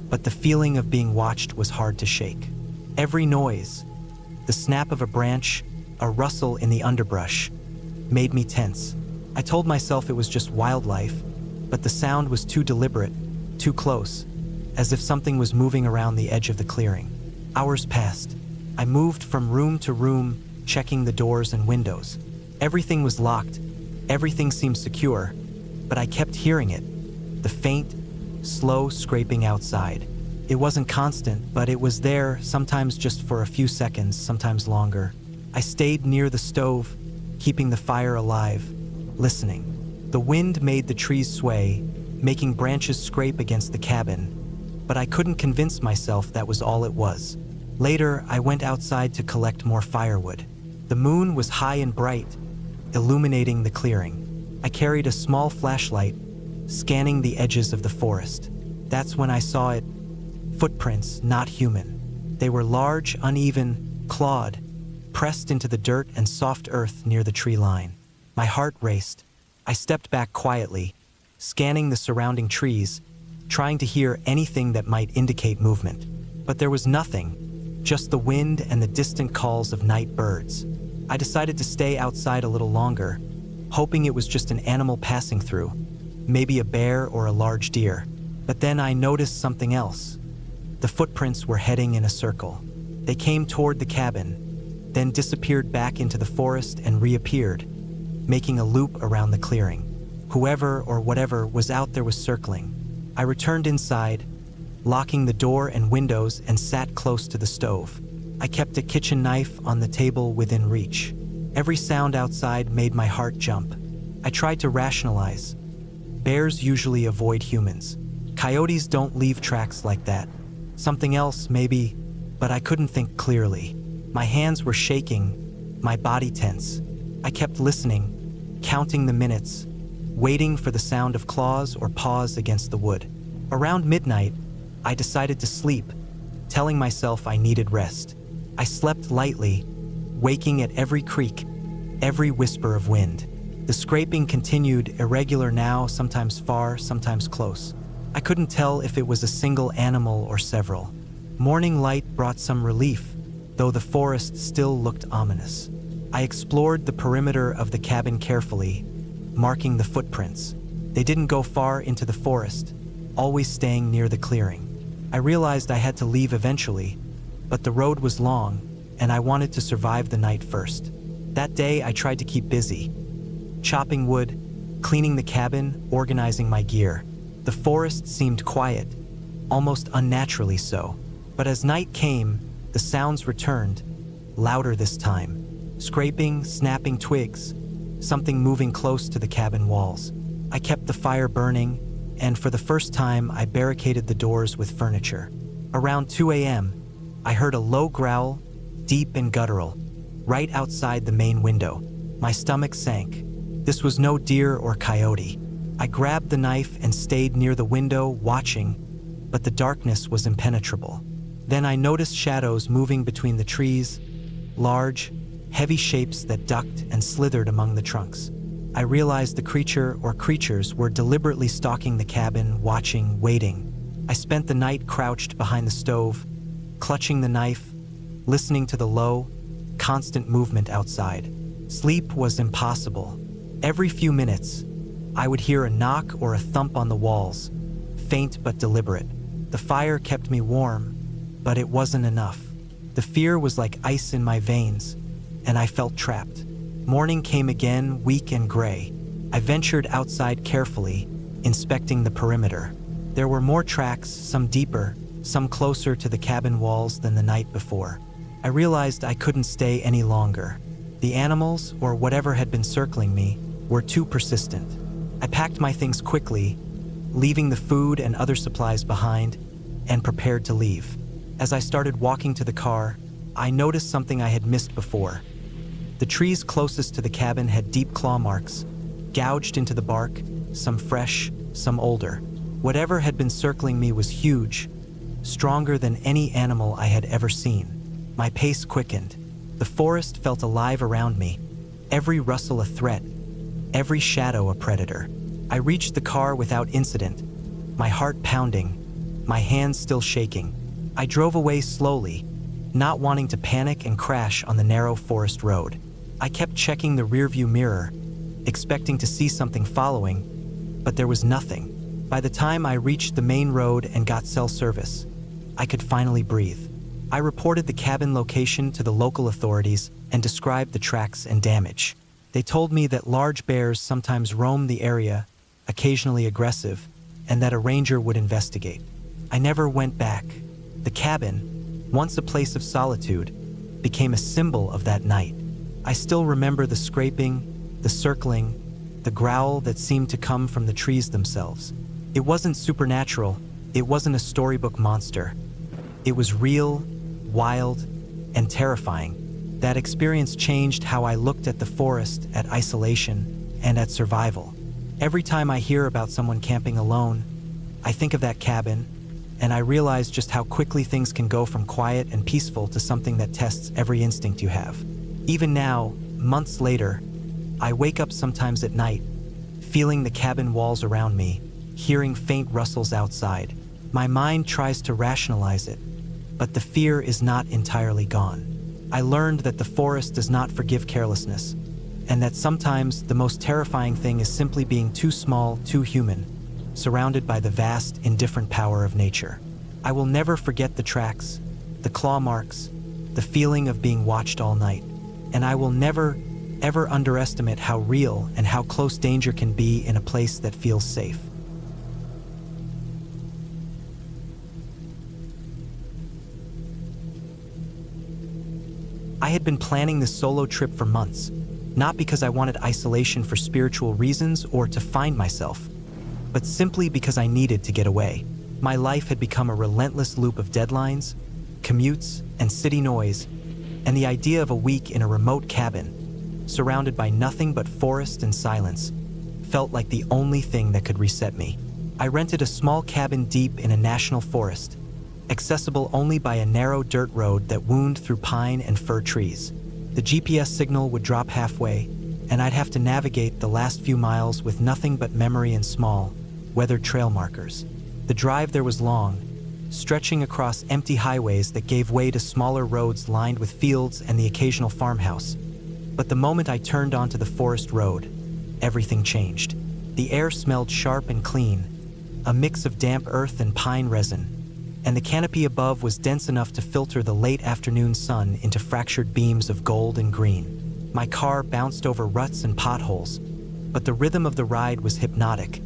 but the feeling of being watched was hard to shake. Every noise, the snap of a branch, a rustle in the underbrush, made me tense. I told myself it was just wildlife, but the sound was too deliberate, too close, as if something was moving around the edge of the clearing. Hours passed. I moved from room to room, checking the doors and windows. Everything was locked. Everything seemed secure, but I kept hearing it, the faint, slow scraping outside. It wasn't constant, but it was there, sometimes just for a few seconds, sometimes longer. I stayed near the stove, keeping the fire alive, listening. The wind made the trees sway, making branches scrape against the cabin, but I couldn't convince myself that was all it was. Later, I went outside to collect more firewood. The moon was high and bright, illuminating the clearing. I carried a small flashlight, scanning the edges of the forest. That's when I saw it. Footprints, not human. They were large, uneven, clawed, pressed into the dirt and soft earth near the tree line. My heart raced. I stepped back quietly, scanning the surrounding trees, trying to hear anything that might indicate movement. But there was nothing, just the wind and the distant calls of night birds. I decided to stay outside a little longer, hoping it was just an animal passing through, maybe a bear or a large deer. But then I noticed something else. The footprints were heading in a circle. They came toward the cabin, then disappeared back into the forest and reappeared, making a loop around the clearing. Whoever or whatever was out there was circling. I returned inside, locking the door and windows, and sat close to the stove. I kept a kitchen knife on the table within reach. Every sound outside made my heart jump. I tried to rationalize. Bears usually avoid humans. Coyotes don't leave tracks like that. Something else, maybe, but I couldn't think clearly. My hands were shaking, my body tense. I kept listening, counting the minutes, waiting for the sound of claws or paws against the wood. Around midnight, I decided to sleep, telling myself I needed rest. I slept lightly, waking at every creak, every whisper of wind. The scraping continued, irregular now, sometimes far, sometimes close. I couldn't tell if it was a single animal or several. Morning light brought some relief, though the forest still looked ominous. I explored the perimeter of the cabin carefully, marking the footprints. They didn't go far into the forest, always staying near the clearing. I realized I had to leave eventually, but the road was long, and I wanted to survive the night first. That day, I tried to keep busy, chopping wood, cleaning the cabin, organizing my gear. The forest seemed quiet, almost unnaturally so. But as night came, the sounds returned, louder this time. Scraping, snapping twigs, something moving close to the cabin walls. I kept the fire burning, and for the first time, I barricaded the doors with furniture. Around 2 a.m., I heard a low growl, deep and guttural, right outside the main window. My stomach sank. This was no deer or coyote. I grabbed the knife and stayed near the window, watching, but the darkness was impenetrable. Then I noticed shadows moving between the trees, large, heavy shapes that ducked and slithered among the trunks. I realized the creature or creatures were deliberately stalking the cabin, watching, waiting. I spent the night crouched behind the stove, clutching the knife, listening to the low, constant movement outside. Sleep was impossible. Every few minutes, I would hear a knock or a thump on the walls, faint but deliberate. The fire kept me warm, but it wasn't enough. The fear was like ice in my veins, and I felt trapped. Morning came again, weak and gray. I ventured outside carefully, inspecting the perimeter. There were more tracks, some deeper, some closer to the cabin walls than the night before. I realized I couldn't stay any longer. The animals, or whatever had been circling me, were too persistent. I packed my things quickly, leaving the food and other supplies behind, and prepared to leave. As I started walking to the car, I noticed something I had missed before. The trees closest to the cabin had deep claw marks, gouged into the bark, some fresh, some older. Whatever had been circling me was huge, stronger than any animal I had ever seen. My pace quickened. The forest felt alive around me, every rustle a threat, every shadow a predator. I reached the car without incident, my heart pounding, my hands still shaking. I drove away slowly, not wanting to panic and crash on the narrow forest road. I kept checking the rearview mirror, expecting to see something following, but there was nothing. By the time I reached the main road and got cell service, I could finally breathe. I reported the cabin location to the local authorities and described the tracks and damage. They told me that large bears sometimes roam the area, occasionally aggressive, and that a ranger would investigate. I never went back. The cabin, once a place of solitude, became a symbol of that night. I still remember the scraping, the circling, the growl that seemed to come from the trees themselves. It wasn't supernatural, it wasn't a storybook monster. It was real, wild, and terrifying. That experience changed how I looked at the forest, at isolation, and at survival. Every time I hear about someone camping alone, I think of that cabin, and I realize just how quickly things can go from quiet and peaceful to something that tests every instinct you have. Even now, months later, I wake up sometimes at night, feeling the cabin walls around me, hearing faint rustles outside. My mind tries to rationalize it, but the fear is not entirely gone. I learned that the forest does not forgive carelessness, and that sometimes the most terrifying thing is simply being too small, too human, surrounded by the vast, indifferent power of nature. I will never forget the tracks, the claw marks, the feeling of being watched all night, and I will never, ever underestimate how real and how close danger can be in a place that feels safe. I had been planning this solo trip for months, not because I wanted isolation for spiritual reasons or to find myself, but simply because I needed to get away. My life had become a relentless loop of deadlines, commutes, and city noise, and the idea of a week in a remote cabin, surrounded by nothing but forest and silence, felt like the only thing that could reset me. I rented a small cabin deep in a national forest, accessible only by a narrow dirt road that wound through pine and fir trees. The GPS signal would drop halfway, and I'd have to navigate the last few miles with nothing but memory and small, weathered trail markers. The drive there was long, stretching across empty highways that gave way to smaller roads lined with fields and the occasional farmhouse. But the moment I turned onto the forest road, everything changed. The air smelled sharp and clean, a mix of damp earth and pine resin, and the canopy above was dense enough to filter the late afternoon sun into fractured beams of gold and green. My car bounced over ruts and potholes, but the rhythm of the ride was hypnotic,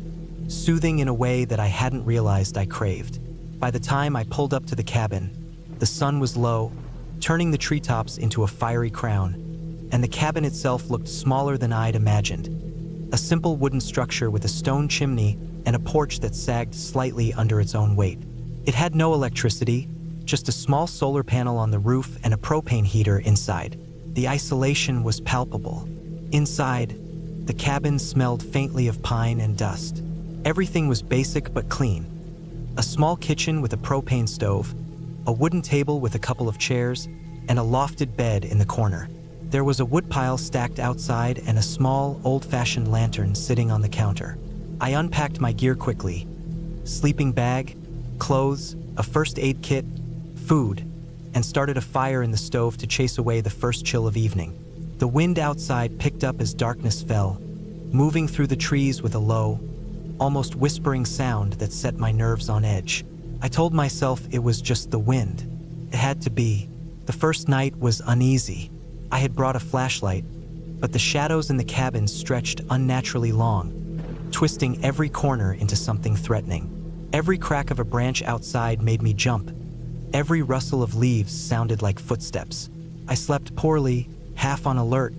soothing in a way that I hadn't realized I craved. By the time I pulled up to the cabin, the sun was low, turning the treetops into a fiery crown, and the cabin itself looked smaller than I'd imagined. A simple wooden structure with a stone chimney and a porch that sagged slightly under its own weight. It had no electricity, just a small solar panel on the roof and a propane heater inside. The isolation was palpable. Inside, the cabin smelled faintly of pine and dust. Everything was basic but clean. A small kitchen with a propane stove, a wooden table with a couple of chairs, and a lofted bed in the corner. There was a woodpile stacked outside and a small, old-fashioned lantern sitting on the counter. I unpacked my gear quickly. Sleeping bag, clothes, a first aid kit, food, and started a fire in the stove to chase away the first chill of evening. The wind outside picked up as darkness fell, moving through the trees with a low, almost whispering sound that set my nerves on edge. I told myself it was just the wind. It had to be. The first night was uneasy. I had brought a flashlight, but the shadows in the cabin stretched unnaturally long, twisting every corner into something threatening. Every crack of a branch outside made me jump. Every rustle of leaves sounded like footsteps. I slept poorly, half on alert,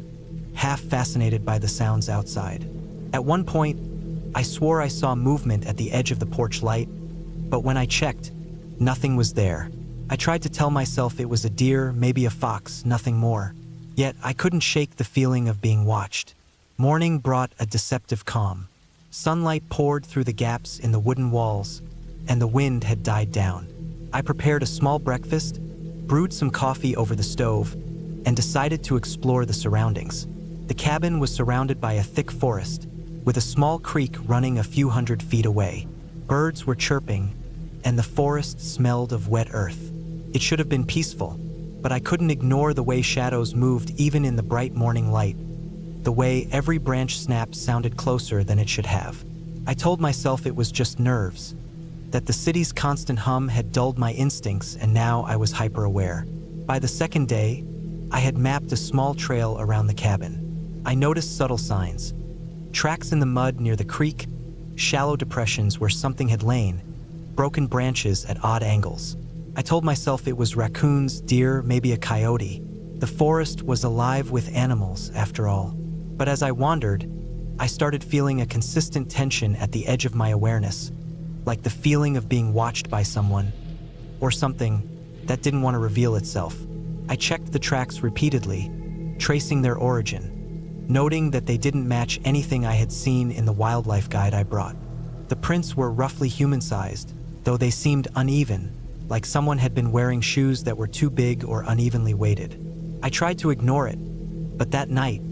half fascinated by the sounds outside. At one point, I swore I saw movement at the edge of the porch light, but when I checked, nothing was there. I tried to tell myself it was a deer, maybe a fox, nothing more. Yet I couldn't shake the feeling of being watched. Morning brought a deceptive calm. Sunlight poured through the gaps in the wooden walls, and the wind had died down. I prepared a small breakfast, brewed some coffee over the stove, and decided to explore the surroundings. The cabin was surrounded by a thick forest, with a small creek running a few hundred feet away. Birds were chirping, and the forest smelled of wet earth. It should have been peaceful, but I couldn't ignore the way shadows moved even in the bright morning light, the way every branch snap sounded closer than it should have. I told myself it was just nerves, that the city's constant hum had dulled my instincts and now I was hyper-aware. By the second day, I had mapped a small trail around the cabin. I noticed subtle signs, tracks in the mud near the creek, shallow depressions where something had lain, broken branches at odd angles. I told myself it was raccoons, deer, maybe a coyote. The forest was alive with animals, after all. But as I wandered, I started feeling a consistent tension at the edge of my awareness, like the feeling of being watched by someone, or something that didn't want to reveal itself. I checked the tracks repeatedly, tracing their origin, noting that they didn't match anything I had seen in the wildlife guide I brought. The prints were roughly human-sized, though they seemed uneven, like someone had been wearing shoes that were too big or unevenly weighted. I tried to ignore it, but that night,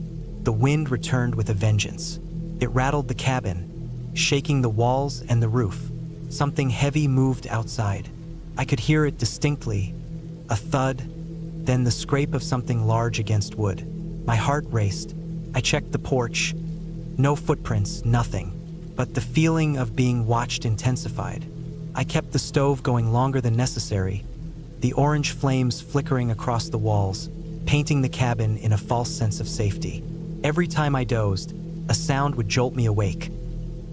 the wind returned with a vengeance. It rattled the cabin, shaking the walls and the roof. Something heavy moved outside. I could hear it distinctly, a thud, then the scrape of something large against wood. My heart raced. I checked the porch. No footprints, nothing. But the feeling of being watched intensified. I kept the stove going longer than necessary, the orange flames flickering across the walls, painting the cabin in a false sense of safety. Every time I dozed, a sound would jolt me awake.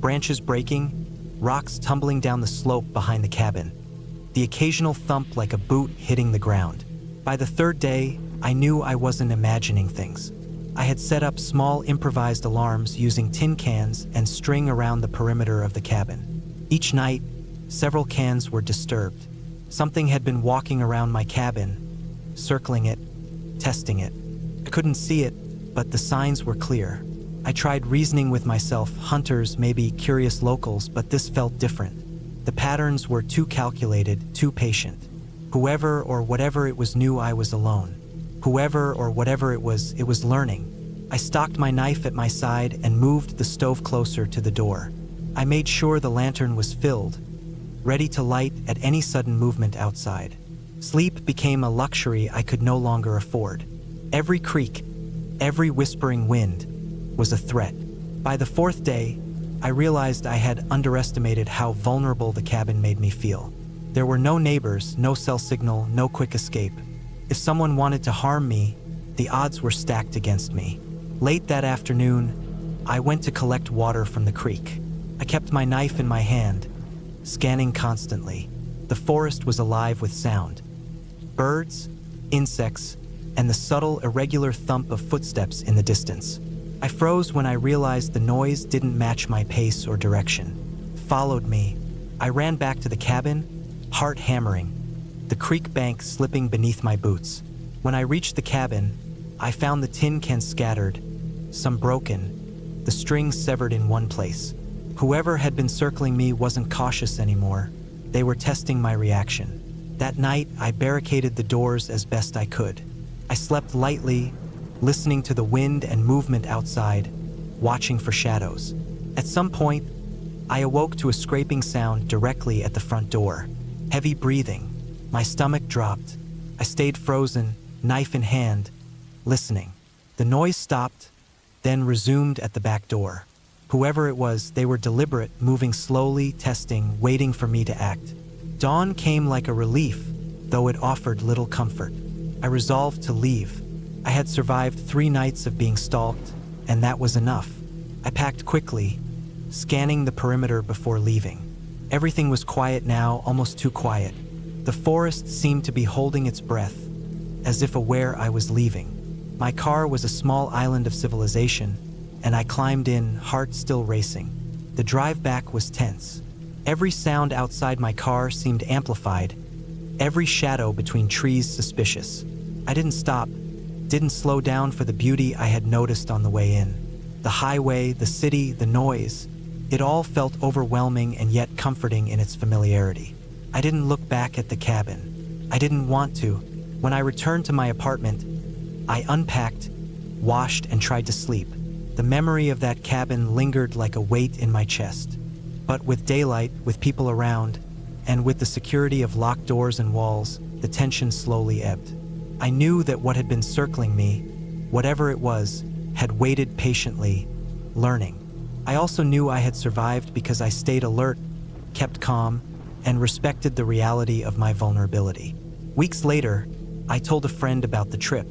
Branches breaking, rocks tumbling down the slope behind the cabin, the occasional thump like a boot hitting the ground. By the third day, I knew I wasn't imagining things. I had set up small improvised alarms using tin cans and string around the perimeter of the cabin. Each night, several cans were disturbed. Something had been walking around my cabin, circling it, testing it. I couldn't see it, but the signs were clear. I tried reasoning with myself, hunters, maybe curious locals, but this felt different. The patterns were too calculated, too patient. Whoever or whatever it was knew I was alone. Whoever or whatever it was learning. I stocked my knife at my side and moved the stove closer to the door. I made sure the lantern was filled, ready to light at any sudden movement outside. Sleep became a luxury I could no longer afford. Every creak, every whispering wind was a threat. By the fourth day, I realized I had underestimated how vulnerable the cabin made me feel. There were no neighbors, no cell signal, no quick escape. If someone wanted to harm me, the odds were stacked against me. Late that afternoon, I went to collect water from the creek. I kept my knife in my hand, scanning constantly. The forest was alive with sound. Birds, insects, and the subtle, irregular thump of footsteps in the distance. I froze when I realized the noise didn't match my pace or direction. Followed me. I ran back to the cabin, heart hammering, the creek bank slipping beneath my boots. When I reached the cabin, I found the tin cans scattered, some broken, the strings severed in one place. Whoever had been circling me wasn't cautious anymore. They were testing my reaction. That night, I barricaded the doors as best I could. I slept lightly, listening to the wind and movement outside, watching for shadows. At some point, I awoke to a scraping sound directly at the front door. Heavy breathing. My stomach dropped. I stayed frozen, knife in hand, listening. The noise stopped, then resumed at the back door. Whoever it was, they were deliberate, moving slowly, testing, waiting for me to act. Dawn came like a relief, though it offered little comfort. I resolved to leave. I had survived 3 nights of being stalked, and that was enough. I packed quickly, scanning the perimeter before leaving. Everything was quiet now, almost too quiet. The forest seemed to be holding its breath, as if aware I was leaving. My car was a small island of civilization, and I climbed in, heart still racing. The drive back was tense. Every sound outside my car seemed amplified, every shadow between trees suspicious. I didn't stop, didn't slow down for the beauty I had noticed on the way in. The highway, the city, the noise, it all felt overwhelming and yet comforting in its familiarity. I didn't look back at the cabin. I didn't want to. When I returned to my apartment, I unpacked, washed, and tried to sleep. The memory of that cabin lingered like a weight in my chest. But with daylight, with people around, and with the security of locked doors and walls, the tension slowly ebbed. I knew that what had been circling me, whatever it was, had waited patiently, learning. I also knew I had survived because I stayed alert, kept calm, and respected the reality of my vulnerability. Weeks later, I told a friend about the trip.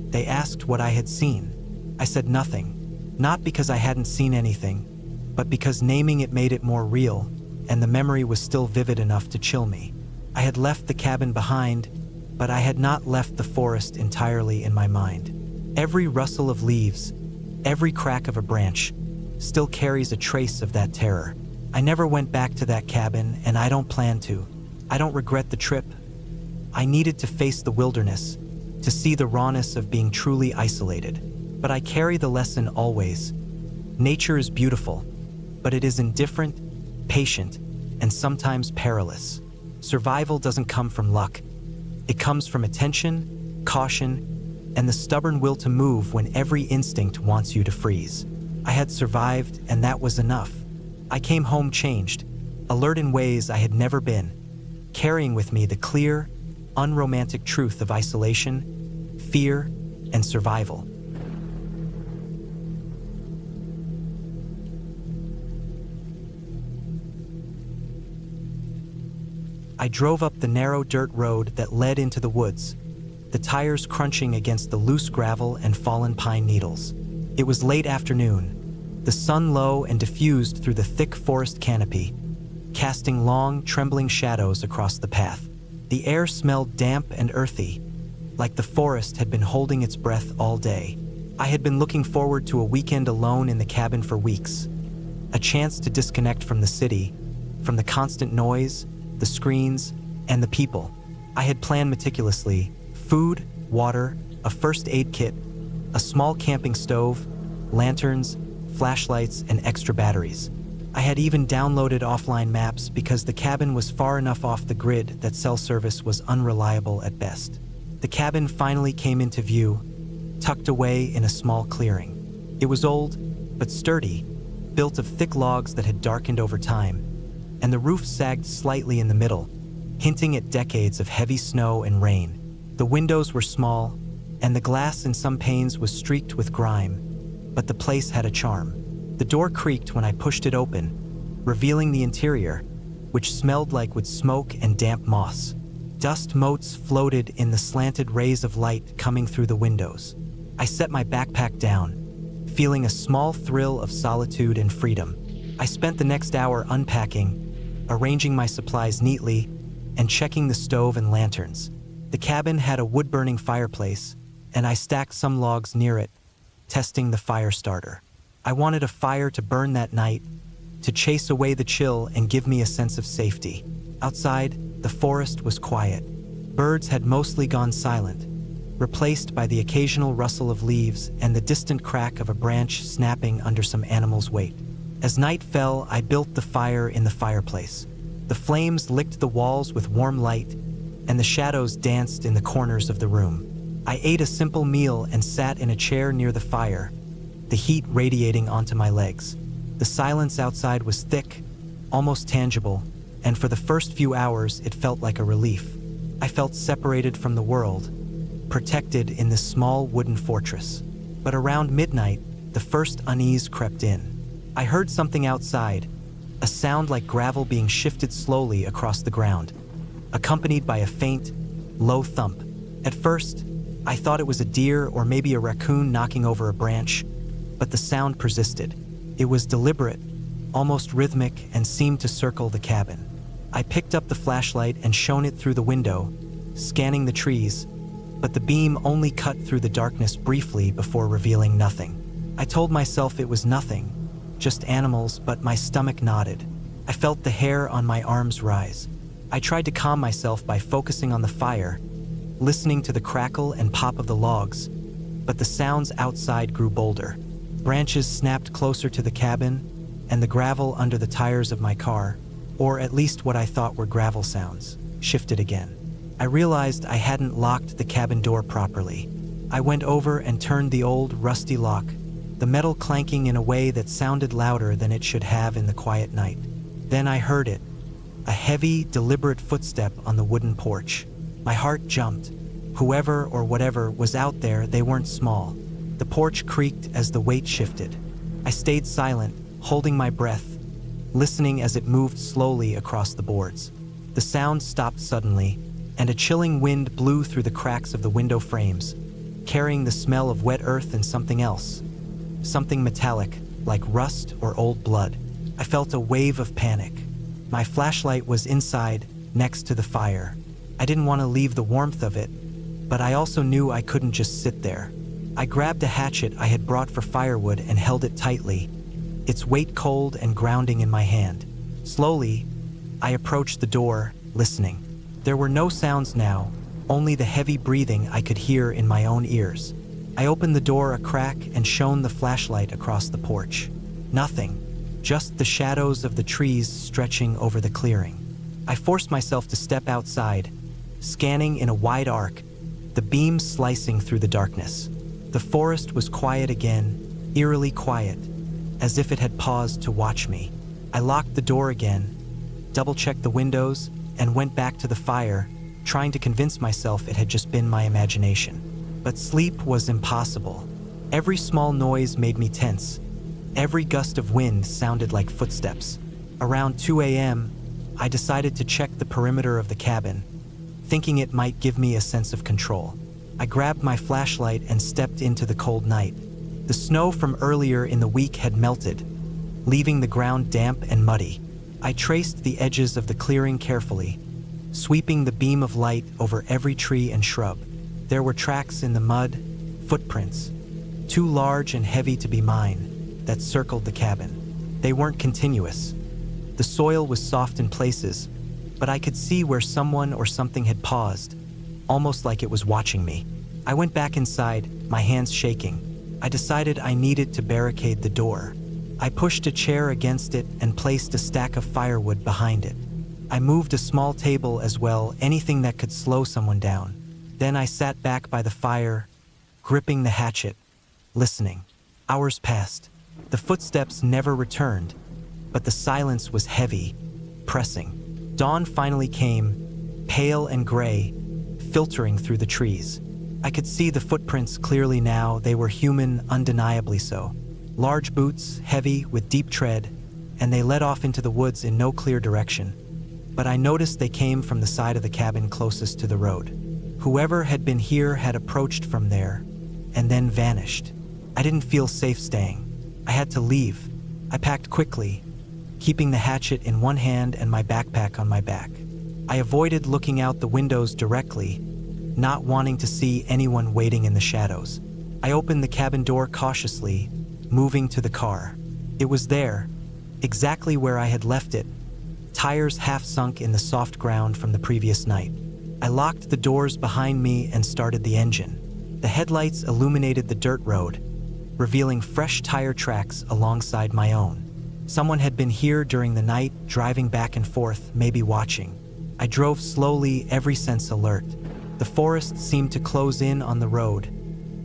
They asked what I had seen. I said nothing, not because I hadn't seen anything, but because naming it made it more real, and the memory was still vivid enough to chill me. I had left the cabin behind, but I had not left the forest entirely in my mind. Every rustle of leaves, every crack of a branch, still carries a trace of that terror. I never went back to that cabin, and I don't plan to. I don't regret the trip. I needed to face the wilderness, to see the rawness of being truly isolated. But I carry the lesson always. Nature is beautiful, but it is indifferent, patient, and sometimes perilous. Survival doesn't come from luck. It comes from attention, caution, and the stubborn will to move when every instinct wants you to freeze. I had survived, and that was enough. I came home changed, alert in ways I had never been, carrying with me the clear, unromantic truth of isolation, fear, and survival. I drove up the narrow dirt road that led into the woods, the tires crunching against the loose gravel and fallen pine needles. It was late afternoon, the sun low and diffused through the thick forest canopy, casting long, trembling shadows across the path. The air smelled damp and earthy, like the forest had been holding its breath all day. I had been looking forward to a weekend alone in the cabin for weeks, a chance to disconnect from the city, from the constant noise, the screens, and the people. I had planned meticulously: food, water, a first aid kit, a small camping stove, lanterns, flashlights, and extra batteries. I had even downloaded offline maps because the cabin was far enough off the grid that cell service was unreliable at best. The cabin finally came into view, tucked away in a small clearing. It was old, but sturdy, built of thick logs that had darkened over time, and the roof sagged slightly in the middle, hinting at decades of heavy snow and rain. The windows were small, and the glass in some panes was streaked with grime, but the place had a charm. The door creaked when I pushed it open, revealing the interior, which smelled like wood smoke and damp moss. Dust motes floated in the slanted rays of light coming through the windows. I set my backpack down, feeling a small thrill of solitude and freedom. I spent the next hour unpacking, arranging my supplies neatly, and checking the stove and lanterns. The cabin had a wood-burning fireplace, and I stacked some logs near it, testing the fire starter. I wanted a fire to burn that night, to chase away the chill and give me a sense of safety. Outside, the forest was quiet. Birds had mostly gone silent, replaced by the occasional rustle of leaves and the distant crack of a branch snapping under some animal's weight. As night fell, I built the fire in the fireplace. The flames licked the walls with warm light, and the shadows danced in the corners of the room. I ate a simple meal and sat in a chair near the fire, the heat radiating onto my legs. The silence outside was thick, almost tangible, and for the first few hours it felt like a relief. I felt separated from the world, protected in this small wooden fortress. But around midnight, the first unease crept in. I heard something outside, a sound like gravel being shifted slowly across the ground, accompanied by a faint, low thump. At first, I thought it was a deer or maybe a raccoon knocking over a branch, but the sound persisted. It was deliberate, almost rhythmic, and seemed to circle the cabin. I picked up the flashlight and shone it through the window, scanning the trees, but the beam only cut through the darkness briefly before revealing nothing. I told myself it was nothing, just animals, but my stomach nodded. I felt the hair on my arms rise. I tried to calm myself by focusing on the fire, listening to the crackle and pop of the logs, but the sounds outside grew bolder. Branches snapped closer to the cabin, and the gravel under the tires of my car, or at least what I thought were gravel sounds, shifted again. I realized I hadn't locked the cabin door properly. I went over and turned the old, rusty lock, the metal clanking in a way that sounded louder than it should have in the quiet night. Then I heard it, a heavy, deliberate footstep on the wooden porch. My heart jumped. Whoever or whatever was out there, they weren't small. The porch creaked as the weight shifted. I stayed silent, holding my breath, listening as it moved slowly across the boards. The sound stopped suddenly, and a chilling wind blew through the cracks of the window frames, carrying the smell of wet earth and something else. Something metallic, like rust or old blood. I felt a wave of panic. My flashlight was inside, next to the fire. I didn't want to leave the warmth of it, but I also knew I couldn't just sit there. I grabbed a hatchet I had brought for firewood and held it tightly, its weight cold and grounding in my hand. Slowly, I approached the door, listening. There were no sounds now, only the heavy breathing I could hear in my own ears. I opened the door a crack and shone the flashlight across the porch. Nothing, just the shadows of the trees stretching over the clearing. I forced myself to step outside, scanning in a wide arc, the beam slicing through the darkness. The forest was quiet again, eerily quiet, as if it had paused to watch me. I locked the door again, double-checked the windows, and went back to the fire, trying to convince myself it had just been my imagination. But sleep was impossible. Every small noise made me tense. Every gust of wind sounded like footsteps. Around 2 a.m., I decided to check the perimeter of the cabin, thinking it might give me a sense of control. I grabbed my flashlight and stepped into the cold night. The snow from earlier in the week had melted, leaving the ground damp and muddy. I traced the edges of the clearing carefully, sweeping the beam of light over every tree and shrub. There were tracks in the mud, footprints, too large and heavy to be mine, that circled the cabin. They weren't continuous. The soil was soft in places, but I could see where someone or something had paused, almost like it was watching me. I went back inside, my hands shaking. I decided I needed to barricade the door. I pushed a chair against it and placed a stack of firewood behind it. I moved a small table as well, anything that could slow someone down. Then I sat back by the fire, gripping the hatchet, listening. Hours passed. The footsteps never returned, but the silence was heavy, pressing. Dawn finally came, pale and gray, filtering through the trees. I could see the footprints clearly now. They were human, undeniably so. Large boots, heavy, with deep tread, and they led off into the woods in no clear direction. But I noticed they came from the side of the cabin closest to the road. Whoever had been here had approached from there, and then vanished. I didn't feel safe staying. I had to leave. I packed quickly, keeping the hatchet in one hand and my backpack on my back. I avoided looking out the windows directly, not wanting to see anyone waiting in the shadows. I opened the cabin door cautiously, moving to the car. It was there, exactly where I had left it, tires half sunk in the soft ground from the previous night. I locked the doors behind me and started the engine. The headlights illuminated the dirt road, revealing fresh tire tracks alongside my own. Someone had been here during the night, driving back and forth, maybe watching. I drove slowly, every sense alert. The forest seemed to close in on the road,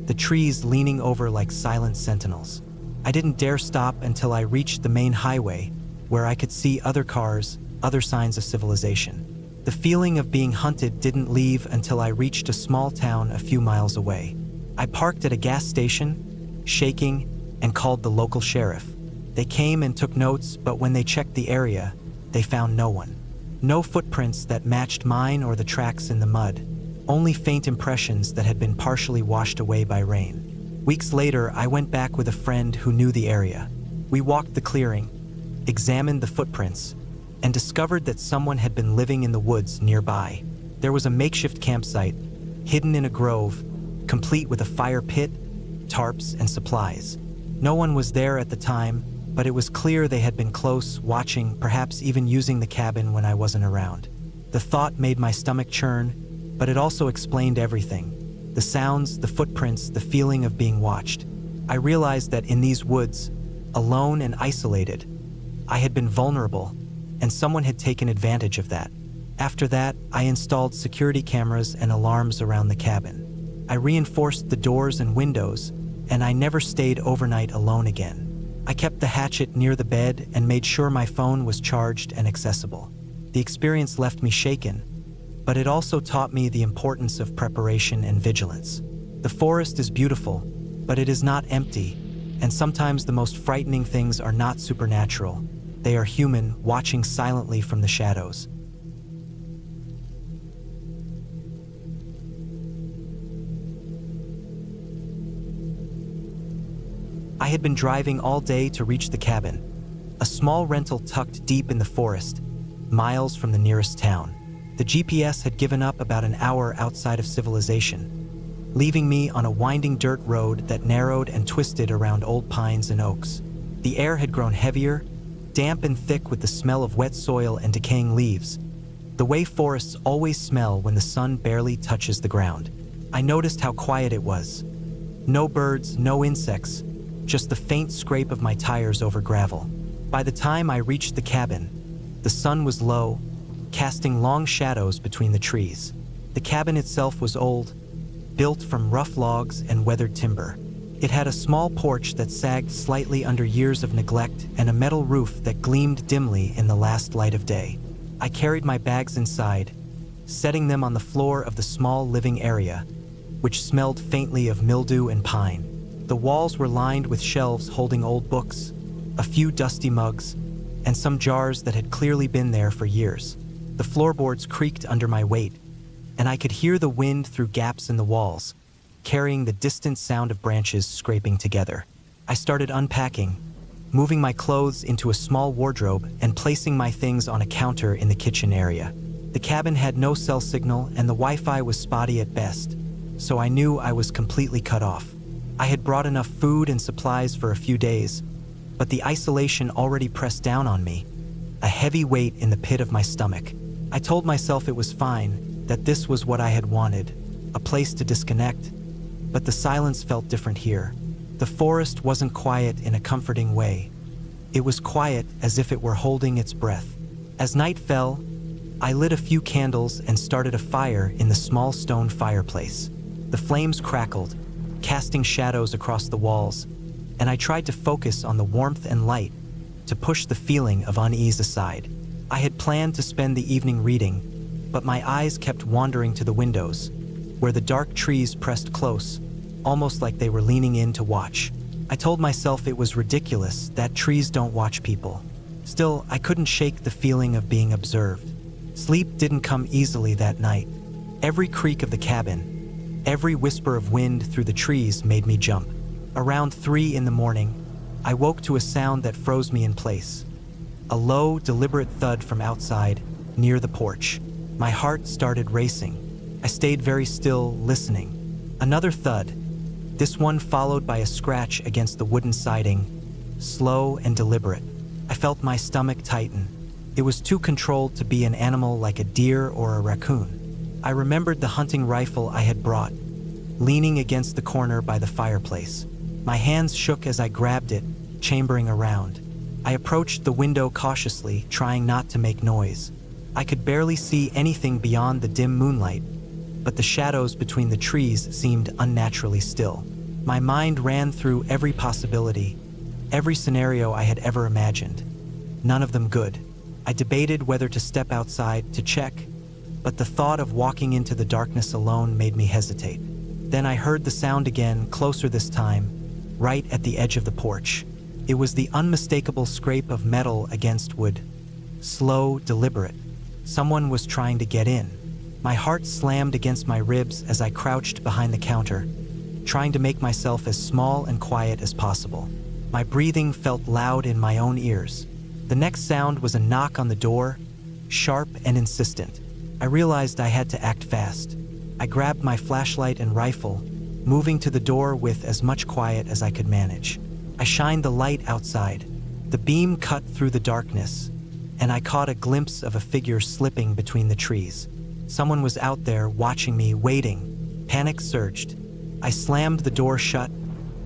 the trees leaning over like silent sentinels. I didn't dare stop until I reached the main highway, where I could see other cars, other signs of civilization. The feeling of being hunted didn't leave until I reached a small town a few miles away. I parked at a gas station, shaking, and called the local sheriff. They came and took notes, but when they checked the area, they found no one. No footprints that matched mine or the tracks in the mud, only faint impressions that had been partially washed away by rain. Weeks later, I went back with a friend who knew the area. We walked the clearing, examined the footprints, and discovered that someone had been living in the woods nearby. There was a makeshift campsite, hidden in a grove, complete with a fire pit, tarps, and supplies. No one was there at the time, but it was clear they had been close, watching, perhaps even using the cabin when I wasn't around. The thought made my stomach churn, but it also explained everything. The sounds, the footprints, the feeling of being watched. I realized that in these woods, alone and isolated, I had been vulnerable, and someone had taken advantage of that. After that, I installed security cameras and alarms around the cabin. I reinforced the doors and windows, and I never stayed overnight alone again. I kept the hatchet near the bed and made sure my phone was charged and accessible. The experience left me shaken, but it also taught me the importance of preparation and vigilance. The forest is beautiful, but it is not empty, and sometimes the most frightening things are not supernatural. They are human, watching silently from the shadows. I had been driving all day to reach the cabin, a small rental tucked deep in the forest, miles from the nearest town. The GPS had given up about an hour outside of civilization, leaving me on a winding dirt road that narrowed and twisted around old pines and oaks. The air had grown heavier, damp and thick with the smell of wet soil and decaying leaves, the way forests always smell when the sun barely touches the ground. I noticed how quiet it was. No birds, no insects, just the faint scrape of my tires over gravel. By the time I reached the cabin, the sun was low, casting long shadows between the trees. The cabin itself was old, built from rough logs and weathered timber. It had a small porch that sagged slightly under years of neglect and a metal roof that gleamed dimly in the last light of day. I carried my bags inside, setting them on the floor of the small living area, which smelled faintly of mildew and pine. The walls were lined with shelves holding old books, a few dusty mugs, and some jars that had clearly been there for years. The floorboards creaked under my weight, and I could hear the wind through gaps in the walls, carrying the distant sound of branches scraping together. I started unpacking, moving my clothes into a small wardrobe and placing my things on a counter in the kitchen area. The cabin had no cell signal and the Wi-Fi was spotty at best, so I knew I was completely cut off. I had brought enough food and supplies for a few days, but the isolation already pressed down on me, a heavy weight in the pit of my stomach. I told myself it was fine, that this was what I had wanted, a place to disconnect, but the silence felt different here. The forest wasn't quiet in a comforting way. It was quiet as if it were holding its breath. As night fell, I lit a few candles and started a fire in the small stone fireplace. The flames crackled, casting shadows across the walls, and I tried to focus on the warmth and light to push the feeling of unease aside. I had planned to spend the evening reading, but my eyes kept wandering to the windows, where the dark trees pressed close, almost like they were leaning in to watch. I told myself it was ridiculous that trees don't watch people. Still, I couldn't shake the feeling of being observed. Sleep didn't come easily that night. Every creak of the cabin, every whisper of wind through the trees made me jump. Around 3 in the morning, I woke to a sound that froze me in place. A low, deliberate thud from outside, near the porch. My heart started racing. I stayed very still, listening. Another thud, this one followed by a scratch against the wooden siding, slow and deliberate. I felt my stomach tighten. It was too controlled to be an animal like a deer or a raccoon. I remembered the hunting rifle I had brought, leaning against the corner by the fireplace. My hands shook as I grabbed it, chambering around. I approached the window cautiously, trying not to make noise. I could barely see anything beyond the dim moonlight, but the shadows between the trees seemed unnaturally still. My mind ran through every possibility, every scenario I had ever imagined. None of them good. I debated whether to step outside to check, but the thought of walking into the darkness alone made me hesitate. Then I heard the sound again, closer this time, right at the edge of the porch. It was the unmistakable scrape of metal against wood. Slow, deliberate. Someone was trying to get in. My heart slammed against my ribs as I crouched behind the counter, trying to make myself as small and quiet as possible. My breathing felt loud in my own ears. The next sound was a knock on the door, sharp and insistent. I realized I had to act fast. I grabbed my flashlight and rifle, moving to the door with as much quiet as I could manage. I shined the light outside. The beam cut through the darkness, and I caught a glimpse of a figure slipping between the trees. Someone was out there watching me, waiting. Panic surged. I slammed the door shut,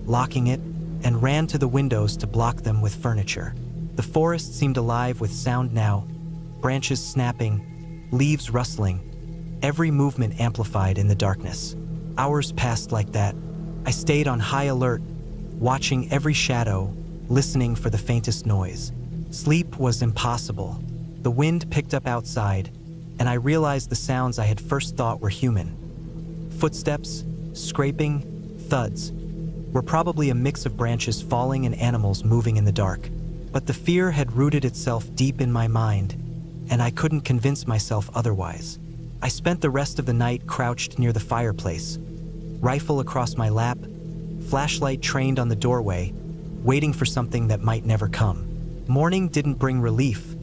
locking it, and ran to the windows to block them with furniture. The forest seemed alive with sound now, branches snapping, leaves rustling, every movement amplified in the darkness. Hours passed like that. I stayed on high alert, watching every shadow, listening for the faintest noise. Sleep was impossible. The wind picked up outside, and I realized the sounds I had first thought were human. Footsteps, scraping, thuds, were probably a mix of branches falling and animals moving in the dark. But the fear had rooted itself deep in my mind, and I couldn't convince myself otherwise. I spent the rest of the night crouched near the fireplace, rifle across my lap, flashlight trained on the doorway, waiting for something that might never come. Morning didn't bring relief,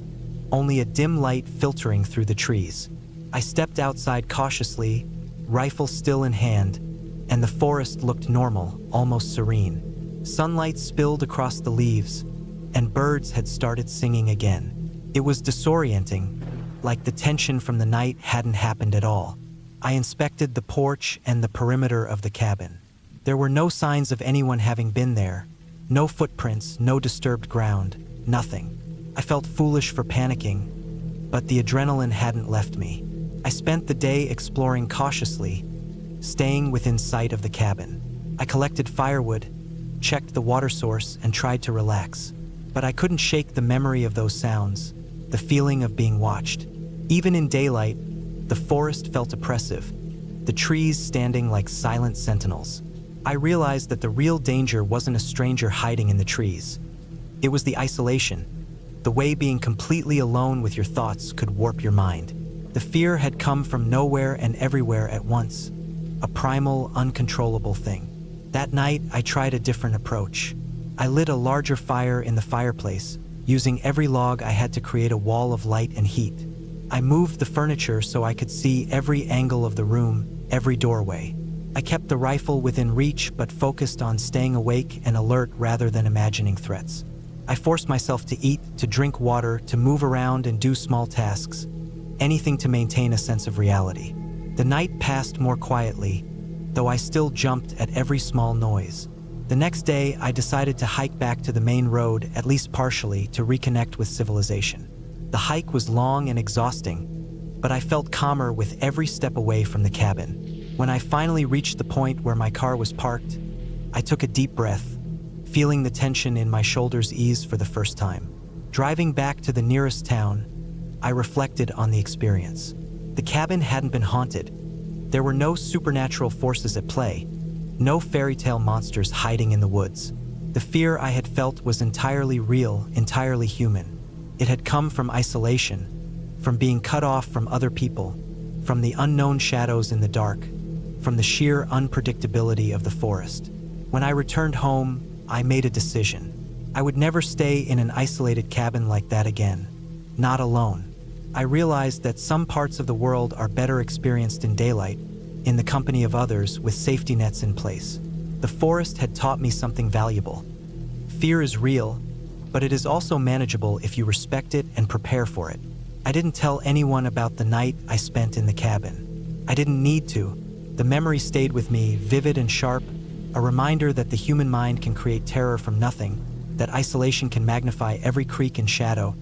only a dim light filtering through the trees. I stepped outside cautiously, rifle still in hand, and the forest looked normal, almost serene. Sunlight spilled across the leaves, and birds had started singing again. It was disorienting, like the tension from the night hadn't happened at all. I inspected the porch and the perimeter of the cabin. There were no signs of anyone having been there. No footprints, no disturbed ground, nothing. I felt foolish for panicking, but the adrenaline hadn't left me. I spent the day exploring cautiously, staying within sight of the cabin. I collected firewood, checked the water source, and tried to relax. But I couldn't shake the memory of those sounds, the feeling of being watched. Even in daylight, the forest felt oppressive, the trees standing like silent sentinels. I realized that the real danger wasn't a stranger hiding in the trees. It was the isolation, the way being completely alone with your thoughts could warp your mind. The fear had come from nowhere and everywhere at once, a primal, uncontrollable thing. That night, I tried a different approach. I lit a larger fire in the fireplace, using every log I had to create a wall of light and heat. I moved the furniture so I could see every angle of the room, every doorway. I kept the rifle within reach but focused on staying awake and alert rather than imagining threats. I forced myself to eat, to drink water, to move around and do small tasks, anything to maintain a sense of reality. The night passed more quietly, though I still jumped at every small noise. The next day, I decided to hike back to the main road, at least partially, to reconnect with civilization. The hike was long and exhausting, but I felt calmer with every step away from the cabin. When I finally reached the point where my car was parked, I took a deep breath, feeling the tension in my shoulders ease for the first time. Driving back to the nearest town, I reflected on the experience. The cabin hadn't been haunted. There were no supernatural forces at play, no fairy tale monsters hiding in the woods. The fear I had felt was entirely real, entirely human. It had come from isolation, from being cut off from other people, from the unknown shadows in the dark, from the sheer unpredictability of the forest. When I returned home, I made a decision. I would never stay in an isolated cabin like that again, not alone. I realized that some parts of the world are better experienced in daylight, in the company of others with safety nets in place. The forest had taught me something valuable. Fear is real, but it is also manageable if you respect it and prepare for it. I didn't tell anyone about the night I spent in the cabin. I didn't need to. The memory stayed with me, vivid and sharp, a reminder that the human mind can create terror from nothing, that isolation can magnify every creak and shadow,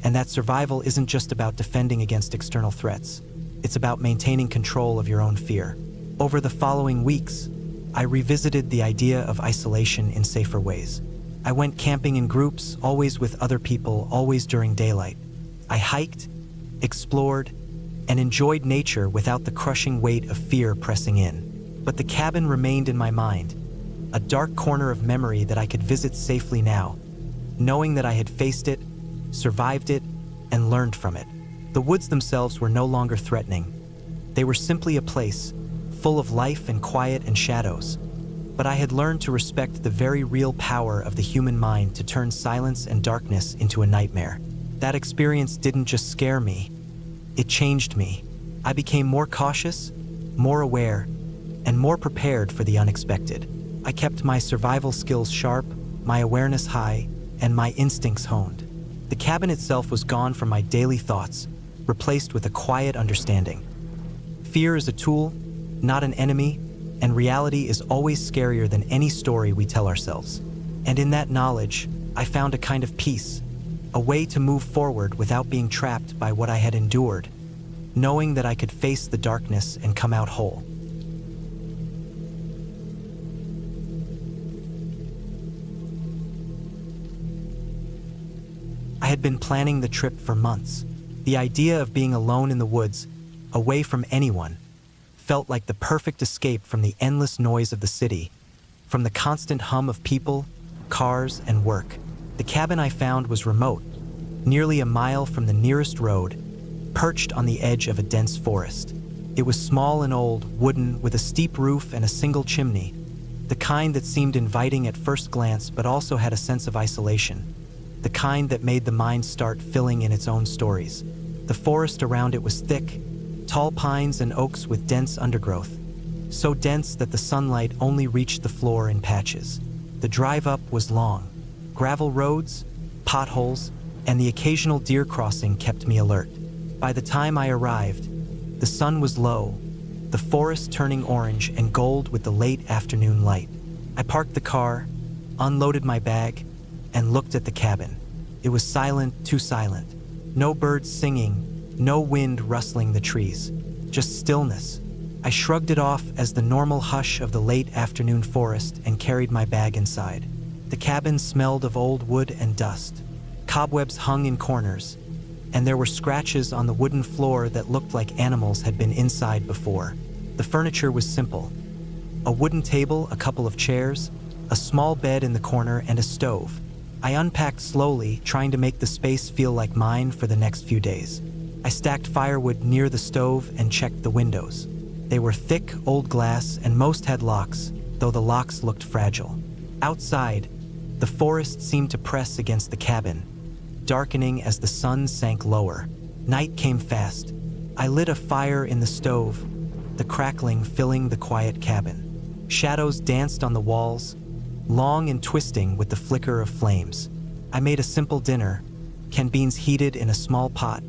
and that survival isn't just about defending against external threats. It's about maintaining control of your own fear. Over the following weeks, I revisited the idea of isolation in safer ways. I went camping in groups, always with other people, always during daylight. I hiked, explored, and enjoyed nature without the crushing weight of fear pressing in. But the cabin remained in my mind, a dark corner of memory that I could visit safely now, knowing that I had faced it, survived it, and learned from it. The woods themselves were no longer threatening. They were simply a place, full of life and quiet and shadows. But I had learned to respect the very real power of the human mind to turn silence and darkness into a nightmare. That experience didn't just scare me, it changed me. I became more cautious, more aware, and more prepared for the unexpected. I kept my survival skills sharp, my awareness high, and my instincts honed. The cabin itself was gone from my daily thoughts, replaced with a quiet understanding. Fear is a tool, not an enemy, and reality is always scarier than any story we tell ourselves. And in that knowledge, I found a kind of peace, a way to move forward without being trapped by what I had endured, knowing that I could face the darkness and come out whole. I had been planning the trip for months. The idea of being alone in the woods, away from anyone, felt like the perfect escape from the endless noise of the city, from the constant hum of people, cars, and work. The cabin I found was remote, nearly a mile from the nearest road, perched on the edge of a dense forest. It was small and old, wooden, with a steep roof and a single chimney, the kind that seemed inviting at first glance but also had a sense of isolation, the kind that made the mind start filling in its own stories. The forest around it was thick, tall pines and oaks with dense undergrowth, so dense that the sunlight only reached the floor in patches. The drive up was long. Gravel roads, potholes, and the occasional deer crossing kept me alert. By the time I arrived, the sun was low, the forest turning orange and gold with the late afternoon light. I parked the car, unloaded my bag, and looked at the cabin. It was silent, too silent. No birds singing, no wind rustling the trees, just stillness. I shrugged it off as the normal hush of the late afternoon forest and carried my bag inside. The cabin smelled of old wood and dust. Cobwebs hung in corners, and there were scratches on the wooden floor that looked like animals had been inside before. The furniture was simple. A wooden table, a couple of chairs, a small bed in the corner, and a stove. I unpacked slowly, trying to make the space feel like mine for the next few days. I stacked firewood near the stove and checked the windows. They were thick, old glass, and most had locks, though the locks looked fragile. Outside, the forest seemed to press against the cabin, darkening as the sun sank lower. Night came fast. I lit a fire in the stove, the crackling filling the quiet cabin. Shadows danced on the walls, long and twisting with the flicker of flames. I made a simple dinner, canned beans heated in a small pot,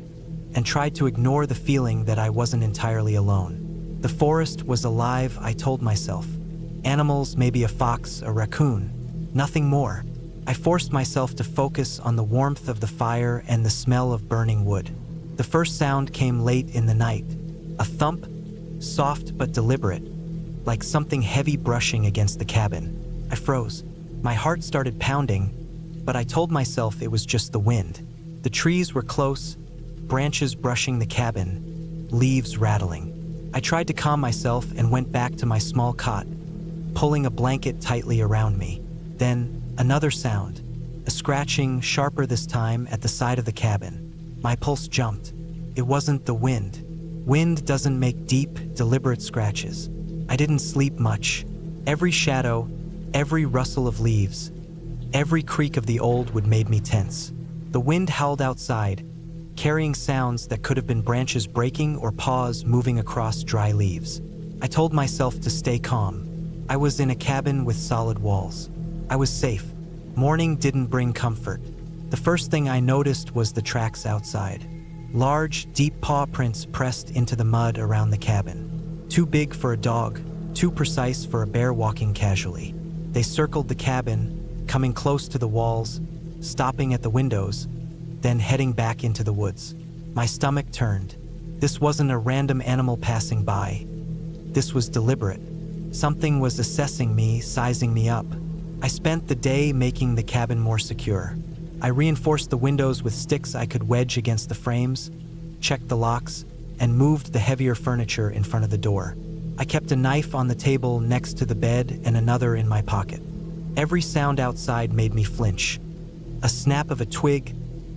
and tried to ignore the feeling that I wasn't entirely alone. The forest was alive, I told myself. Animals, maybe a fox, a raccoon, nothing more. I forced myself to focus on the warmth of the fire and the smell of burning wood. The first sound came late in the night, a thump, soft but deliberate, like something heavy brushing against the cabin. I froze. My heart started pounding, but I told myself it was just the wind. The trees were close, branches brushing the cabin, leaves rattling. I tried to calm myself and went back to my small cot, pulling a blanket tightly around me. Then, another sound, a scratching, sharper this time, at the side of the cabin. My pulse jumped. It wasn't the wind. Wind doesn't make deep, deliberate scratches. I didn't sleep much. Every shadow, every rustle of leaves, every creak of the old wood made me tense. The wind howled outside, carrying sounds that could have been branches breaking or paws moving across dry leaves. I told myself to stay calm. I was in a cabin with solid walls. I was safe. Morning didn't bring comfort. The first thing I noticed was the tracks outside. Large, deep paw prints pressed into the mud around the cabin. Too big for a dog, too precise for a bear walking casually. They circled the cabin, coming close to the walls, stopping at the windows, then heading back into the woods. My stomach turned. This wasn't a random animal passing by. This was deliberate. Something was assessing me, sizing me up. I spent the day making the cabin more secure. I reinforced the windows with sticks I could wedge against the frames, checked the locks, and moved the heavier furniture in front of the door. I kept a knife on the table next to the bed and another in my pocket. Every sound outside made me flinch. A snap of a twig,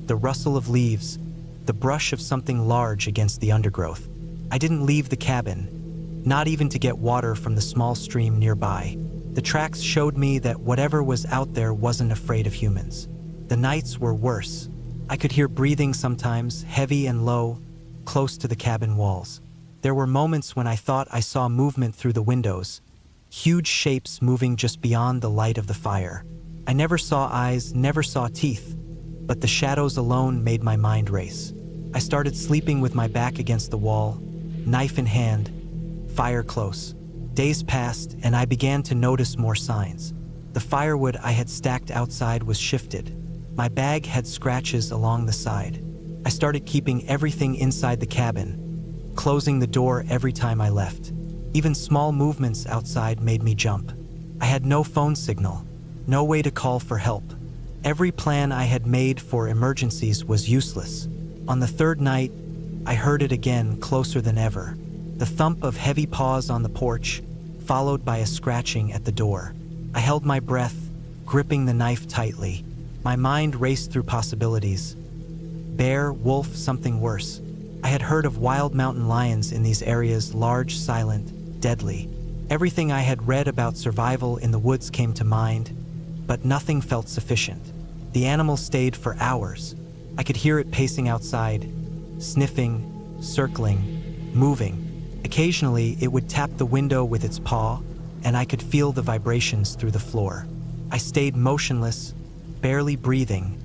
the rustle of leaves, the brush of something large against the undergrowth. I didn't leave the cabin, not even to get water from the small stream nearby. The tracks showed me that whatever was out there wasn't afraid of humans. The nights were worse. I could hear breathing sometimes, heavy and low, close to the cabin walls. There were moments when I thought I saw movement through the windows, huge shapes moving just beyond the light of the fire. I never saw eyes, never saw teeth, but the shadows alone made my mind race. I started sleeping with my back against the wall, knife in hand, fire close. Days passed, and I began to notice more signs. The firewood I had stacked outside was shifted. My bag had scratches along the side. I started keeping everything inside the cabin, closing the door every time I left. Even small movements outside made me jump. I had no phone signal, no way to call for help. Every plan I had made for emergencies was useless. On the third night, I heard it again, closer than ever. The thump of heavy paws on the porch, followed by a scratching at the door. I held my breath, gripping the knife tightly. My mind raced through possibilities. Bear, wolf, something worse. I had heard of wild mountain lions in these areas, large, silent, deadly. Everything I had read about survival in the woods came to mind, but nothing felt sufficient. The animal stayed for hours. I could hear it pacing outside, sniffing, circling, moving. Occasionally, it would tap the window with its paw, and I could feel the vibrations through the floor. I stayed motionless, barely breathing,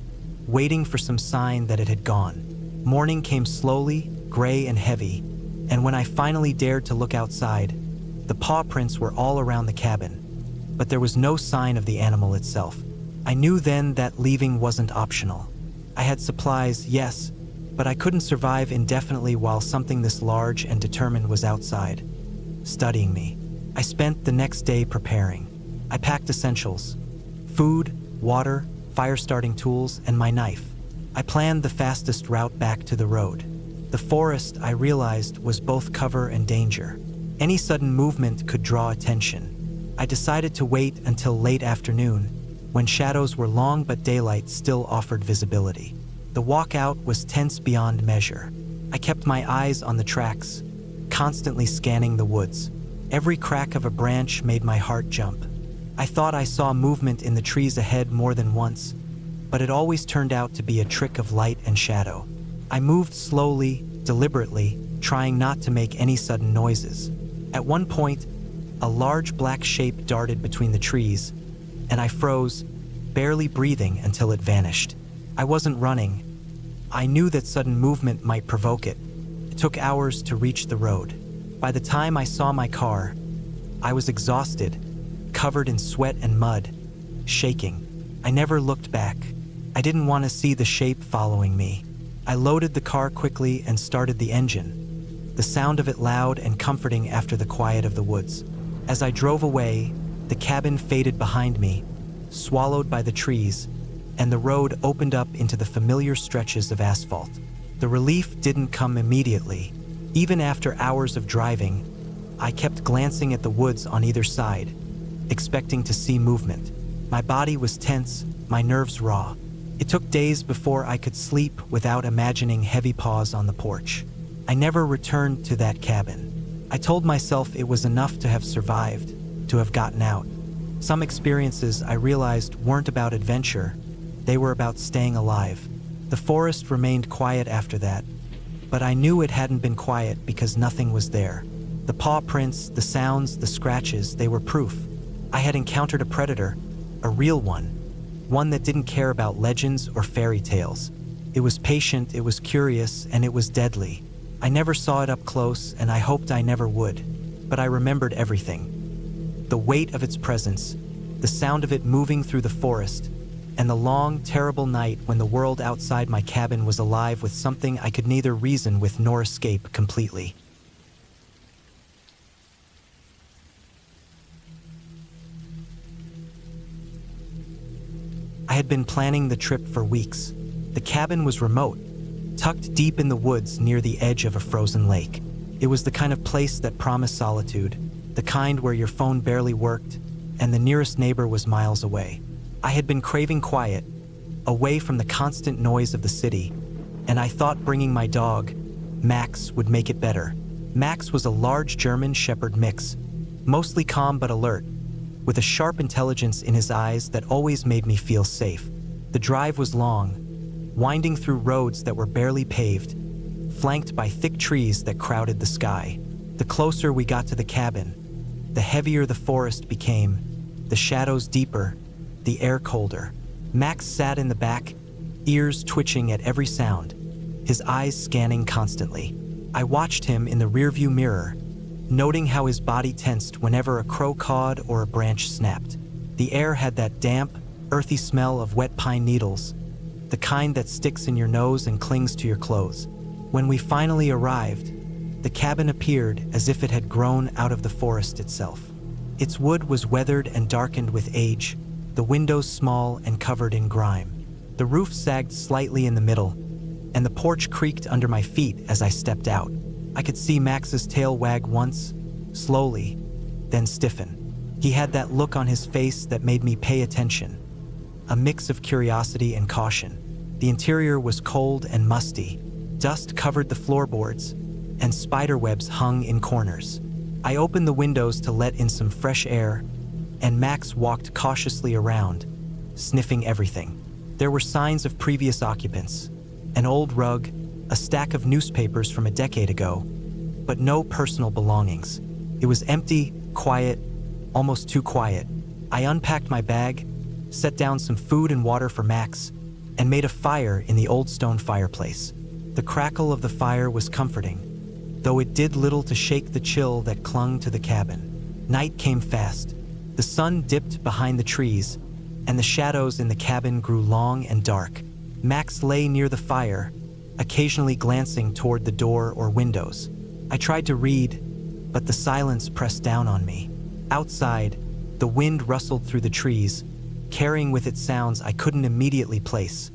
waiting for some sign that it had gone. Morning came slowly, gray and heavy, and when I finally dared to look outside, the paw prints were all around the cabin, but there was no sign of the animal itself. I knew then that leaving wasn't optional. I had supplies, yes, but I couldn't survive indefinitely while something this large and determined was outside, studying me. I spent the next day preparing. I packed essentials: food, water, fire-starting tools, and my knife. I planned the fastest route back to the road. The forest, I realized, was both cover and danger. Any sudden movement could draw attention. I decided to wait until late afternoon, when shadows were long but daylight still offered visibility. The walk out was tense beyond measure. I kept my eyes on the tracks, constantly scanning the woods. Every crack of a branch made my heart jump. I thought I saw movement in the trees ahead more than once, but it always turned out to be a trick of light and shadow. I moved slowly, deliberately, trying not to make any sudden noises. At one point, a large black shape darted between the trees, and I froze, barely breathing until it vanished. I wasn't running. I knew that sudden movement might provoke it. It took hours to reach the road. By the time I saw my car, I was exhausted, covered in sweat and mud, shaking. I never looked back. I didn't want to see the shape following me. I loaded the car quickly and started the engine, the sound of it loud and comforting after the quiet of the woods. As I drove away, the cabin faded behind me, swallowed by the trees, and the road opened up into the familiar stretches of asphalt. The relief didn't come immediately. Even after hours of driving, I kept glancing at the woods on either side, expecting to see movement. My body was tense, my nerves raw. It took days before I could sleep without imagining heavy paws on the porch. I never returned to that cabin. I told myself it was enough to have survived, to have gotten out. Some experiences, I realized, weren't about adventure. They were about staying alive. The forest remained quiet after that, but I knew it hadn't been quiet because nothing was there. The paw prints, the sounds, the scratches, they were proof. I had encountered a predator, a real one that didn't care about legends or fairy tales. It was patient, it was curious, and it was deadly. I never saw it up close, and I hoped I never would, but I remembered everything. The weight of its presence, the sound of it moving through the forest, and the long, terrible night when the world outside my cabin was alive with something I could neither reason with nor escape completely. I had been planning the trip for weeks. The cabin was remote, tucked deep in the woods near the edge of a frozen lake. It was the kind of place that promised solitude, the kind where your phone barely worked, and the nearest neighbor was miles away. I had been craving quiet, away from the constant noise of the city, and I thought bringing my dog, Max, would make it better. Max was a large German Shepherd mix, mostly calm but alert, with a sharp intelligence in his eyes that always made me feel safe. The drive was long, winding through roads that were barely paved, flanked by thick trees that crowded the sky. The closer we got to the cabin, the heavier the forest became, the shadows deeper, the air colder. Max sat in the back, ears twitching at every sound, his eyes scanning constantly. I watched him in the rearview mirror, noting how his body tensed whenever a crow cawed or a branch snapped. The air had that damp, earthy smell of wet pine needles, the kind that sticks in your nose and clings to your clothes. When we finally arrived, the cabin appeared as if it had grown out of the forest itself. Its wood was weathered and darkened with age, the windows small and covered in grime. The roof sagged slightly in the middle, and the porch creaked under my feet as I stepped out. I could see Max's tail wag once, slowly, then stiffen. He had that look on his face that made me pay attention, a mix of curiosity and caution. The interior was cold and musty. Dust covered the floorboards, and spiderwebs hung in corners. I opened the windows to let in some fresh air, and Max walked cautiously around, sniffing everything. There were signs of previous occupants, an old rug, a stack of newspapers from a decade ago, but no personal belongings. It was empty, quiet, almost too quiet. I unpacked my bag, set down some food and water for Max, and made a fire in the old stone fireplace. The crackle of the fire was comforting, though it did little to shake the chill that clung to the cabin. Night came fast. The sun dipped behind the trees, and the shadows in the cabin grew long and dark. Max lay near the fire, occasionally glancing toward the door or windows. I tried to read, but the silence pressed down on me. Outside, the wind rustled through the trees, carrying with it sounds I couldn't immediately place.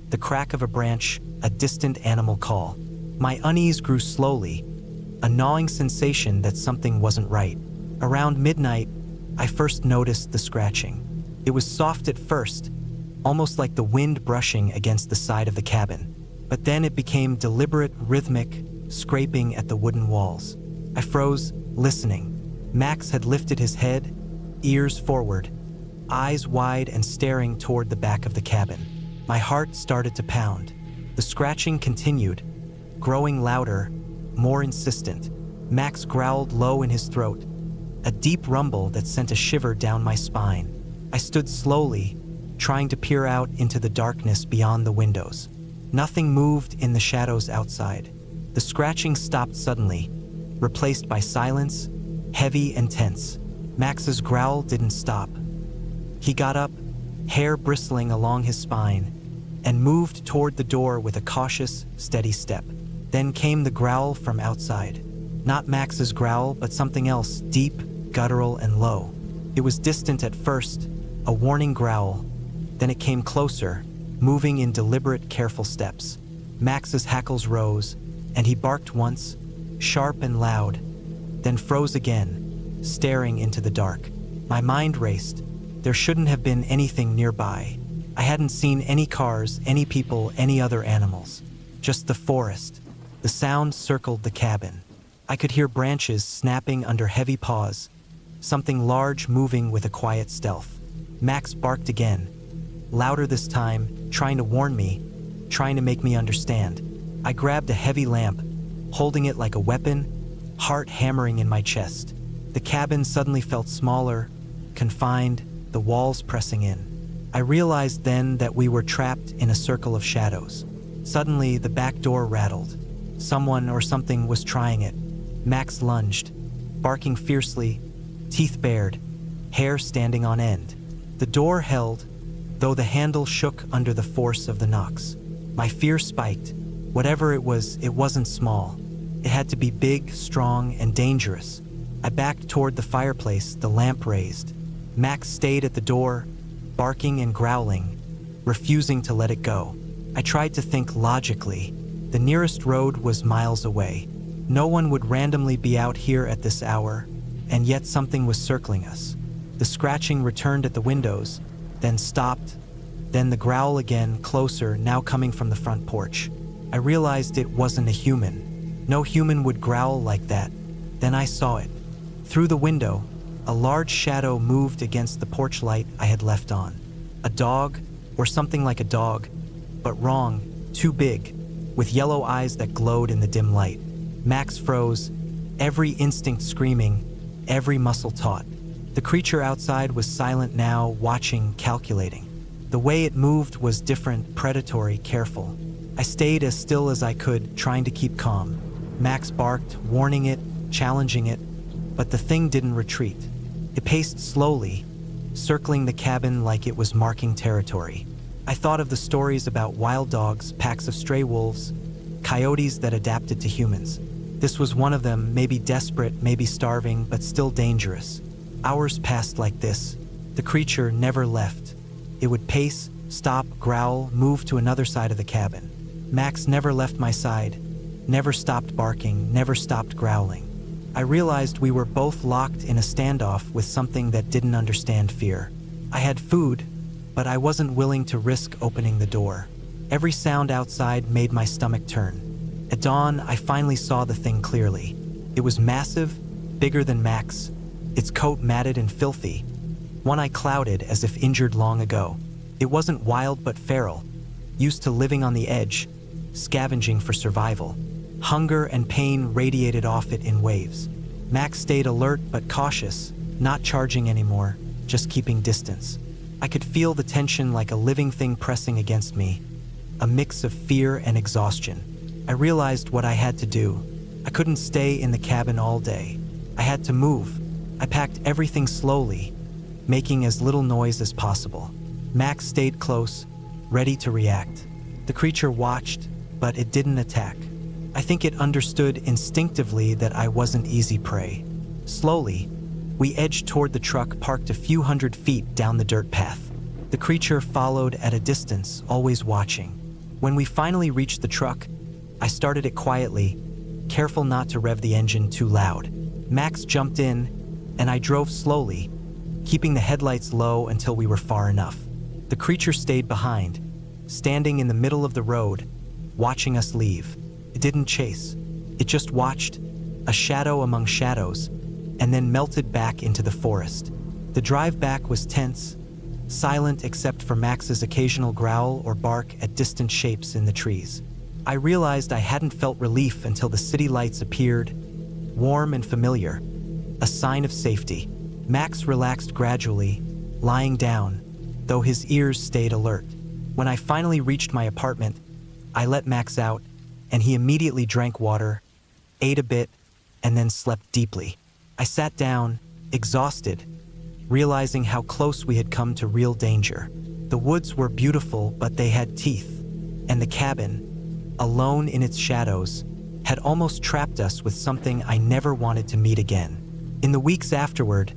The crack of a branch, a distant animal call. My unease grew slowly, a gnawing sensation that something wasn't right. Around midnight, I first noticed the scratching. It was soft at first, almost like the wind brushing against the side of the cabin. But then it became deliberate, rhythmic, scraping at the wooden walls. I froze, listening. Max had lifted his head, ears forward, eyes wide and staring toward the back of the cabin. My heart started to pound. The scratching continued, growing louder, more insistent. Max growled low in his throat, a deep rumble that sent a shiver down my spine. I stood slowly, trying to peer out into the darkness beyond the windows. Nothing moved in the shadows outside. The scratching stopped suddenly, replaced by silence, heavy and tense. Max's growl didn't stop. He got up, hair bristling along his spine, and moved toward the door with a cautious, steady step. Then came the growl from outside. Not Max's growl, but something else, deep, guttural, and low. It was distant at first, a warning growl. Then it came closer, moving in deliberate, careful steps. Max's hackles rose, and he barked once, sharp and loud, then froze again, staring into the dark. My mind raced. There shouldn't have been anything nearby. I hadn't seen any cars, any people, any other animals. Just the forest. The sound circled the cabin. I could hear branches snapping under heavy paws, something large moving with a quiet stealth. Max barked again, louder this time, trying to warn me, trying to make me understand. I grabbed a heavy lamp, holding it like a weapon, heart hammering in my chest. The cabin suddenly felt smaller, confined, the walls pressing in. I realized then that we were trapped in a circle of shadows. Suddenly, the back door rattled. Someone or something was trying it. Max lunged, barking fiercely, teeth bared, hair standing on end. The door held, though the handle shook under the force of the knocks. My fear spiked. Whatever it wasn't small. It had to be big, strong, and dangerous. I backed toward the fireplace, the lamp raised. Max stayed at the door, barking and growling, refusing to let it go. I tried to think logically. The nearest road was miles away. No one would randomly be out here at this hour, and yet something was circling us. The scratching returned at the windows, then stopped, then the growl again, closer, now coming from the front porch. I realized it wasn't a human. No human would growl like that. Then I saw it. Through the window, a large shadow moved against the porch light I had left on. A dog, or something like a dog, but wrong, too big, with yellow eyes that glowed in the dim light. Max froze, every instinct screaming, every muscle taut. The creature outside was silent now, watching, calculating. The way it moved was different, predatory, careful. I stayed as still as I could, trying to keep calm. Max barked, warning it, challenging it, but the thing didn't retreat. It paced slowly, circling the cabin like it was marking territory. I thought of the stories about wild dogs, packs of stray wolves, coyotes that adapted to humans. This was one of them, maybe desperate, maybe starving, but still dangerous. Hours passed like this. The creature never left. It would pace, stop, growl, move to another side of the cabin. Max never left my side, never stopped barking, never stopped growling. I realized we were both locked in a standoff with something that didn't understand fear. I had food, but I wasn't willing to risk opening the door. Every sound outside made my stomach turn. At dawn, I finally saw the thing clearly. It was massive, bigger than Max, its coat matted and filthy, one eye clouded as if injured long ago. It wasn't wild but feral, used to living on the edge, scavenging for survival. Hunger and pain radiated off it in waves. Max stayed alert but cautious, not charging anymore, just keeping distance. I could feel the tension like a living thing pressing against me, a mix of fear and exhaustion. I realized what I had to do. I couldn't stay in the cabin all day. I had to move. I packed everything slowly, making as little noise as possible. Max stayed close, ready to react. The creature watched, but it didn't attack. I think it understood instinctively that I wasn't easy prey. Slowly, we edged toward the truck parked a few hundred feet down the dirt path. The creature followed at a distance, always watching. When we finally reached the truck, I started it quietly, careful not to rev the engine too loud. Max jumped in, and I drove slowly, keeping the headlights low until we were far enough. The creature stayed behind, standing in the middle of the road, watching us leave. It didn't chase. It just watched, a shadow among shadows, and then melted back into the forest. The drive back was tense, silent except for Max's occasional growl or bark at distant shapes in the trees. I realized I hadn't felt relief until the city lights appeared, warm and familiar, a sign of safety. Max relaxed gradually, lying down, though his ears stayed alert. When I finally reached my apartment, I let Max out, and he immediately drank water, ate a bit, and then slept deeply. I sat down, exhausted, realizing how close we had come to real danger. The woods were beautiful, but they had teeth, and the cabin, alone in its shadows, had almost trapped us with something I never wanted to meet again. In the weeks afterward,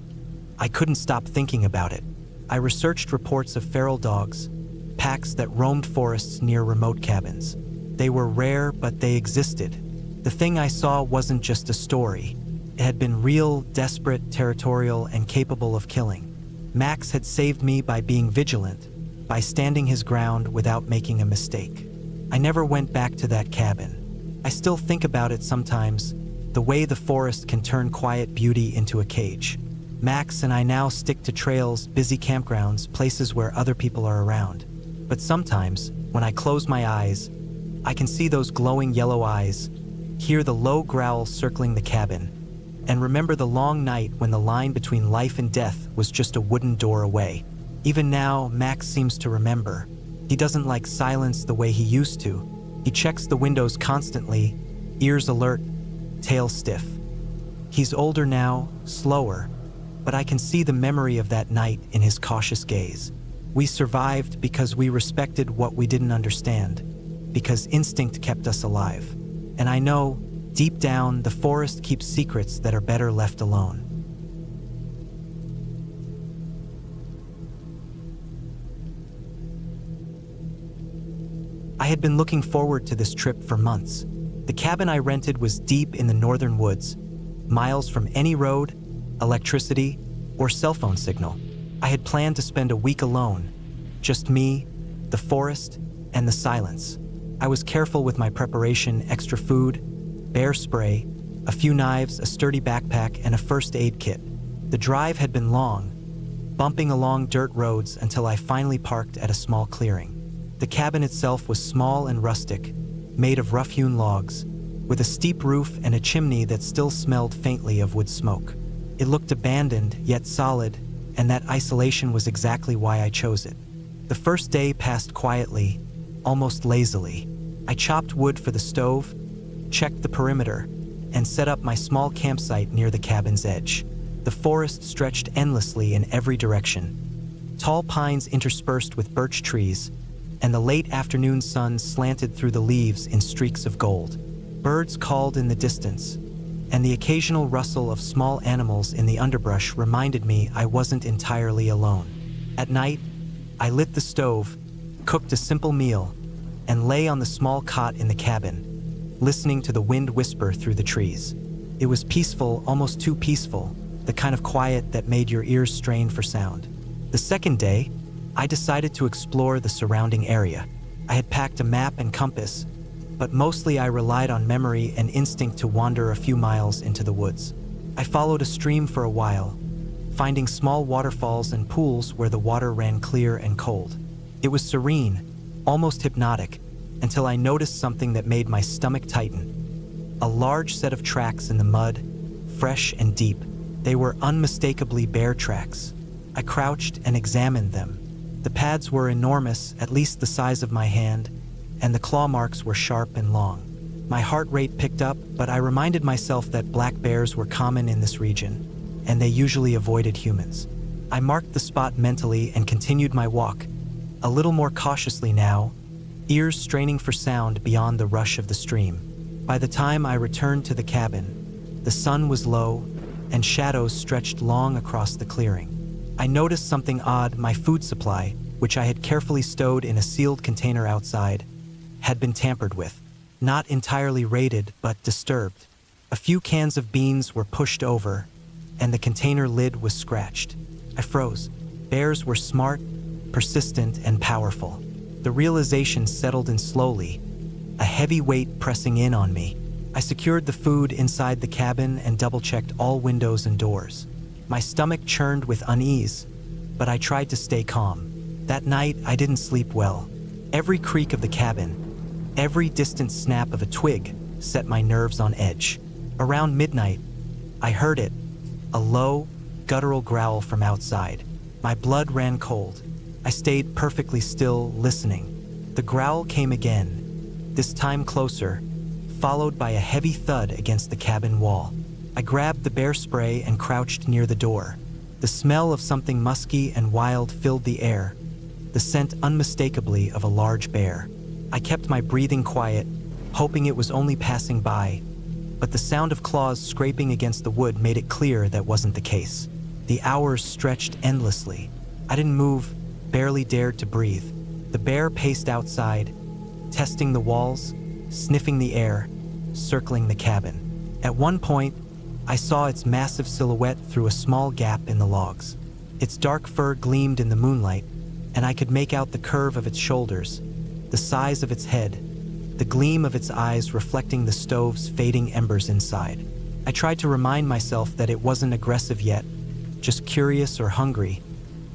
I couldn't stop thinking about it. I researched reports of feral dogs, packs that roamed forests near remote cabins. They were rare, but they existed. The thing I saw wasn't just a story. It had been real, desperate, territorial, and capable of killing. Max had saved me by being vigilant, by standing his ground without making a mistake. I never went back to that cabin. I still think about it sometimes, the way the forest can turn quiet beauty into a cage. Max and I now stick to trails, busy campgrounds, places where other people are around. But sometimes, when I close my eyes, I can see those glowing yellow eyes, hear the low growl circling the cabin, and remember the long night when the line between life and death was just a wooden door away. Even now, Max seems to remember. He doesn't like silence the way he used to. He checks the windows constantly, ears alert, tail stiff. He's older now, slower, but I can see the memory of that night in his cautious gaze. We survived because we respected what we didn't understand, because instinct kept us alive. And I know, deep down, the forest keeps secrets that are better left alone. I had been looking forward to this trip for months. The cabin I rented was deep in the northern woods, miles from any road, electricity, or cell phone signal. I had planned to spend a week alone, just me, the forest, and the silence. I was careful with my preparation, extra food, bear spray, a few knives, a sturdy backpack, and a first aid kit. The drive had been long, bumping along dirt roads until I finally parked at a small clearing. The cabin itself was small and rustic, made of rough-hewn logs, with a steep roof and a chimney that still smelled faintly of wood smoke. It looked abandoned, yet solid, and that isolation was exactly why I chose it. The first day passed quietly, almost lazily. I chopped wood for the stove, checked the perimeter, and set up my small campsite near the cabin's edge. The forest stretched endlessly in every direction. Tall pines interspersed with birch trees, and the late afternoon sun slanted through the leaves in streaks of gold. Birds called in the distance, and the occasional rustle of small animals in the underbrush reminded me I wasn't entirely alone. At night, I lit the stove, cooked a simple meal, and lay on the small cot in the cabin, listening to the wind whisper through the trees. It was peaceful, almost too peaceful, the kind of quiet that made your ears strain for sound. The second day, I decided to explore the surrounding area. I had packed a map and compass, but mostly I relied on memory and instinct to wander a few miles into the woods. I followed a stream for a while, finding small waterfalls and pools where the water ran clear and cold. It was serene, almost hypnotic, until I noticed something that made my stomach tighten. A large set of tracks in the mud, fresh and deep. They were unmistakably bear tracks. I crouched and examined them, The pads were enormous, at least the size of my hand, and the claw marks were sharp and long. My heart rate picked up, but I reminded myself that black bears were common in this region, and they usually avoided humans. I marked the spot mentally and continued my walk, a little more cautiously now, ears straining for sound beyond the rush of the stream. By the time I returned to the cabin, the sun was low, and shadows stretched long across the clearing. I noticed something odd. My food supply, which I had carefully stowed in a sealed container outside, had been tampered with. Not entirely raided, but disturbed. A few cans of beans were pushed over, and the container lid was scratched. I froze. Bears were smart, persistent, and powerful. The realization settled in slowly, a heavy weight pressing in on me. I secured the food inside the cabin and double-checked all windows and doors. My stomach churned with unease, but I tried to stay calm. That night, I didn't sleep well. Every creak of the cabin, every distant snap of a twig set my nerves on edge. Around midnight, I heard it, a low, guttural growl from outside. My blood ran cold. I stayed perfectly still, listening. The growl came again, this time closer, followed by a heavy thud against the cabin wall. I grabbed the bear spray and crouched near the door. The smell of something musky and wild filled the air, the scent unmistakably of a large bear. I kept my breathing quiet, hoping it was only passing by, but the sound of claws scraping against the wood made it clear that wasn't the case. The hours stretched endlessly. I didn't move, barely dared to breathe. The bear paced outside, testing the walls, sniffing the air, circling the cabin. At one point, I saw its massive silhouette through a small gap in the logs. Its dark fur gleamed in the moonlight, and I could make out the curve of its shoulders, the size of its head, the gleam of its eyes reflecting the stove's fading embers inside. I tried to remind myself that it wasn't aggressive yet, just curious or hungry,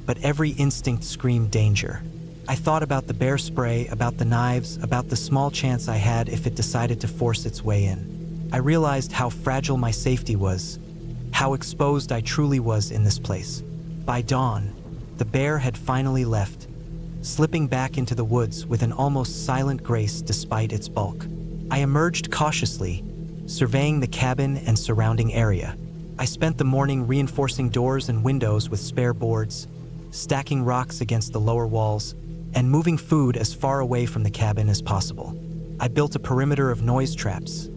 but every instinct screamed danger. I thought about the bear spray, about the knives, about the small chance I had if it decided to force its way in. I realized how fragile my safety was, how exposed I truly was in this place. By dawn, the bear had finally left, slipping back into the woods with an almost silent grace despite its bulk. I emerged cautiously, surveying the cabin and surrounding area. I spent the morning reinforcing doors and windows with spare boards, stacking rocks against the lower walls, and moving food as far away from the cabin as possible. I built a perimeter of noise traps,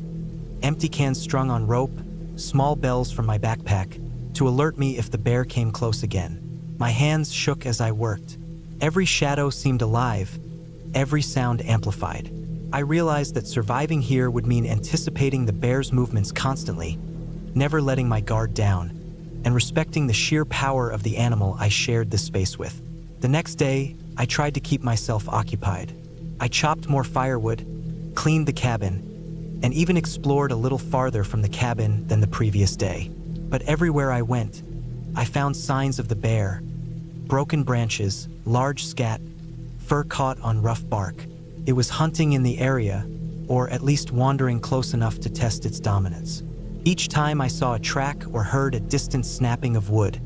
empty cans strung on rope, small bells from my backpack, to alert me if the bear came close again. My hands shook as I worked. Every shadow seemed alive, every sound amplified. I realized that surviving here would mean anticipating the bear's movements constantly, never letting my guard down, and respecting the sheer power of the animal I shared this space with. The next day, I tried to keep myself occupied. I chopped more firewood, cleaned the cabin, and even explored a little farther from the cabin than the previous day. But everywhere I went, I found signs of the bear: broken branches, large scat, fur caught on rough bark. It was hunting in the area, or at least wandering close enough to test its dominance. Each time I saw a track or heard a distant snapping of wood,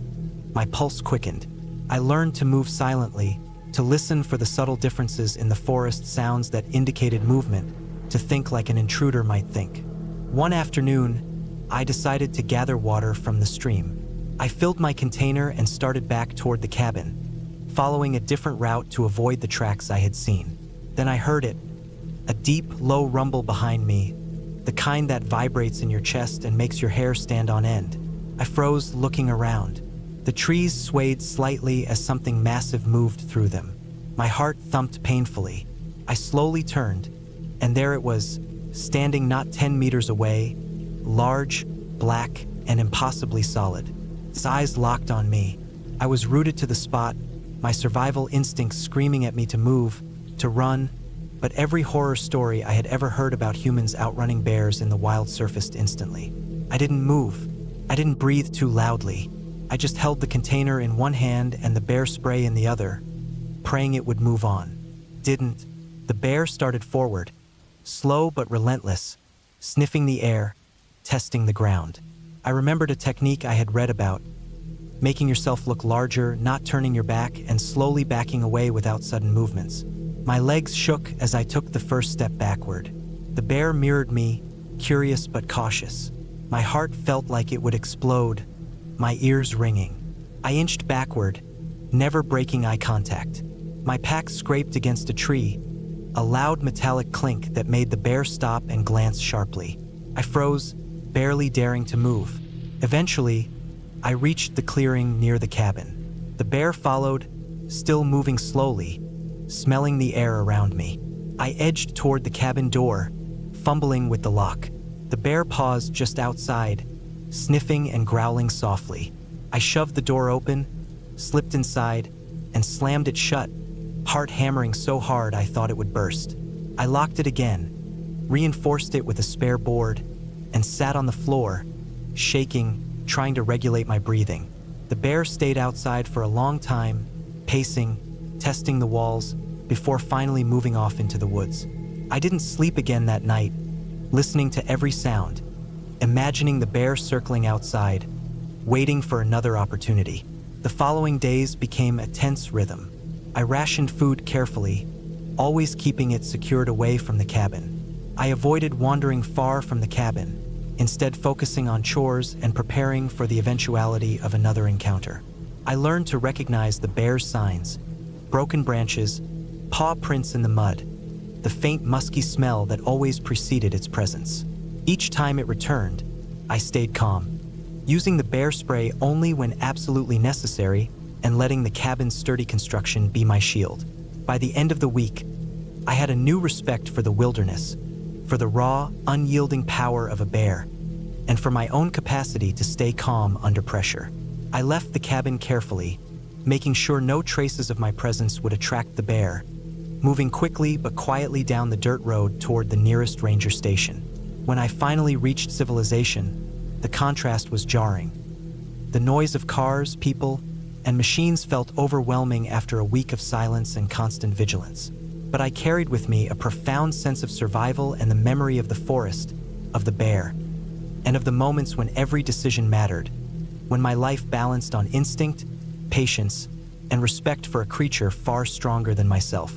my pulse quickened. I learned to move silently, to listen for the subtle differences in the forest sounds that indicated movement, to think like an intruder might think. One afternoon, I decided to gather water from the stream. I filled my container and started back toward the cabin, following a different route to avoid the tracks I had seen. Then I heard it, a deep, low rumble behind me, the kind that vibrates in your chest and makes your hair stand on end. I froze, looking around. The trees swayed slightly as something massive moved through them. My heart thumped painfully. I slowly turned, and there it was, standing not 10 meters away, large, black, and impossibly solid. Its eyes locked on me. I was rooted to the spot, my survival instincts screaming at me to move, to run, but every horror story I had ever heard about humans outrunning bears in the wild surfaced instantly. I didn't move. I didn't breathe too loudly. I just held the container in one hand and the bear spray in the other, praying it would move on. Didn't. The bear started forward, slow but relentless, sniffing the air, testing the ground. I remembered a technique I had read about, making yourself look larger, not turning your back, and slowly backing away without sudden movements. My legs shook as I took the first step backward. The bear mirrored me, curious but cautious. My heart felt like it would explode, my ears ringing. I inched backward, never breaking eye contact. My pack scraped against a tree, a loud metallic clink that made the bear stop and glance sharply. I froze, barely daring to move. Eventually, I reached the clearing near the cabin. The bear followed, still moving slowly, smelling the air around me. I edged toward the cabin door, fumbling with the lock. The bear paused just outside, sniffing and growling softly. I shoved the door open, slipped inside, and slammed it shut, heart hammering so hard I thought it would burst. I locked it again, reinforced it with a spare board, and sat on the floor, shaking, trying to regulate my breathing. The bear stayed outside for a long time, pacing, testing the walls, before finally moving off into the woods. I didn't sleep again that night, listening to every sound, imagining the bear circling outside, waiting for another opportunity. The following days became a tense rhythm. I rationed food carefully, always keeping it secured away from the cabin. I avoided wandering far from the cabin, instead focusing on chores and preparing for the eventuality of another encounter. I learned to recognize the bear's signs: broken branches, paw prints in the mud, the faint musky smell that always preceded its presence. Each time it returned, I stayed calm, using the bear spray only when absolutely necessary and letting the cabin's sturdy construction be my shield. By the end of the week, I had a new respect for the wilderness, for the raw, unyielding power of a bear, and for my own capacity to stay calm under pressure. I left the cabin carefully, making sure no traces of my presence would attract the bear, moving quickly but quietly down the dirt road toward the nearest ranger station. When I finally reached civilization, the contrast was jarring. The noise of cars, people, and machines felt overwhelming after a week of silence and constant vigilance. But I carried with me a profound sense of survival and the memory of the forest, of the bear, and of the moments when every decision mattered, when my life balanced on instinct, patience, and respect for a creature far stronger than myself.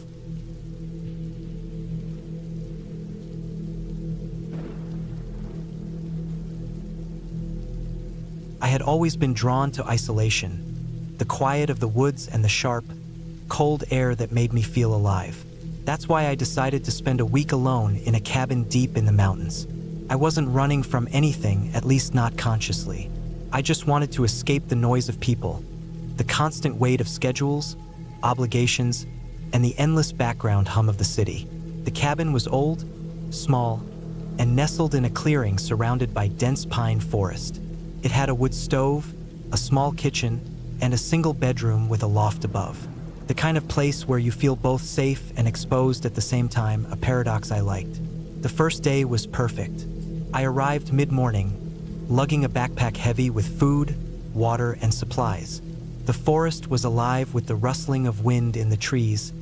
I had always been drawn to isolation, the quiet of the woods and the sharp, cold air that made me feel alive. That's why I decided to spend a week alone in a cabin deep in the mountains. I wasn't running from anything, at least not consciously. I just wanted to escape the noise of people, the constant weight of schedules, obligations, and the endless background hum of the city. The cabin was old, small, and nestled in a clearing surrounded by dense pine forest. It had a wood stove, a small kitchen, and a single bedroom with a loft above. The kind of place where you feel both safe and exposed at the same time, a paradox I liked. The first day was perfect. I arrived mid-morning, lugging a backpack heavy with food, water, and supplies. The forest was alive with the rustling of wind in the trees,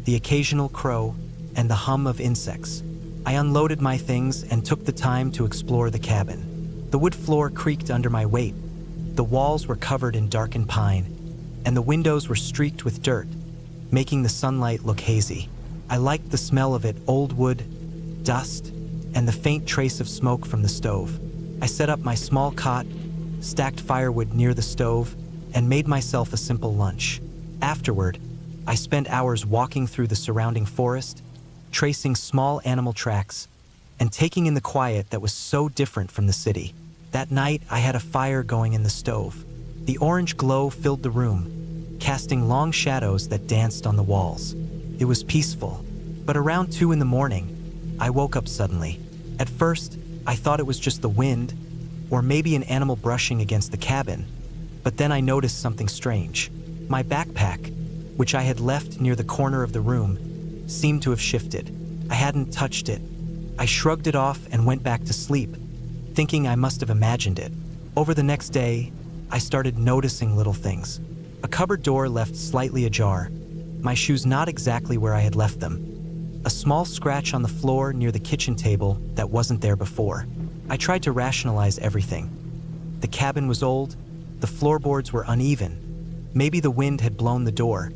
the occasional crow, and the hum of insects. I unloaded my things and took the time to explore the cabin. The wood floor creaked under my weight. The walls were covered in darkened pine, and the windows were streaked with dirt, making the sunlight look hazy. I liked the smell of it: old wood, dust, and the faint trace of smoke from the stove. I set up my small cot, stacked firewood near the stove, and made myself a simple lunch. Afterward, I spent hours walking through the surrounding forest, tracing small animal tracks, and taking in the quiet that was so different from the city. That night, I had a fire going in the stove. The orange glow filled the room, casting long shadows that danced on the walls. It was peaceful, but around 2 a.m, I woke up suddenly. At first, I thought it was just the wind, or maybe an animal brushing against the cabin, but then I noticed something strange. My backpack, which I had left near the corner of the room, seemed to have shifted. I hadn't touched it. I shrugged it off and went back to sleep, thinking I must have imagined it. Over the next day, I started noticing little things. A cupboard door left slightly ajar, my shoes not exactly where I had left them, a small scratch on the floor near the kitchen table that wasn't there before. I tried to rationalize everything. The cabin was old, The floorboards were uneven. Maybe the wind had blown the door.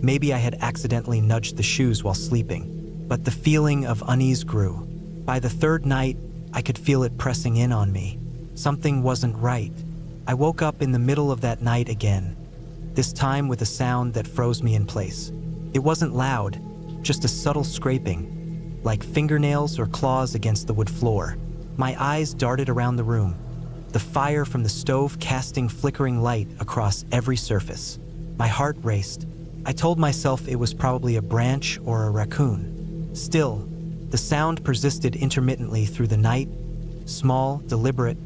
Maybe I had accidentally nudged the shoes while sleeping. But the feeling of unease grew. By the third night, I could feel it pressing in on me. Something wasn't right. I woke up in the middle of that night again, this time with a sound that froze me in place. It wasn't loud, just a subtle scraping, like fingernails or claws against the wood floor. My eyes darted around the room, the fire from the stove casting flickering light across every surface. My heart raced. I told myself it was probably a branch or a raccoon. Still, the sound persisted intermittently through the night, small, deliberate,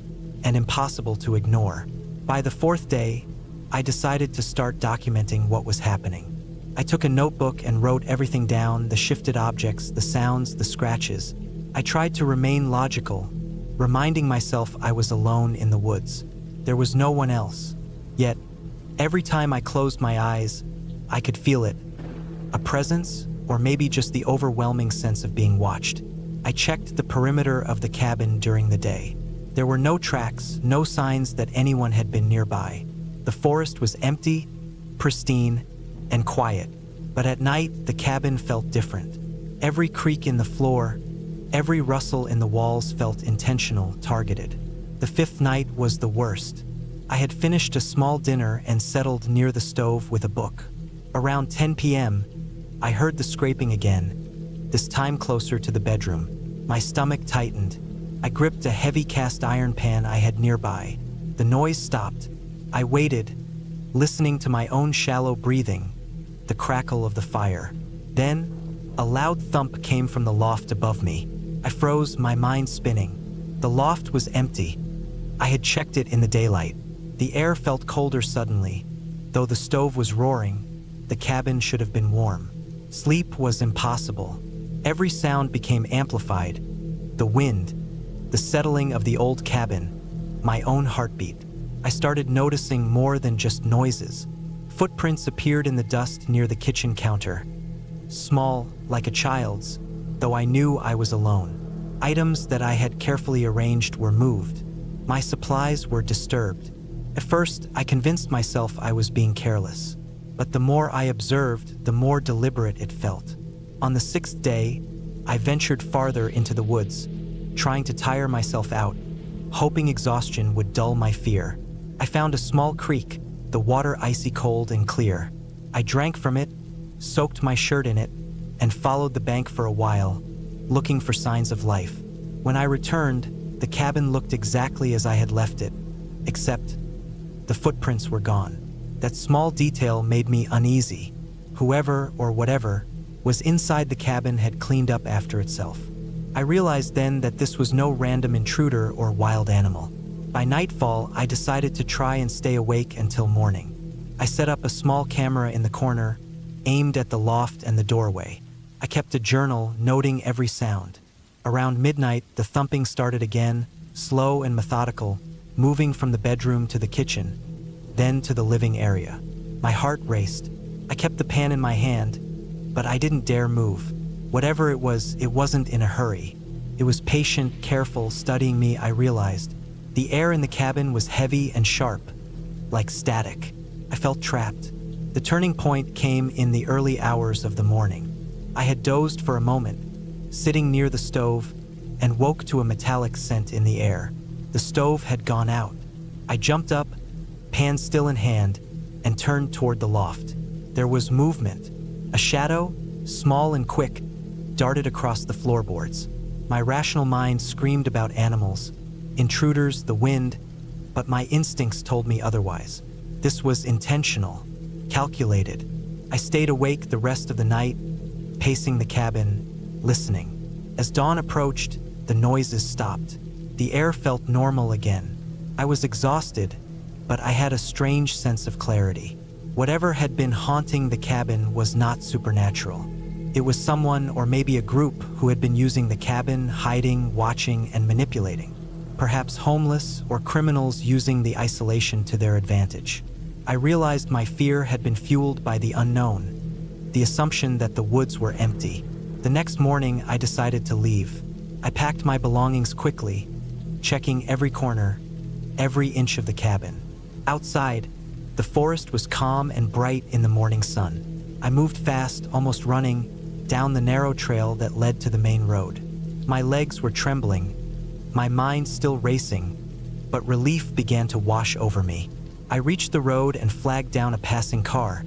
and impossible to ignore. By the fourth day, I decided to start documenting what was happening. I took a notebook and wrote everything down, the shifted objects, the sounds, the scratches. I tried to remain logical, reminding myself I was alone in the woods. There was no one else. Yet, every time I closed my eyes, I could feel it. A presence, or maybe just the overwhelming sense of being watched. I checked the perimeter of the cabin during the day. There were no tracks, no signs that anyone had been nearby. The forest was empty, pristine, and quiet. But at night, the cabin felt different. Every creak in the floor, every rustle in the walls felt intentional, targeted. The fifth night was the worst. I had finished a small dinner and settled near the stove with a book. Around 10 p.m., I heard the scraping again, this time closer to the bedroom. My stomach tightened. I gripped a heavy cast iron pan I had nearby. The noise stopped. I waited, listening to my own shallow breathing, the crackle of the fire. Then, a loud thump came from the loft above me. I froze, my mind spinning. The loft was empty. I had checked it in the daylight. The air felt colder suddenly. Though the stove was roaring, the cabin should have been warm. Sleep was impossible. Every sound became amplified. The wind, the settling of the old cabin, my own heartbeat. I started noticing more than just noises. Footprints appeared in the dust near the kitchen counter. Small, like a child's, though I knew I was alone. Items that I had carefully arranged were moved. My supplies were disturbed. At first, I convinced myself I was being careless. But the more I observed, the more deliberate it felt. On the sixth day, I ventured farther into the woods, trying to tire myself out, hoping exhaustion would dull my fear. I found a small creek, the water icy cold and clear. I drank from it, soaked my shirt in it, and followed the bank for a while, looking for signs of life. When I returned, the cabin looked exactly as I had left it, except the footprints were gone. That small detail made me uneasy. Whoever or whatever was inside the cabin had cleaned up after itself. I realized then that this was no random intruder or wild animal. By nightfall, I decided to try and stay awake until morning. I set up a small camera in the corner, aimed at the loft and the doorway. I kept a journal, noting every sound. Around midnight, the thumping started again, slow and methodical, moving from the bedroom to the kitchen, then to the living area. My heart raced. I kept the pan in my hand, but I didn't dare move. Whatever it wasn't in a hurry. It was patient, careful, studying me, I realized. The air in the cabin was heavy and sharp, like static. I felt trapped. The turning point came in the early hours of the morning. I had dozed for a moment, sitting near the stove, and woke to a metallic scent in the air. The stove had gone out. I jumped up, pan still in hand, and turned toward the loft. There was movement. A shadow, small and quick, darted across the floorboards. My rational mind screamed about animals, intruders, the wind, but my instincts told me otherwise. This was intentional, calculated. I stayed awake the rest of the night, pacing the cabin, listening. As dawn approached, the noises stopped. The air felt normal again. I was exhausted, but I had a strange sense of clarity. Whatever had been haunting the cabin was not supernatural. It was someone, or maybe a group, who had been using the cabin, hiding, watching, and manipulating. Perhaps homeless or criminals using the isolation to their advantage. I realized my fear had been fueled by the unknown, the assumption that the woods were empty. The next morning, I decided to leave. I packed my belongings quickly, checking every corner, every inch of the cabin. Outside, the forest was calm and bright in the morning sun. I moved fast, almost running, down the narrow trail that led to the main road. My legs were trembling, my mind still racing, but relief began to wash over me. I reached the road and flagged down a passing car,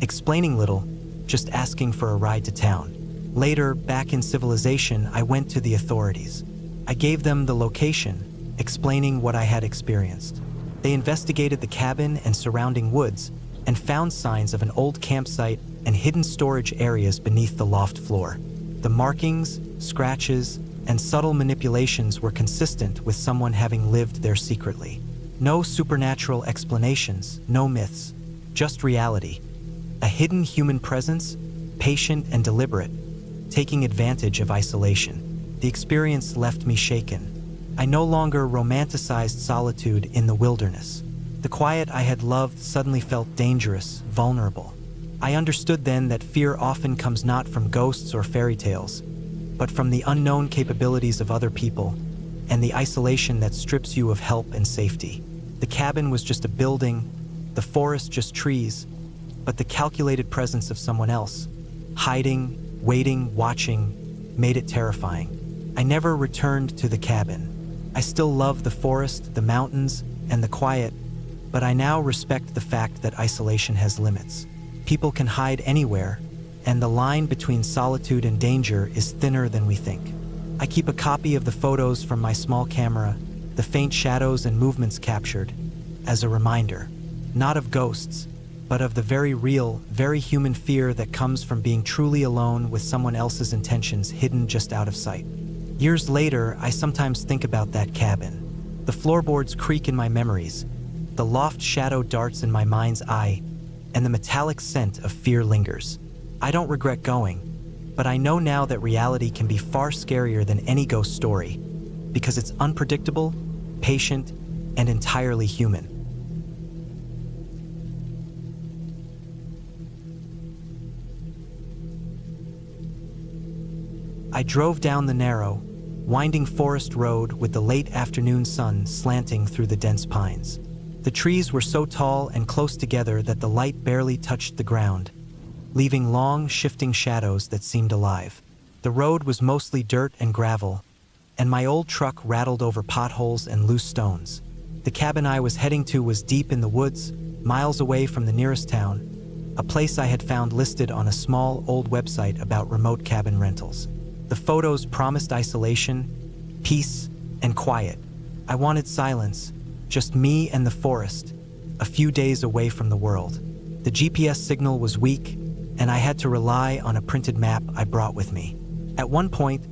explaining little, just asking for a ride to town. Later, back in civilization, I went to the authorities. I gave them the location, explaining what I had experienced. They investigated the cabin and surrounding woods and found signs of an old campsite and hidden storage areas beneath the loft floor. The markings, scratches, and subtle manipulations were consistent with someone having lived there secretly. No supernatural explanations, no myths, just reality. A hidden human presence, patient and deliberate, taking advantage of isolation. The experience left me shaken. I no longer romanticized solitude in the wilderness. The quiet I had loved suddenly felt dangerous, vulnerable. I understood then that fear often comes not from ghosts or fairy tales, but from the unknown capabilities of other people and the isolation that strips you of help and safety. The cabin was just a building, the forest just trees, but the calculated presence of someone else, hiding, waiting, watching, made it terrifying. I never returned to the cabin. I still love the forest, the mountains, and the quiet, but I now respect the fact that isolation has limits. People can hide anywhere, and the line between solitude and danger is thinner than we think. I keep a copy of the photos from my small camera, the faint shadows and movements captured, as a reminder, not of ghosts, but of the very real, very human fear that comes from being truly alone with someone else's intentions hidden just out of sight. Years later, I sometimes think about that cabin. The floorboards creak in my memories, the loft shadow darts in my mind's eye, and the metallic scent of fear lingers. I don't regret going, but I know now that reality can be far scarier than any ghost story, because it's unpredictable, patient, and entirely human. I drove down the narrow, winding forest road with the late afternoon sun slanting through the dense pines. The trees were so tall and close together that the light barely touched the ground, leaving long, shifting shadows that seemed alive. The road was mostly dirt and gravel, and my old truck rattled over potholes and loose stones. The cabin I was heading to was deep in the woods, miles away from the nearest town, a place I had found listed on a small, old website about remote cabin rentals. The photos promised isolation, peace, and quiet. I wanted silence, just me and the forest, a few days away from the world. The GPS signal was weak, and I had to rely on a printed map I brought with me. At one point,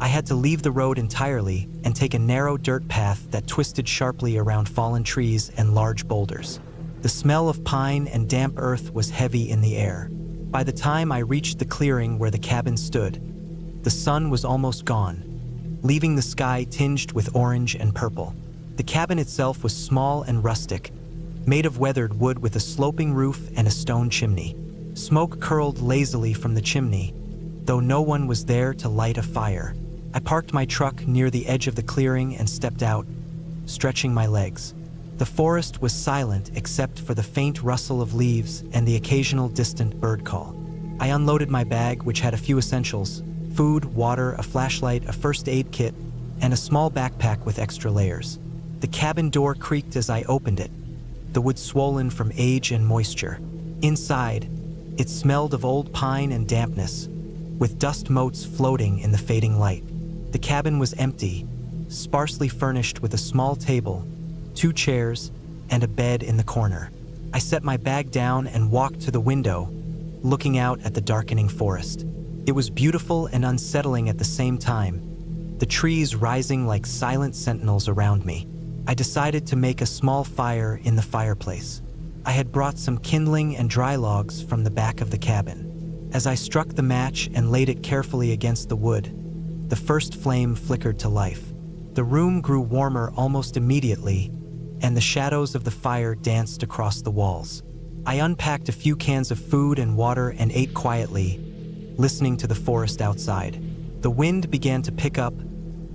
I had to leave the road entirely and take a narrow dirt path that twisted sharply around fallen trees and large boulders. The smell of pine and damp earth was heavy in the air. By the time I reached the clearing where the cabin stood, the sun was almost gone, leaving the sky tinged with orange and purple. The cabin itself was small and rustic, made of weathered wood with a sloping roof and a stone chimney. Smoke curled lazily from the chimney, though no one was there to light a fire. I parked my truck near the edge of the clearing and stepped out, stretching my legs. The forest was silent except for the faint rustle of leaves and the occasional distant bird call. I unloaded my bag, which had a few essentials: food, water, a flashlight, a first aid kit, and a small backpack with extra layers. The cabin door creaked as I opened it, the wood swollen from age and moisture. Inside, it smelled of old pine and dampness, with dust motes floating in the fading light. The cabin was empty, sparsely furnished with a small table, 2 chairs, and a bed in the corner. I set my bag down and walked to the window, looking out at the darkening forest. It was beautiful and unsettling at the same time, the trees rising like silent sentinels around me. I decided to make a small fire in the fireplace. I had brought some kindling and dry logs from the back of the cabin. As I struck the match and laid it carefully against the wood, the first flame flickered to life. The room grew warmer almost immediately, and the shadows of the fire danced across the walls. I unpacked a few cans of food and water and ate quietly, listening to the forest outside. The wind began to pick up,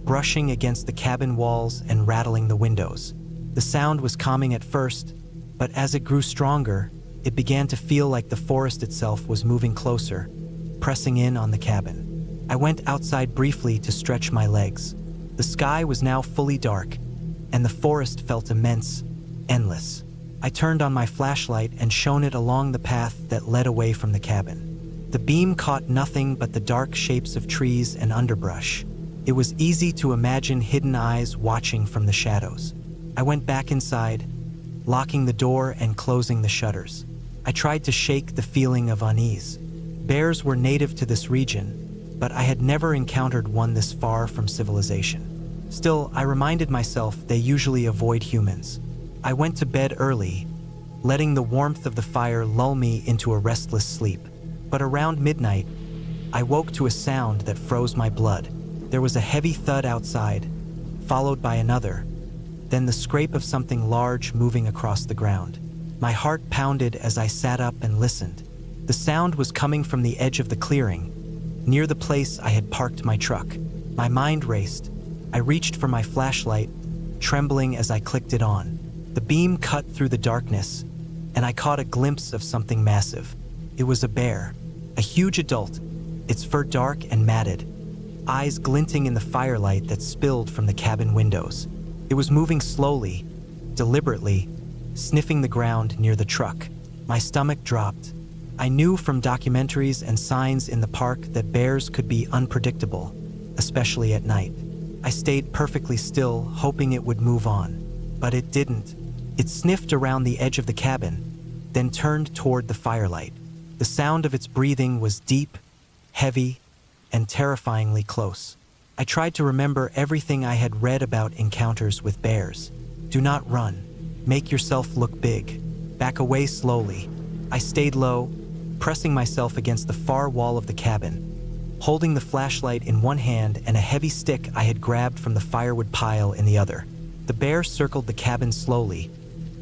brushing against the cabin walls and rattling the windows. The sound was calming at first, But as it grew stronger, it began to feel like the forest itself was moving closer, pressing in on the cabin. I went outside briefly to stretch my legs. The sky was now fully dark, and the forest felt immense, endless. I turned on my flashlight and shone it along the path that led away from the cabin. The beam caught nothing but the dark shapes of trees and underbrush. It was easy to imagine hidden eyes watching from the shadows. I went back inside, locking the door and closing the shutters. I tried to shake the feeling of unease. Bears were native to this region, but I had never encountered one this far from civilization. Still, I reminded myself they usually avoid humans. I went to bed early, letting the warmth of the fire lull me into a restless sleep. But around midnight, I woke to a sound that froze my blood. There was a heavy thud outside, followed by another, then the scrape of something large moving across the ground. My heart pounded as I sat up and listened. The sound was coming from the edge of the clearing, near the place I had parked my truck. My mind raced. I reached for my flashlight, trembling as I clicked it on. The beam cut through the darkness, and I caught a glimpse of something massive. It was a bear, a huge adult, its fur dark and matted, eyes glinting in the firelight that spilled from the cabin windows. It was moving slowly, deliberately, sniffing the ground near the truck. My stomach dropped. I knew from documentaries and signs in the park that bears could be unpredictable, especially at night. I stayed perfectly still, hoping it would move on. But it didn't. It sniffed around the edge of the cabin, then turned toward the firelight. The sound of its breathing was deep, heavy, and terrifyingly close. I tried to remember everything I had read about encounters with bears. Do not run. Make yourself look big. Back away slowly. I stayed low, pressing myself against the far wall of the cabin, holding the flashlight in one hand and a heavy stick I had grabbed from the firewood pile in the other. The bear circled the cabin slowly,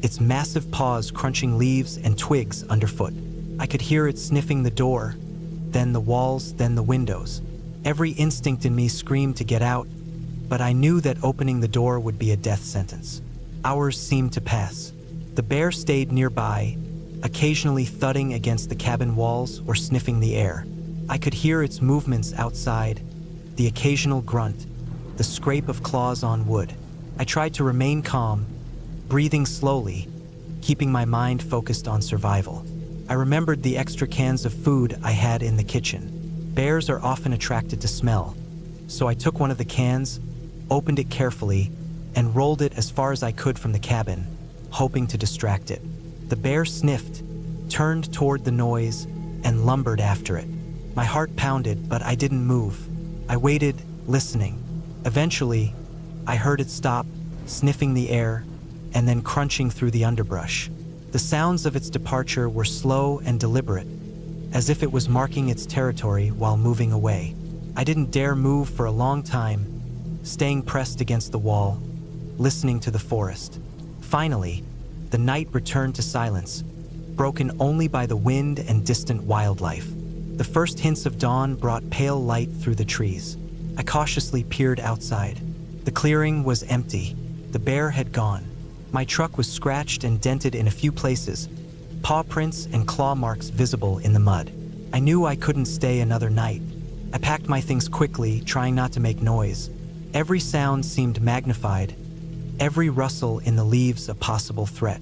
its massive paws crunching leaves and twigs underfoot. I could hear it sniffing the door, then the walls, then the windows. Every instinct in me screamed to get out, but I knew that opening the door would be a death sentence. Hours seemed to pass. The bear stayed nearby, occasionally thudding against the cabin walls or sniffing the air. I could hear its movements outside, the occasional grunt, the scrape of claws on wood. I tried to remain calm, breathing slowly, keeping my mind focused on survival. I remembered the extra cans of food I had in the kitchen. Bears are often attracted to smell, so I took one of the cans, opened it carefully, and rolled it as far as I could from the cabin, hoping to distract it. The bear sniffed, turned toward the noise, and lumbered after it. My heart pounded, but I didn't move. I waited, listening. Eventually, I heard it stop, sniffing the air, and then crunching through the underbrush. The sounds of its departure were slow and deliberate, as if it was marking its territory while moving away. I didn't dare move for a long time, staying pressed against the wall, listening to the forest. Finally, the night returned to silence, broken only by the wind and distant wildlife. The first hints of dawn brought pale light through the trees. I cautiously peered outside. The clearing was empty. The bear had gone. My truck was scratched and dented in a few places, paw prints and claw marks visible in the mud. I knew I couldn't stay another night. I packed my things quickly, trying not to make noise. Every sound seemed magnified, every rustle in the leaves a possible threat.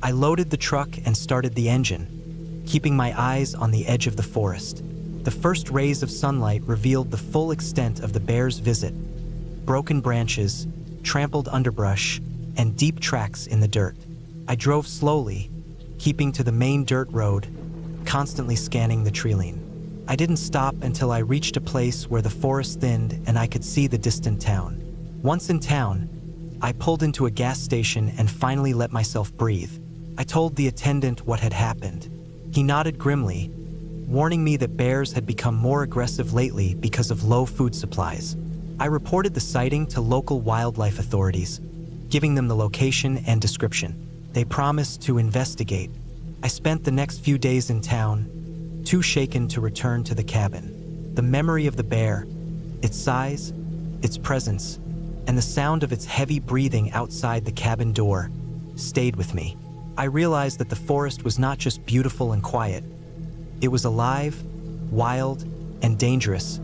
I loaded the truck and started the engine, keeping my eyes on the edge of the forest. The first rays of sunlight revealed the full extent of the bear's visit: broken branches, trampled underbrush, and deep tracks in the dirt. I drove slowly, keeping to the main dirt road, constantly scanning the treeline. I didn't stop until I reached a place where the forest thinned and I could see the distant town. Once in town, I pulled into a gas station and finally let myself breathe. I told the attendant what had happened. He nodded grimly, warning me that bears had become more aggressive lately because of low food supplies. I reported the sighting to local wildlife authorities, giving them the location and description. They promised to investigate. I spent the next few days in town, too shaken to return to the cabin. The memory of the bear, its size, its presence, and the sound of its heavy breathing outside the cabin door stayed with me. I realized that the forest was not just beautiful and quiet. It was alive, wild, and dangerous,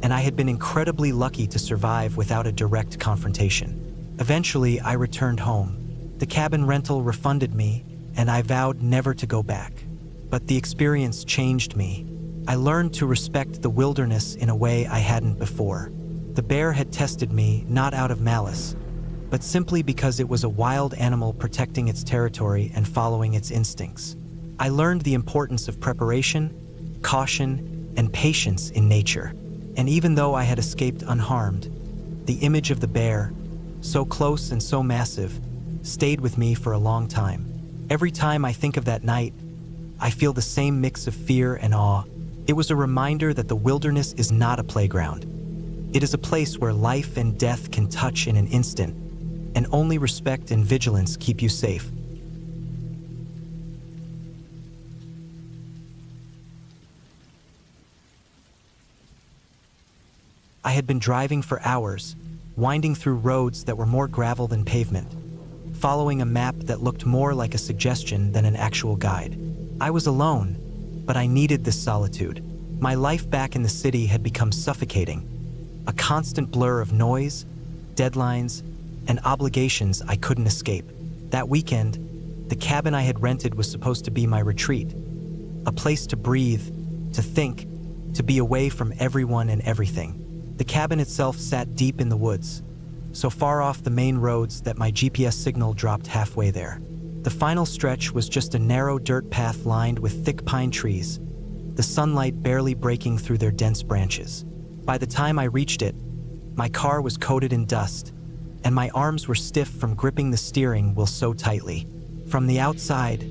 and I had been incredibly lucky to survive without a direct confrontation. Eventually, I returned home. The cabin rental refunded me, and I vowed never to go back. But the experience changed me. I learned to respect the wilderness in a way I hadn't before. The bear had tested me not out of malice, but simply because it was a wild animal protecting its territory and following its instincts. I learned the importance of preparation, caution, and patience in nature. And even though I had escaped unharmed, the image of the bear, so close and so massive, stayed with me for a long time. Every time I think of that night, I feel the same mix of fear and awe. It was a reminder that the wilderness is not a playground. It is a place where life and death can touch in an instant, and only respect and vigilance keep you safe. I had been driving for hours, winding through roads that were more gravel than pavement, following a map that looked more like a suggestion than an actual guide. I was alone, but I needed this solitude. My life back in the city had become suffocating, a constant blur of noise, deadlines, and obligations I couldn't escape. That weekend, the cabin I had rented was supposed to be my retreat, a place to breathe, to think, to be away from everyone and everything. The cabin itself sat deep in the woods, so far off the main roads that my GPS signal dropped halfway there. The final stretch was just a narrow dirt path lined with thick pine trees, the sunlight barely breaking through their dense branches. By the time I reached it, my car was coated in dust, and my arms were stiff from gripping the steering wheel so tightly. From the outside,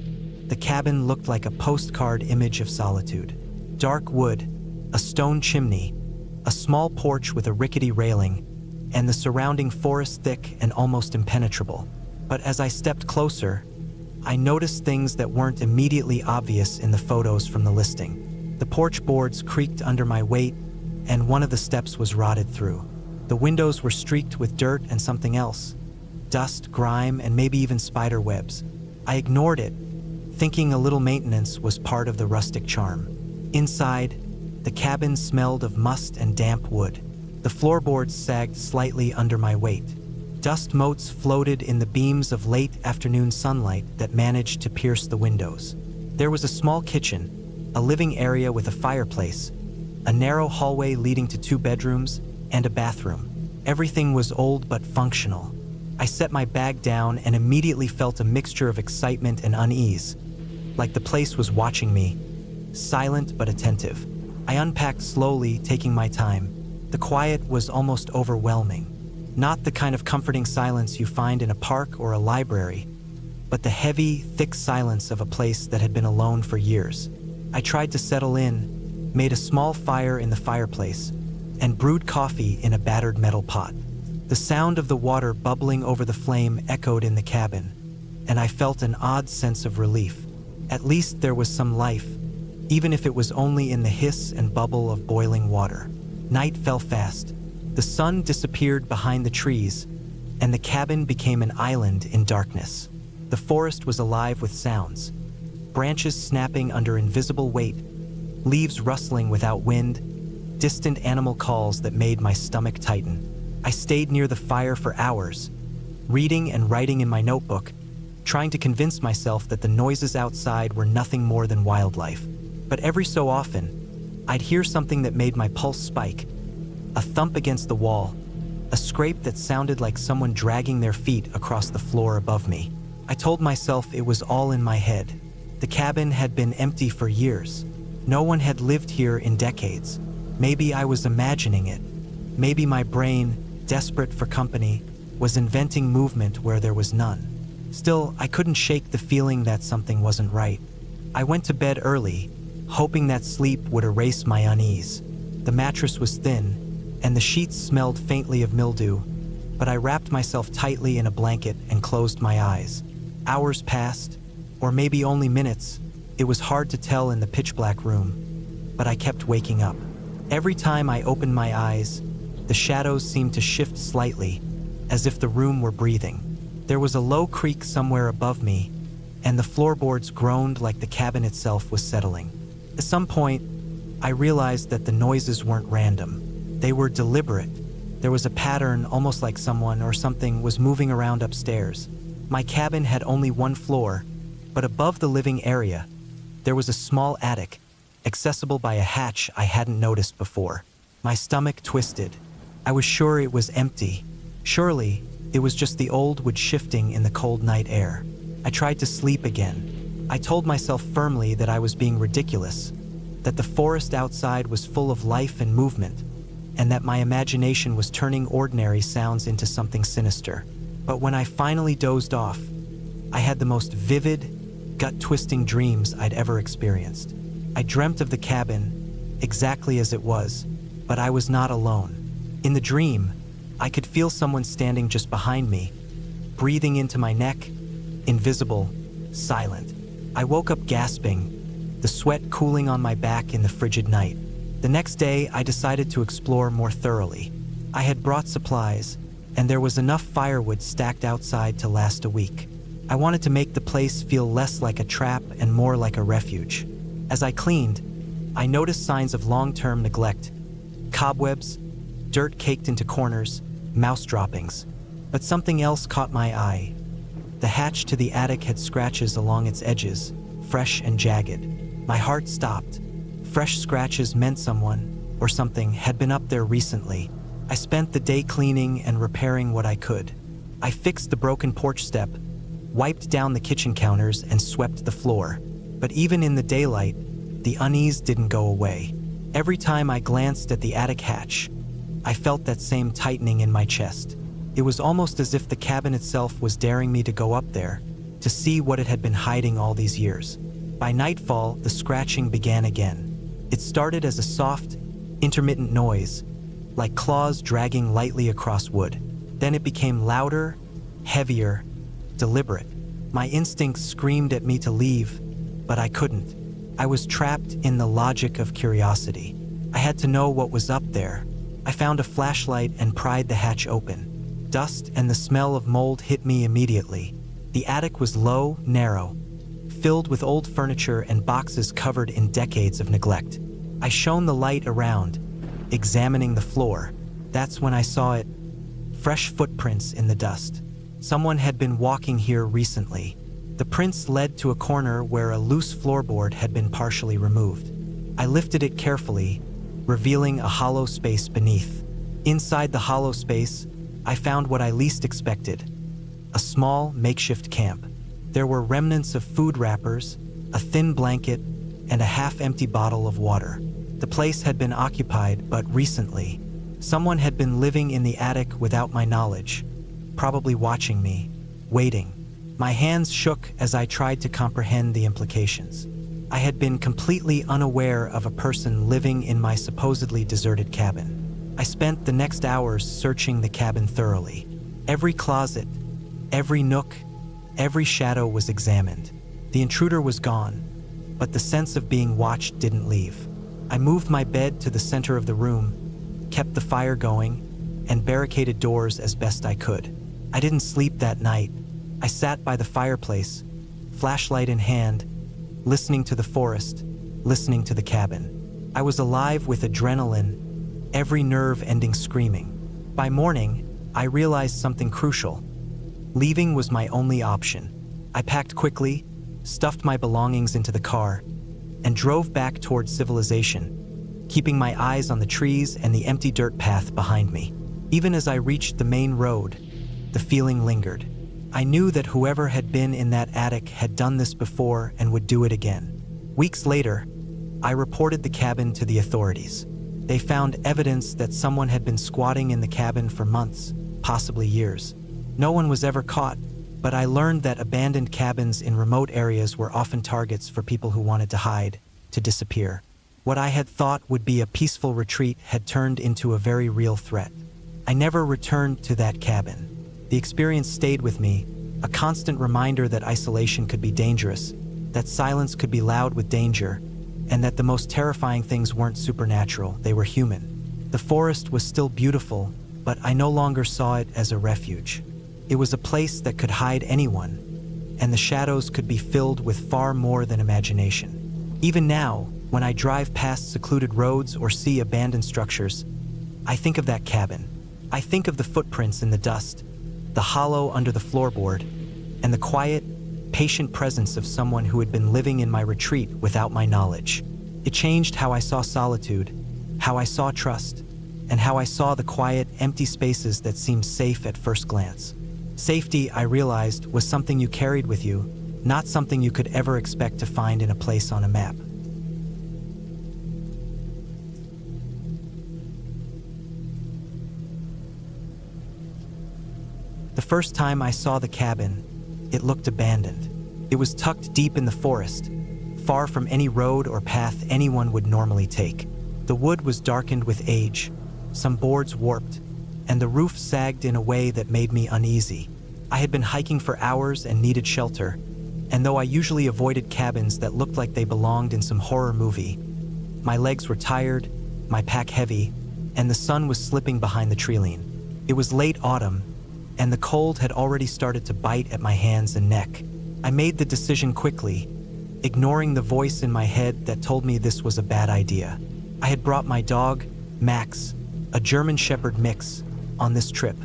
the cabin looked like a postcard image of solitude. Dark wood, a stone chimney, a small porch with a rickety railing, and the surrounding forest thick and almost impenetrable. But as I stepped closer, I noticed things that weren't immediately obvious in the photos from the listing. The porch boards creaked under my weight, and one of the steps was rotted through. The windows were streaked with dirt and something else, dust, grime, and maybe even spider webs. I ignored it, thinking a little maintenance was part of the rustic charm. Inside, the cabin smelled of must and damp wood. The floorboards sagged slightly under my weight. Dust motes floated in the beams of late afternoon sunlight that managed to pierce the windows. There was a small kitchen, a living area with a fireplace, a narrow hallway leading to 2 bedrooms, and a bathroom. Everything was old but functional. I set my bag down and immediately felt a mixture of excitement and unease, like the place was watching me, silent but attentive. I unpacked slowly, taking my time. The quiet was almost overwhelming. Not the kind of comforting silence you find in a park or a library, but the heavy, thick silence of a place that had been alone for years. I tried to settle in, made a small fire in the fireplace, and brewed coffee in a battered metal pot. The sound of the water bubbling over the flame echoed in the cabin, and I felt an odd sense of relief. At least there was some life, even if it was only in the hiss and bubble of boiling water. Night fell fast. The sun disappeared behind the trees, and the cabin became an island in darkness. The forest was alive with sounds, branches snapping under invisible weight, leaves rustling without wind, distant animal calls that made my stomach tighten. I stayed near the fire for hours, reading and writing in my notebook, trying to convince myself that the noises outside were nothing more than wildlife. But every so often, I'd hear something that made my pulse spike, a thump against the wall, a scrape that sounded like someone dragging their feet across the floor above me. I told myself it was all in my head. The cabin had been empty for years. No one had lived here in decades. Maybe I was imagining it. Maybe my brain, desperate for company, was inventing movement where there was none. Still, I couldn't shake the feeling that something wasn't right. I went to bed early, hoping that sleep would erase my unease. The mattress was thin, and the sheets smelled faintly of mildew, but I wrapped myself tightly in a blanket and closed my eyes. Hours passed, or maybe only minutes. It was hard to tell in the pitch-black room, but I kept waking up. Every time I opened my eyes, the shadows seemed to shift slightly, as if the room were breathing. There was a low creak somewhere above me, and the floorboards groaned like the cabin itself was settling. At some point, I realized that the noises weren't random. They were deliberate. There was a pattern, almost like someone or something was moving around upstairs. My cabin had only one floor, but above the living area, there was a small attic, accessible by a hatch I hadn't noticed before. My stomach twisted. I was sure it was empty. Surely, it was just the old wood shifting in the cold night air. I tried to sleep again. I told myself firmly that I was being ridiculous, that the forest outside was full of life and movement, and that my imagination was turning ordinary sounds into something sinister. But when I finally dozed off, I had the most vivid, gut-twisting dreams I'd ever experienced. I dreamt of the cabin, exactly as it was, but I was not alone. In the dream, I could feel someone standing just behind me, breathing into my neck, invisible, silent. I woke up gasping, the sweat cooling on my back in the frigid night. The next day, I decided to explore more thoroughly. I had brought supplies, and there was enough firewood stacked outside to last a week. I wanted to make the place feel less like a trap and more like a refuge. As I cleaned, I noticed signs of long-term neglect: cobwebs, dirt caked into corners, mouse droppings. But something else caught my eye. The hatch to the attic had scratches along its edges, fresh and jagged. My heart stopped. Fresh scratches meant someone, or something, had been up there recently. I spent the day cleaning and repairing what I could. I fixed the broken porch step, wiped down the kitchen counters, and swept the floor. But even in the daylight, the unease didn't go away. Every time I glanced at the attic hatch, I felt that same tightening in my chest. It was almost as if the cabin itself was daring me to go up there, to see what it had been hiding all these years. By nightfall, the scratching began again. It started as a soft, intermittent noise, like claws dragging lightly across wood. Then it became louder, heavier, deliberate. My instincts screamed at me to leave, but I couldn't. I was trapped in the logic of curiosity. I had to know what was up there. I found a flashlight and pried the hatch open. Dust and the smell of mold hit me immediately. The attic was low, narrow, filled with old furniture and boxes covered in decades of neglect. I shone the light around, examining the floor. That's when I saw it. Fresh footprints in the dust. Someone had been walking here recently. The prints led to a corner where a loose floorboard had been partially removed. I lifted it carefully, revealing a hollow space beneath. Inside the hollow space, I found what I least expected: a small, makeshift camp. There were remnants of food wrappers, a thin blanket, and a half-empty bottle of water. The place had been occupied, but recently. Someone had been living in the attic without my knowledge, probably watching me, waiting. My hands shook as I tried to comprehend the implications. I had been completely unaware of a person living in my supposedly deserted cabin. I spent the next hours searching the cabin thoroughly. Every closet, every nook, every shadow was examined. The intruder was gone, but the sense of being watched didn't leave. I moved my bed to the center of the room, kept the fire going, and barricaded doors as best I could. I didn't sleep that night. I sat by the fireplace, flashlight in hand, listening to the forest, listening to the cabin. I was alive with adrenaline, every nerve ending screaming. By morning, I realized something crucial. Leaving was my only option. I packed quickly, stuffed my belongings into the car, and drove back towards civilization, keeping my eyes on the trees and the empty dirt path behind me. Even as I reached the main road, the feeling lingered. I knew that whoever had been in that attic had done this before and would do it again. Weeks later, I reported the cabin to the authorities. They found evidence that someone had been squatting in the cabin for months, possibly years. No one was ever caught, but I learned that abandoned cabins in remote areas were often targets for people who wanted to hide, to disappear. What I had thought would be a peaceful retreat had turned into a very real threat. I never returned to that cabin. The experience stayed with me, a constant reminder that isolation could be dangerous, that silence could be loud with danger, and that the most terrifying things weren't supernatural, they were human. The forest was still beautiful, but I no longer saw it as a refuge. It was a place that could hide anyone, and the shadows could be filled with far more than imagination. Even now, when I drive past secluded roads or see abandoned structures, I think of that cabin. I think of the footprints in the dust, the hollow under the floorboard, and the quiet, patient presence of someone who had been living in my retreat without my knowledge. It changed how I saw solitude, how I saw trust, and how I saw the quiet, empty spaces that seemed safe at first glance. Safety, I realized, was something you carried with you, not something you could ever expect to find in a place on a map. The first time I saw the cabin, it looked abandoned. It was tucked deep in the forest, far from any road or path anyone would normally take. The wood was darkened with age, some boards warped, and the roof sagged in a way that made me uneasy. I had been hiking for hours and needed shelter, and though I usually avoided cabins that looked like they belonged in some horror movie, my legs were tired, my pack heavy, and the sun was slipping behind the treeline. It was late autumn, and the cold had already started to bite at my hands and neck. I made the decision quickly, ignoring the voice in my head that told me this was a bad idea. I had brought my dog, Max, a German Shepherd mix, on this trip.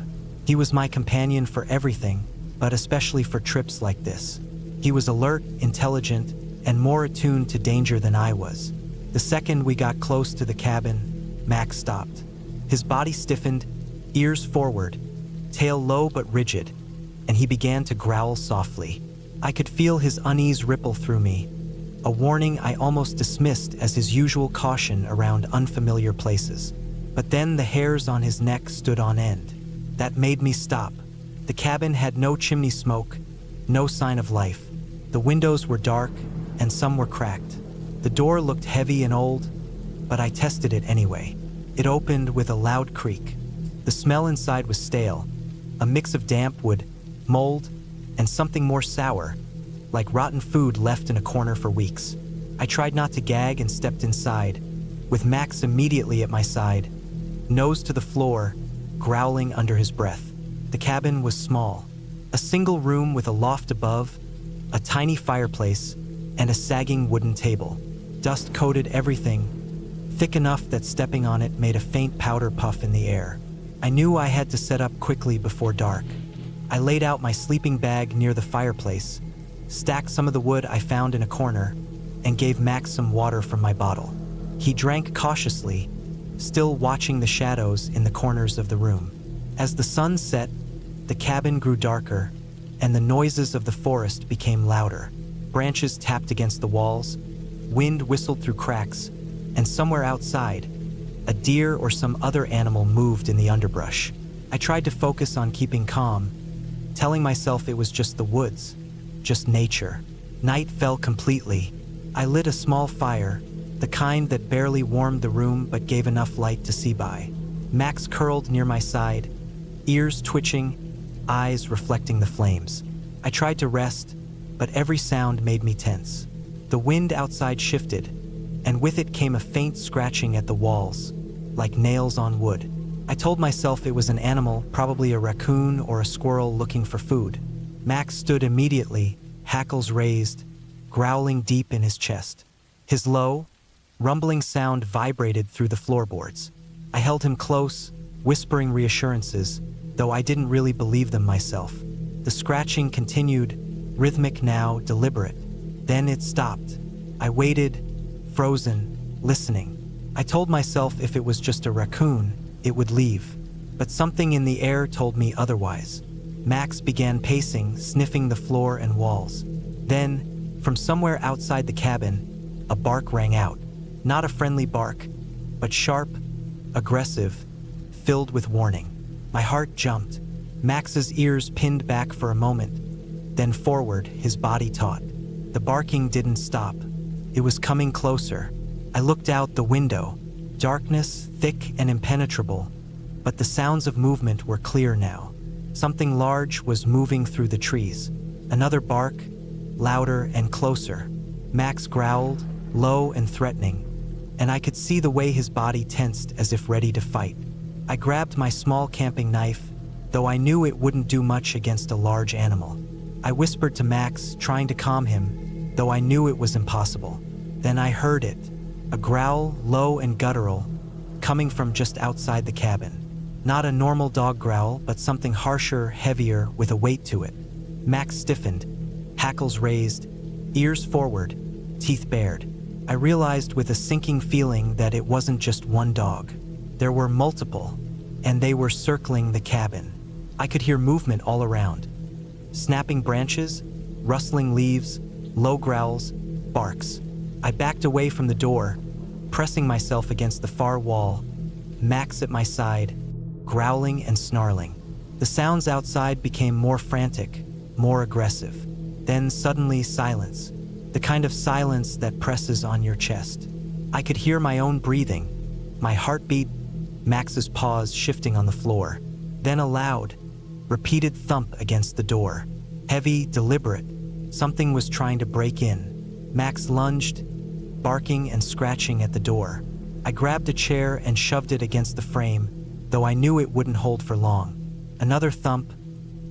He was my companion for everything, but especially for trips like this. He was alert, intelligent, and more attuned to danger than I was. The second we got close to the cabin, Max stopped. His body stiffened, ears forward, tail low but rigid, and he began to growl softly. I could feel his unease ripple through me, a warning I almost dismissed as his usual caution around unfamiliar places. But then the hairs on his neck stood on end. That made me stop. The cabin had no chimney smoke, no sign of life. The windows were dark, and some were cracked. The door looked heavy and old, but I tested it anyway. It opened with a loud creak. The smell inside was stale, a mix of damp wood, mold, and something more sour, like rotten food left in a corner for weeks. I tried not to gag and stepped inside, with Max immediately at my side, nose to the floor, growling under his breath. The cabin was small, a single room with a loft above, a tiny fireplace, and a sagging wooden table. Dust coated everything, thick enough that stepping on it made a faint powder puff in the air. I knew I had to set up quickly before dark. I laid out my sleeping bag near the fireplace, stacked some of the wood I found in a corner, and gave Max some water from my bottle. He drank cautiously, still watching the shadows in the corners of the room. As the sun set, the cabin grew darker, and the noises of the forest became louder. Branches tapped against the walls, wind whistled through cracks, and somewhere outside, a deer or some other animal moved in the underbrush. I tried to focus on keeping calm, telling myself it was just the woods, just nature. Night fell completely. I lit a small fire, the kind that barely warmed the room but gave enough light to see by. Max curled near my side, ears twitching, eyes reflecting the flames. I tried to rest, but every sound made me tense. The wind outside shifted, and with it came a faint scratching at the walls, like nails on wood. I told myself it was an animal, probably a raccoon or a squirrel looking for food. Max stood immediately, hackles raised, growling deep in his chest. His low, rumbling sound vibrated through the floorboards. I held him close, whispering reassurances, though I didn't really believe them myself. The scratching continued, rhythmic now, deliberate. Then it stopped. I waited, frozen, listening. I told myself if it was just a raccoon, it would leave. But something in the air told me otherwise. Max began pacing, sniffing the floor and walls. Then, from somewhere outside the cabin, a bark rang out. Not a friendly bark, but sharp, aggressive, filled with warning. My heart jumped. Max's ears pinned back for a moment, then forward, his body taut. The barking didn't stop. It was coming closer. I looked out the window. Darkness, thick and impenetrable, but the sounds of movement were clear now. Something large was moving through the trees. Another bark, louder and closer. Max growled, low and threatening, and I could see the way his body tensed as if ready to fight. I grabbed my small camping knife, though I knew it wouldn't do much against a large animal. I whispered to Max, trying to calm him, though I knew it was impossible. Then I heard it, a growl, low and guttural, coming from just outside the cabin. Not a normal dog growl, but something harsher, heavier, with a weight to it. Max stiffened, hackles raised, ears forward, teeth bared. I realized with a sinking feeling that it wasn't just one dog. There were multiple, and they were circling the cabin. I could hear movement all around. Snapping branches, rustling leaves, low growls, barks. I backed away from the door, pressing myself against the far wall, Max at my side, growling and snarling. The sounds outside became more frantic, more aggressive. Then suddenly silence, the kind of silence that presses on your chest. I could hear my own breathing, my heartbeat, Max's paws shifting on the floor. Then a loud, repeated thump against the door. Heavy, deliberate. Something was trying to break in. Max lunged, barking and scratching at the door. I grabbed a chair and shoved it against the frame, though I knew it wouldn't hold for long. Another thump,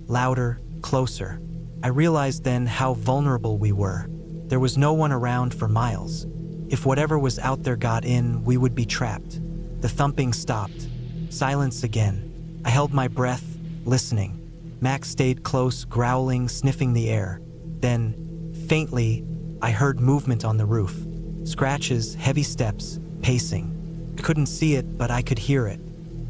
louder, closer. I realized then how vulnerable we were. There was no one around for miles. If whatever was out there got in, we would be trapped. The thumping stopped. Silence again. I held my breath, listening. Max stayed close, growling, sniffing the air. Then, faintly, I heard movement on the roof. Scratches, heavy steps, pacing. I couldn't see it, but I could hear it.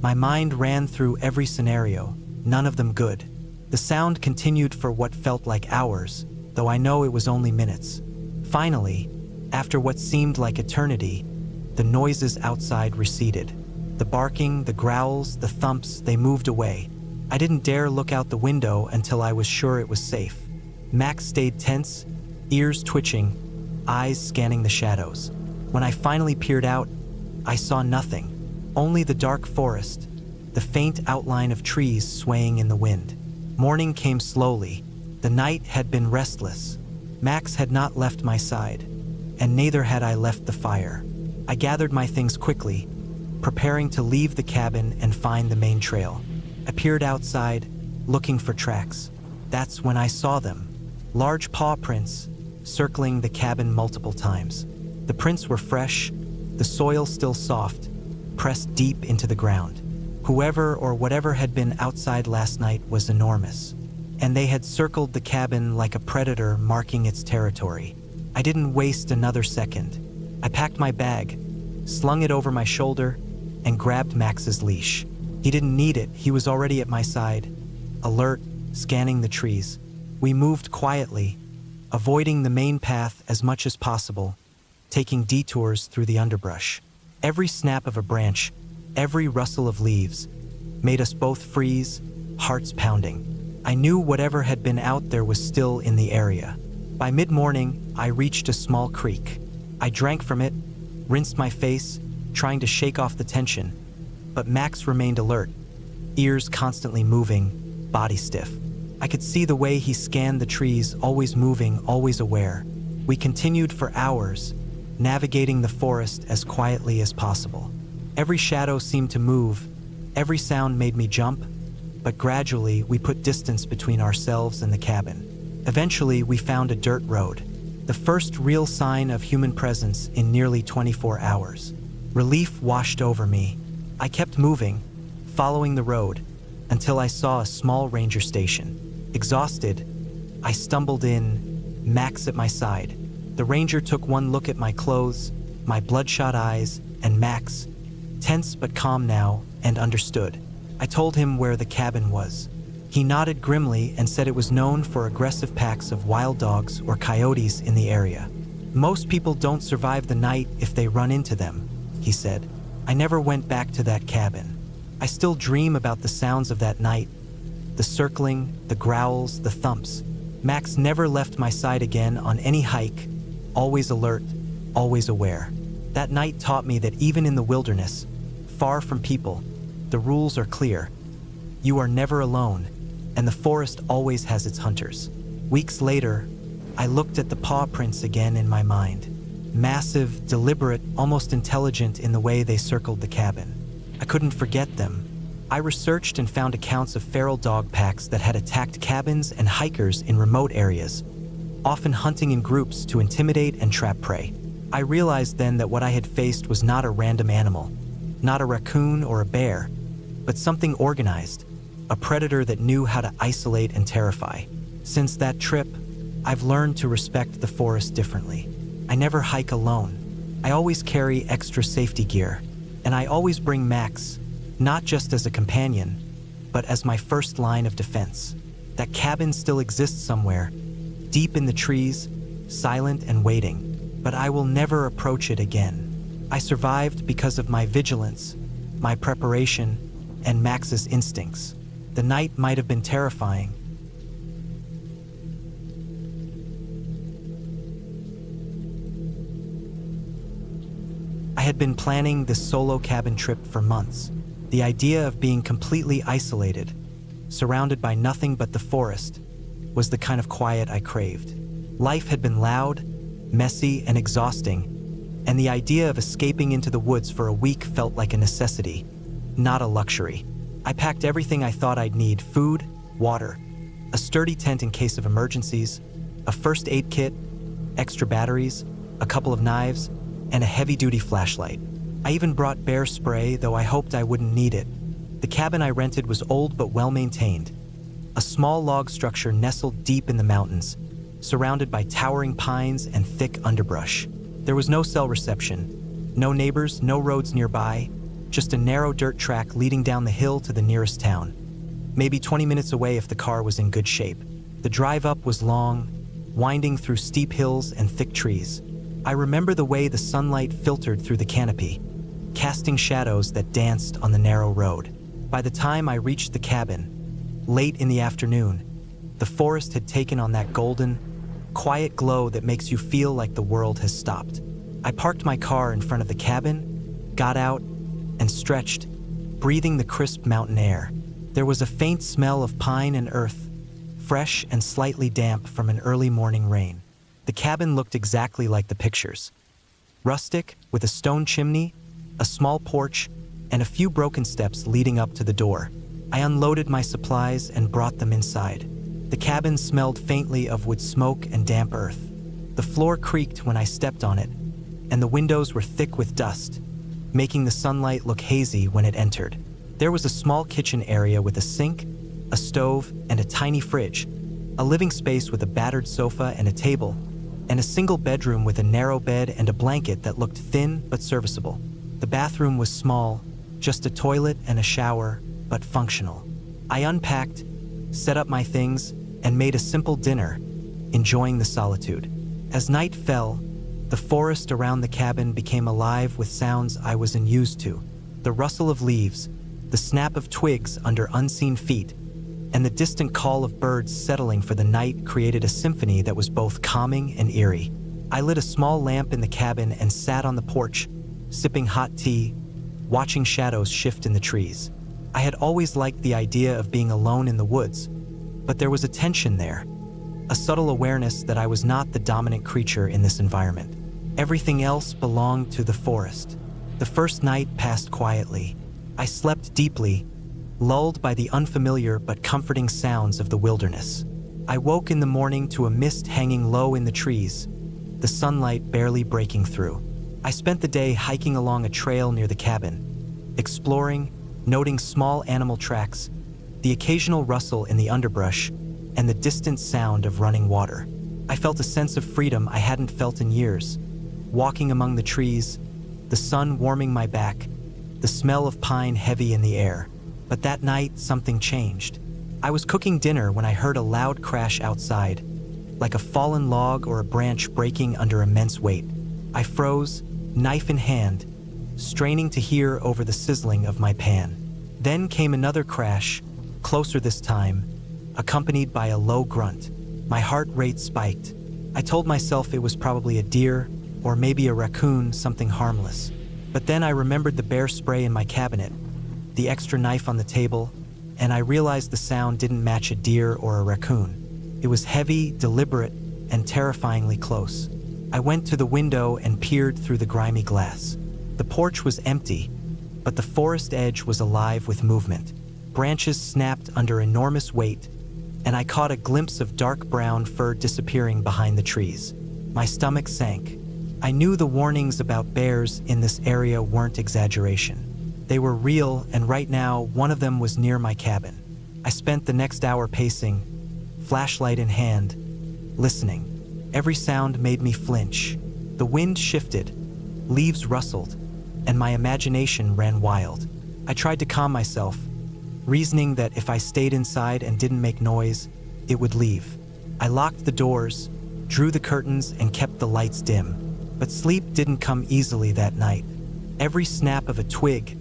My mind ran through every scenario, none of them good. The sound continued for what felt like hours, though I know it was only minutes. Finally, after what seemed like eternity, the noises outside receded. The barking, the growls, the thumps, they moved away. I didn't dare look out the window until I was sure it was safe. Max stayed tense, ears twitching, eyes scanning the shadows. When I finally peered out, I saw nothing. Only the dark forest, the faint outline of trees swaying in the wind. Morning came slowly. The night had been restless. Max had not left my side, and neither had I left the fire. I gathered my things quickly, preparing to leave the cabin and find the main trail. I peered outside, looking for tracks. That's when I saw them. Large paw prints, circling the cabin multiple times. The prints were fresh, the soil still soft, pressed deep into the ground. Whoever or whatever had been outside last night was enormous, and they had circled the cabin like a predator marking its territory. I didn't waste another second. I packed my bag, slung it over my shoulder, and grabbed Max's leash. He didn't need it, he was already at my side, alert, scanning the trees. We moved quietly, avoiding the main path as much as possible, taking detours through the underbrush. Every snap of a branch, every rustle of leaves, made us both freeze, hearts pounding. I knew whatever had been out there was still in the area. By mid-morning, I reached a small creek. I drank from it, rinsed my face, trying to shake off the tension, but Max remained alert, ears constantly moving, body stiff. I could see the way he scanned the trees, always moving, always aware. We continued for hours, navigating the forest as quietly as possible. Every shadow seemed to move, every sound made me jump, but gradually we put distance between ourselves and the cabin. Eventually, we found a dirt road, the first real sign of human presence in nearly 24 hours. Relief washed over me. I kept moving, following the road, until I saw a small ranger station. Exhausted, I stumbled in, Max at my side. The ranger took one look at my clothes, my bloodshot eyes, and Max, tense but calm now, and understood. I told him where the cabin was. He nodded grimly and said it was known for aggressive packs of wild dogs or coyotes in the area. Most people don't survive the night if they run into them, he said. I never went back to that cabin. I still dream about the sounds of that night, the circling, the growls, the thumps. Max never left my side again on any hike, always alert, always aware. That night taught me that even in the wilderness, far from people, the rules are clear. You are never alone, and the forest always has its hunters. Weeks later, I looked at the paw prints again in my mind. Massive, deliberate, almost intelligent in the way they circled the cabin. I couldn't forget them, I researched and found accounts of feral dog packs that had attacked cabins and hikers in remote areas, often hunting in groups to intimidate and trap prey. I realized then that what I had faced was not a random animal, not a raccoon or a bear, but something organized, a predator that knew how to isolate and terrify. Since that trip, I've learned to respect the forest differently. I never hike alone. I always carry extra safety gear, and I always bring Max, not just as a companion, but as my first line of defense. That cabin still exists somewhere, deep in the trees, silent and waiting, but I will never approach it again. I survived because of my vigilance, my preparation, and Max's instincts. The night might have been terrifying. I had been planning this solo cabin trip for months. The idea of being completely isolated, surrounded by nothing but the forest, was the kind of quiet I craved. Life had been loud, messy, and exhausting, and the idea of escaping into the woods for a week felt like a necessity, not a luxury. I packed everything I thought I'd need: food, water, a sturdy tent in case of emergencies, a first aid kit, extra batteries, a couple of knives, and a heavy-duty flashlight. I even brought bear spray, though I hoped I wouldn't need it. The cabin I rented was old but well-maintained, a small log structure nestled deep in the mountains, surrounded by towering pines and thick underbrush. There was no cell reception, no neighbors, no roads nearby, just a narrow dirt track leading down the hill to the nearest town, maybe 20 minutes away if the car was in good shape. The drive up was long, winding through steep hills and thick trees. I remember the way the sunlight filtered through the canopy, casting shadows that danced on the narrow road. By the time I reached the cabin, late in the afternoon, the forest had taken on that golden, quiet glow that makes you feel like the world has stopped. I parked my car in front of the cabin, got out, and stretched, breathing the crisp mountain air. There was a faint smell of pine and earth, fresh and slightly damp from an early morning rain. The cabin looked exactly like the pictures. Rustic, with a stone chimney, a small porch, and a few broken steps leading up to the door. I unloaded my supplies and brought them inside. The cabin smelled faintly of wood smoke and damp earth. The floor creaked when I stepped on it, and the windows were thick with dust, making the sunlight look hazy when it entered. There was a small kitchen area with a sink, a stove, and a tiny fridge, a living space with a battered sofa and a table, and a single bedroom with a narrow bed and a blanket that looked thin but serviceable. The bathroom was small, just a toilet and a shower, but functional. I unpacked, set up my things, and made a simple dinner, enjoying the solitude. As night fell, the forest around the cabin became alive with sounds I wasn't used to. The rustle of leaves, the snap of twigs under unseen feet, and the distant call of birds settling for the night created a symphony that was both calming and eerie. I lit a small lamp in the cabin and sat on the porch, sipping hot tea, watching shadows shift in the trees. I had always liked the idea of being alone in the woods, but there was a tension there, a subtle awareness that I was not the dominant creature in this environment. Everything else belonged to the forest. The first night passed quietly. I slept deeply, lulled by the unfamiliar but comforting sounds of the wilderness. I woke in the morning to a mist hanging low in the trees, the sunlight barely breaking through. I spent the day hiking along a trail near the cabin, exploring, noting small animal tracks, the occasional rustle in the underbrush, and the distant sound of running water. I felt a sense of freedom I hadn't felt in years, walking among the trees, the sun warming my back, the smell of pine heavy in the air. But that night, something changed. I was cooking dinner when I heard a loud crash outside, like a fallen log or a branch breaking under immense weight. I froze, knife in hand, straining to hear over the sizzling of my pan. Then came another crash, closer this time, accompanied by a low grunt. My heart rate spiked. I told myself it was probably a deer, or maybe a raccoon, something harmless. But then I remembered the bear spray in my cabinet, the extra knife on the table, and I realized the sound didn't match a deer or a raccoon. It was heavy, deliberate, and terrifyingly close. I went to the window and peered through the grimy glass. The porch was empty, but the forest edge was alive with movement. Branches snapped under enormous weight, and I caught a glimpse of dark brown fur disappearing behind the trees. My stomach sank. I knew the warnings about bears in this area weren't exaggeration. They were real, and right now, one of them was near my cabin. I spent the next hour pacing, flashlight in hand, listening. Every sound made me flinch. The wind shifted, leaves rustled, and my imagination ran wild. I tried to calm myself, reasoning that if I stayed inside and didn't make noise, it would leave. I locked the doors, drew the curtains, and kept the lights dim. But sleep didn't come easily that night. Every snap of a twig,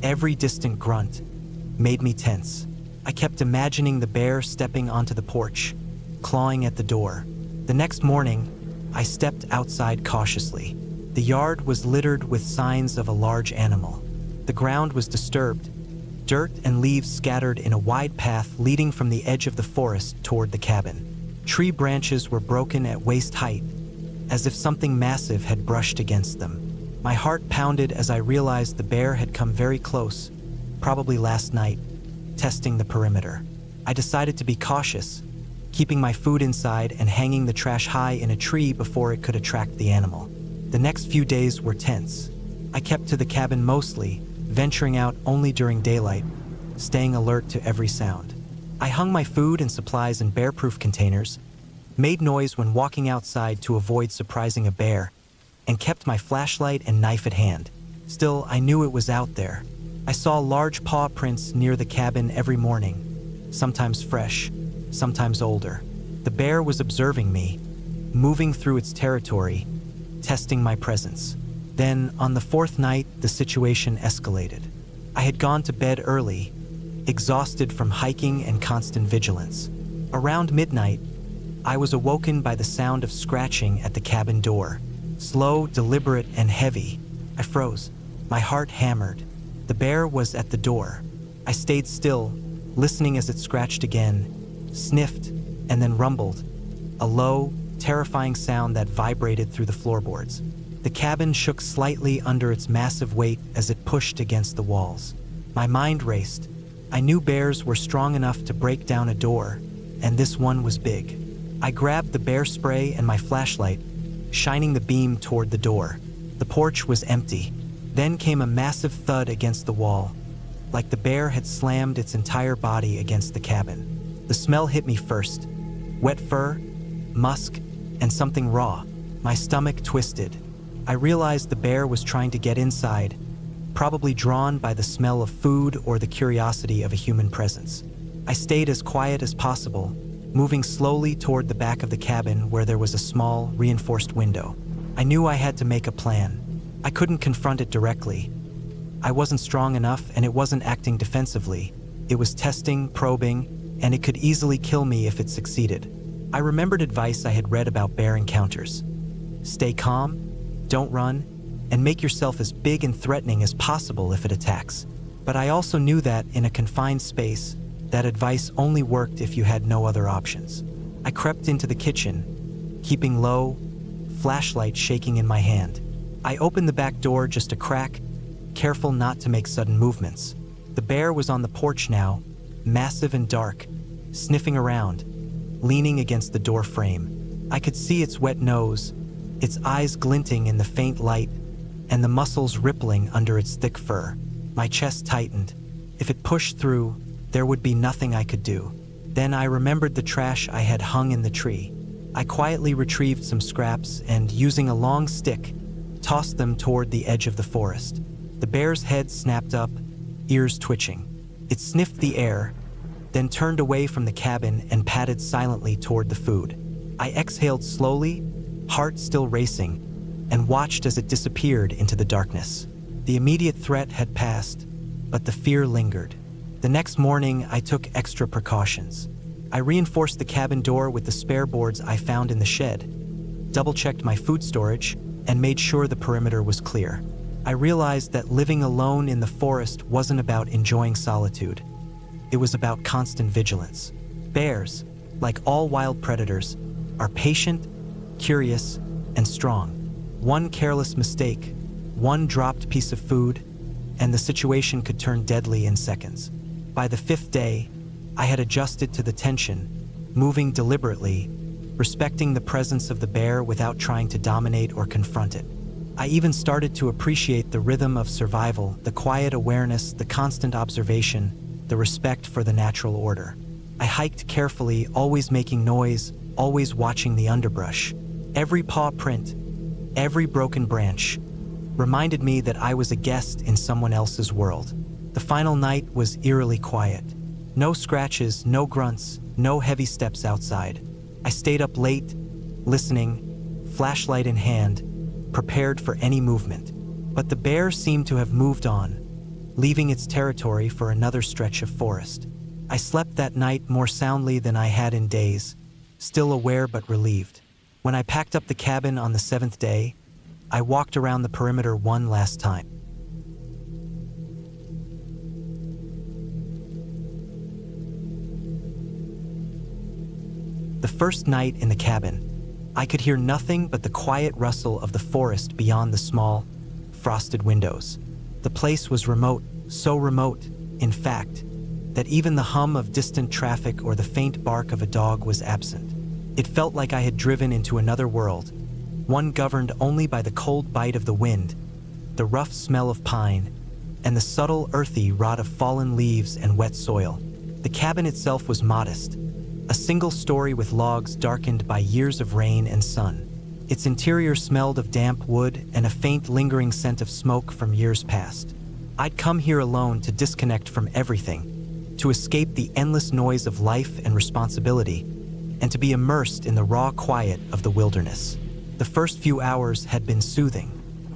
every distant grunt, made me tense. I kept imagining the bear stepping onto the porch, clawing at the door. The next morning, I stepped outside cautiously. The yard was littered with signs of a large animal. The ground was disturbed, dirt and leaves scattered in a wide path leading from the edge of the forest toward the cabin. Tree branches were broken at waist height, as if something massive had brushed against them. My heart pounded as I realized the bear had come very close, probably last night, testing the perimeter. I decided to be cautious, keeping my food inside and hanging the trash high in a tree before it could attract the animal. The next few days were tense. I kept to the cabin mostly, venturing out only during daylight, staying alert to every sound. I hung my food and supplies in bear-proof containers, made noise when walking outside to avoid surprising a bear, and kept my flashlight and knife at hand. Still, I knew it was out there. I saw large paw prints near the cabin every morning, sometimes fresh, sometimes older. The bear was observing me, moving through its territory, testing my presence. Then, on the fourth night, the situation escalated. I had gone to bed early, exhausted from hiking and constant vigilance. Around midnight, I was awoken by the sound of scratching at the cabin door. Slow, deliberate, and heavy. I froze. My heart hammered. The bear was at the door. I stayed still, listening as it scratched again, sniffed, and then rumbled. A low, terrifying sound that vibrated through the floorboards. The cabin shook slightly under its massive weight as it pushed against the walls. My mind raced. I knew bears were strong enough to break down a door, and this one was big. I grabbed the bear spray and my flashlight, shining the beam toward the door. The porch was empty. Then came a massive thud against the wall, like the bear had slammed its entire body against the cabin. The smell hit me first. Wet fur, musk, and something raw. My stomach twisted. I realized the bear was trying to get inside, probably drawn by the smell of food or the curiosity of a human presence. I stayed as quiet as possible, moving slowly toward the back of the cabin where there was a small, reinforced window. I knew I had to make a plan. I couldn't confront it directly. I wasn't strong enough, and it wasn't acting defensively. It was testing, probing, and it could easily kill me if it succeeded. I remembered advice I had read about bear encounters. Stay calm, don't run, and make yourself as big and threatening as possible if it attacks. But I also knew that, in a confined space, that advice only worked if you had no other options. I crept into the kitchen, keeping low, flashlight shaking in my hand. I opened the back door just a crack, careful not to make sudden movements. The bear was on the porch now, massive and dark, sniffing around, leaning against the door frame. I could see its wet nose, its eyes glinting in the faint light, and the muscles rippling under its thick fur. My chest tightened. If it pushed through, there would be nothing I could do. Then I remembered the trash I had hung in the tree. I quietly retrieved some scraps and, using a long stick, tossed them toward the edge of the forest. The bear's head snapped up, ears twitching. It sniffed the air, then turned away from the cabin and padded silently toward the food. I exhaled slowly, heart still racing, and watched as it disappeared into the darkness. The immediate threat had passed, but the fear lingered. The next morning, I took extra precautions. I reinforced the cabin door with the spare boards I found in the shed, double-checked my food storage, and made sure the perimeter was clear. I realized that living alone in the forest wasn't about enjoying solitude. It was about constant vigilance. Bears, like all wild predators, are patient, curious, and strong. One careless mistake, one dropped piece of food, and the situation could turn deadly in seconds. By the fifth day, I had adjusted to the tension, moving deliberately, respecting the presence of the bear without trying to dominate or confront it. I even started to appreciate the rhythm of survival, the quiet awareness, the constant observation, the respect for the natural order. I hiked carefully, always making noise, always watching the underbrush. Every paw print, every broken branch, reminded me that I was a guest in someone else's world. The final night was eerily quiet. No scratches, no grunts, no heavy steps outside. I stayed up late, listening, flashlight in hand, prepared for any movement. But the bear seemed to have moved on, leaving its territory for another stretch of forest. I slept that night more soundly than I had in days, still aware but relieved. When I packed up the cabin on the seventh day, I walked around the perimeter one last time. The first night in the cabin, I could hear nothing but the quiet rustle of the forest beyond the small, frosted windows. The place was remote, so remote, in fact, that even the hum of distant traffic or the faint bark of a dog was absent. It felt like I had driven into another world, one governed only by the cold bite of the wind, the rough smell of pine, and the subtle earthy rot of fallen leaves and wet soil. The cabin itself was modest, a single story with logs darkened by years of rain and sun. Its interior smelled of damp wood and a faint lingering scent of smoke from years past. I'd come here alone to disconnect from everything, to escape the endless noise of life and responsibility, and to be immersed in the raw quiet of the wilderness. The first few hours had been soothing.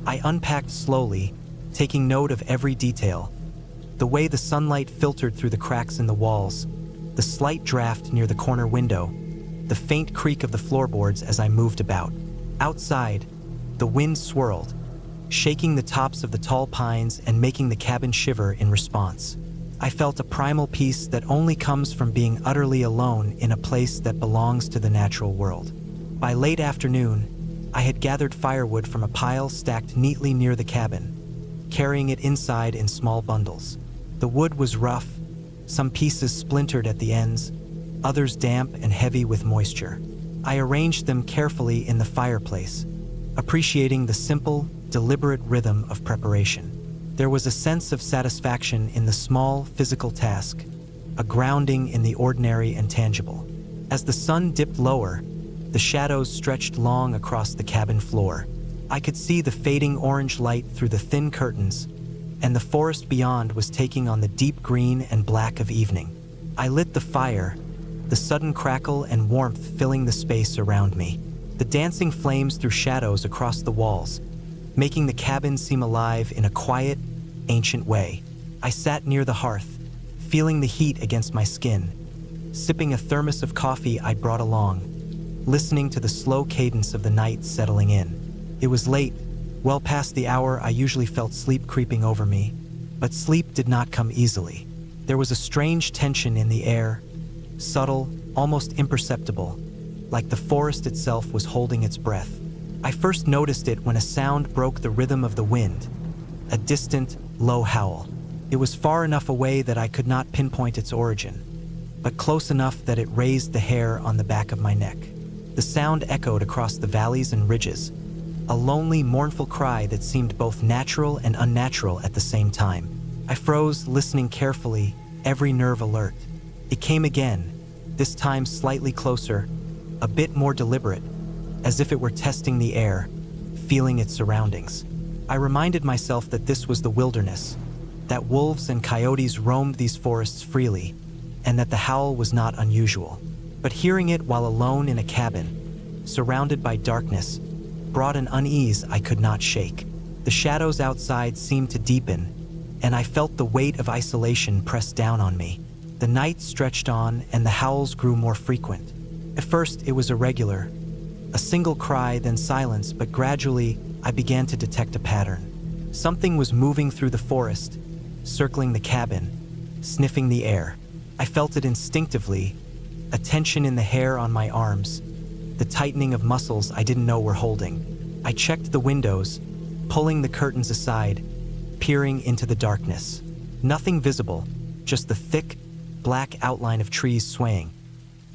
I unpacked slowly, taking note of every detail. The way the sunlight filtered through the cracks in the walls, the slight draft near the corner window, the faint creak of the floorboards as I moved about. Outside, the wind swirled, shaking the tops of the tall pines and making the cabin shiver in response. I felt a primal peace that only comes from being utterly alone in a place that belongs to the natural world. By late afternoon, I had gathered firewood from a pile stacked neatly near the cabin, carrying it inside in small bundles. The wood was rough, some pieces splintered at the ends, others damp and heavy with moisture. I arranged them carefully in the fireplace, appreciating the simple, deliberate rhythm of preparation. There was a sense of satisfaction in the small, physical task, a grounding in the ordinary and tangible. As the sun dipped lower, the shadows stretched long across the cabin floor. I could see the fading orange light through the thin curtains, and the forest beyond was taking on the deep green and black of evening. I lit the fire, the sudden crackle and warmth filling the space around me. The dancing flames threw shadows across the walls, making the cabin seem alive in a quiet, ancient way. I sat near the hearth, feeling the heat against my skin, sipping a thermos of coffee I'd brought along, listening to the slow cadence of the night settling in. It was late, well past the hour I usually felt sleep creeping over me, but sleep did not come easily. There was a strange tension in the air, subtle, almost imperceptible, like the forest itself was holding its breath. I first noticed it when a sound broke the rhythm of the wind, a distant, low howl. It was far enough away that I could not pinpoint its origin, but close enough that it raised the hair on the back of my neck. The sound echoed across the valleys and ridges, a lonely, mournful cry that seemed both natural and unnatural at the same time. I froze, listening carefully, every nerve alert. It came again, this time slightly closer, a bit more deliberate, as if it were testing the air, feeling its surroundings. I reminded myself that this was the wilderness, that wolves and coyotes roamed these forests freely, and that the howl was not unusual. But hearing it while alone in a cabin, surrounded by darkness, brought an unease I could not shake. The shadows outside seemed to deepen, and I felt the weight of isolation press down on me. The night stretched on, and the howls grew more frequent. At first, it was irregular, a single cry, then silence, but gradually, I began to detect a pattern. Something was moving through the forest, circling the cabin, sniffing the air. I felt it instinctively, a tension in the hair on my arms, the tightening of muscles I didn't know were holding. I checked the windows, pulling the curtains aside, peering into the darkness. Nothing visible, just the thick, black outline of trees swaying.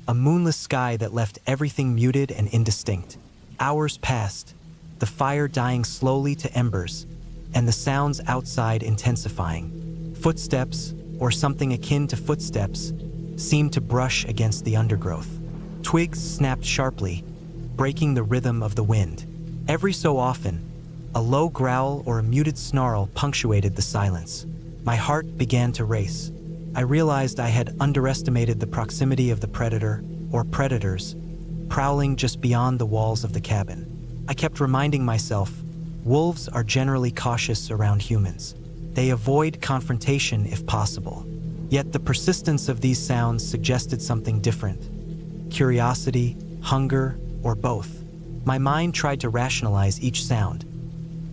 A moonless sky that left everything muted and indistinct. Hours passed, the fire dying slowly to embers, and the sounds outside intensifying. Footsteps, or something akin to footsteps, seemed to brush against the undergrowth. Twigs snapped sharply, breaking the rhythm of the wind. Every so often, a low growl or a muted snarl punctuated the silence. My heart began to race. I realized I had underestimated the proximity of the predator, or predators, prowling just beyond the walls of the cabin. I kept reminding myself, wolves are generally cautious around humans. They avoid confrontation if possible. Yet the persistence of these sounds suggested something different. Curiosity, hunger, or both. My mind tried to rationalize each sound.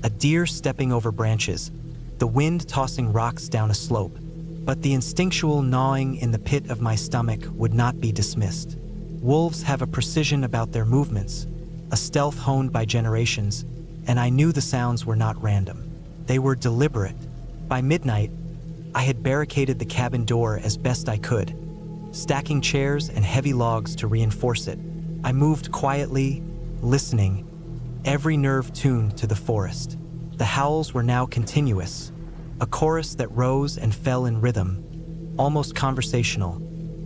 A deer stepping over branches, the wind tossing rocks down a slope, but the instinctual gnawing in the pit of my stomach would not be dismissed. Wolves have a precision about their movements, a stealth honed by generations, and I knew the sounds were not random. They were deliberate. By midnight, I had barricaded the cabin door as best I could, stacking chairs and heavy logs to reinforce it. I moved quietly, listening, every nerve tuned to the forest. The howls were now continuous, a chorus that rose and fell in rhythm, almost conversational,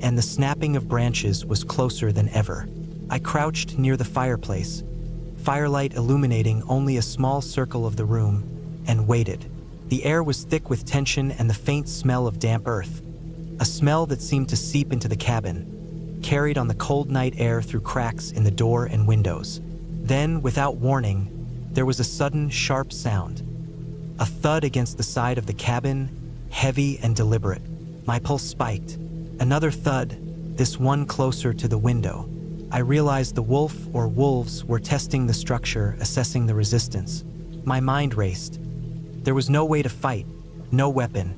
and the snapping of branches was closer than ever. I crouched near the fireplace, firelight illuminating only a small circle of the room, and waited. The air was thick with tension and the faint smell of damp earth, a smell that seemed to seep into the cabin, carried on the cold night air through cracks in the door and windows. Then, without warning, there was a sudden, sharp sound. A thud against the side of the cabin, heavy and deliberate. My pulse spiked. Another thud, this one closer to the window. I realized the wolf or wolves were testing the structure, assessing the resistance. My mind raced. There was no way to fight, no weapon,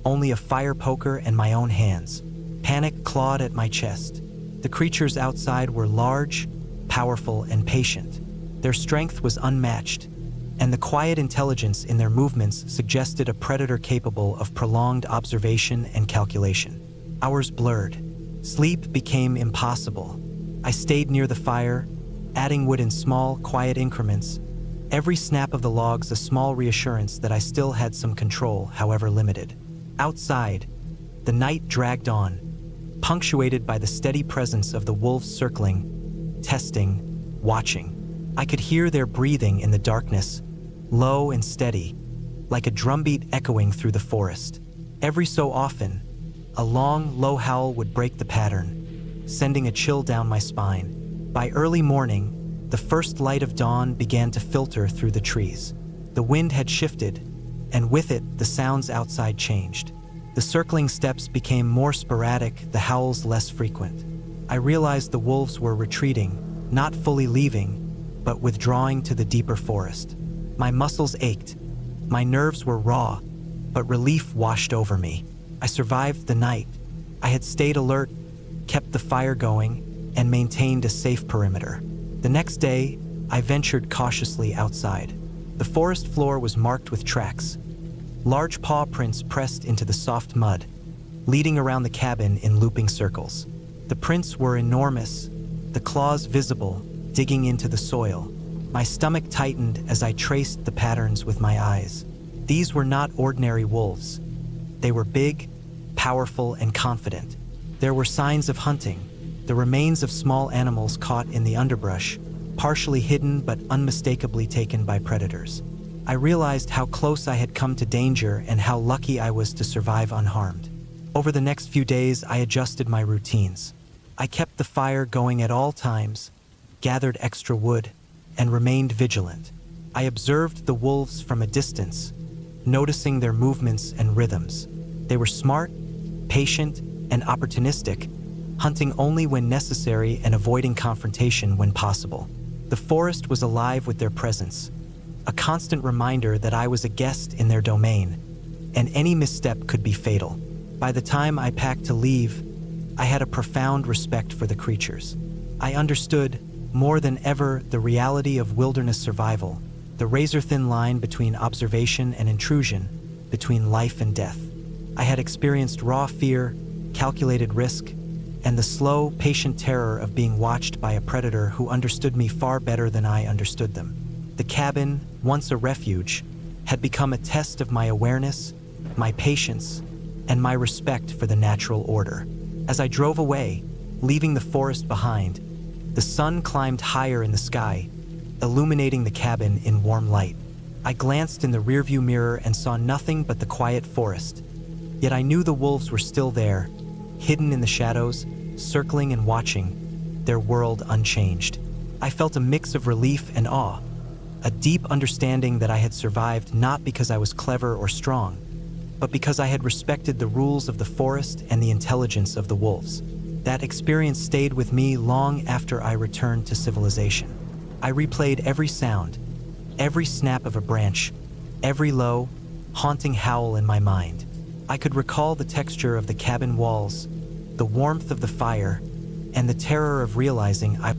only a fire poker and my own hands. Panic clawed at my chest. The creatures outside were large, powerful, and patient. Their strength was unmatched, and the quiet intelligence in their movements suggested a predator capable of prolonged observation and calculation. Hours blurred. Sleep became impossible. I stayed near the fire, adding wood in small, quiet increments, every snap of the logs a small reassurance that I still had some control, however limited. Outside, the night dragged on, punctuated by the steady presence of the wolves circling, testing, watching. I could hear their breathing in the darkness, low and steady, like a drumbeat echoing through the forest. Every so often, a long, low howl would break the pattern, sending a chill down my spine. By early morning, the first light of dawn began to filter through the trees. The wind had shifted, and with it, the sounds outside changed. The circling steps became more sporadic, the howls less frequent. I realized the wolves were retreating, not fully leaving, but withdrawing to the deeper forest. My muscles ached, my nerves were raw, but relief washed over me. I survived the night. I had stayed alert, kept the fire going, and maintained a safe perimeter. The next day, I ventured cautiously outside. The forest floor was marked with tracks, large paw prints pressed into the soft mud, leading around the cabin in looping circles. The prints were enormous, the claws visible, digging into the soil. My stomach tightened as I traced the patterns with my eyes. These were not ordinary wolves. They were big, powerful, and confident. There were signs of hunting, the remains of small animals caught in the underbrush, partially hidden but unmistakably taken by predators. I realized how close I had come to danger and how lucky I was to survive unharmed. Over the next few days, I adjusted my routines. I kept the fire going at all times, gathered extra wood, and remained vigilant. I observed the wolves from a distance, noticing their movements and rhythms. They were smart, patient, and opportunistic, hunting only when necessary and avoiding confrontation when possible. The forest was alive with their presence, a constant reminder that I was a guest in their domain, and any misstep could be fatal. By the time I packed to leave, I had a profound respect for the creatures. I understood, more than ever, the reality of wilderness survival, the razor-thin line between observation and intrusion, between life and death. I had experienced raw fear, calculated risk, and the slow, patient terror of being watched by a predator who understood me far better than I understood them. The cabin, once a refuge, had become a test of my awareness, my patience, and my respect for the natural order. As I drove away, leaving the forest behind, the sun climbed higher in the sky, illuminating the cabin in warm light. I glanced in the rearview mirror and saw nothing but the quiet forest. Yet I knew the wolves were still there, hidden in the shadows, circling and watching, their world unchanged. I felt a mix of relief and awe, a deep understanding that I had survived not because I was clever or strong, but because I had respected the rules of the forest and the intelligence of the wolves. That experience stayed with me long after I returned to civilization. I replayed every sound, every snap of a branch, every low, haunting howl in my mind. I could recall the texture of the cabin walls, the warmth of the fire, and the terror of realizing I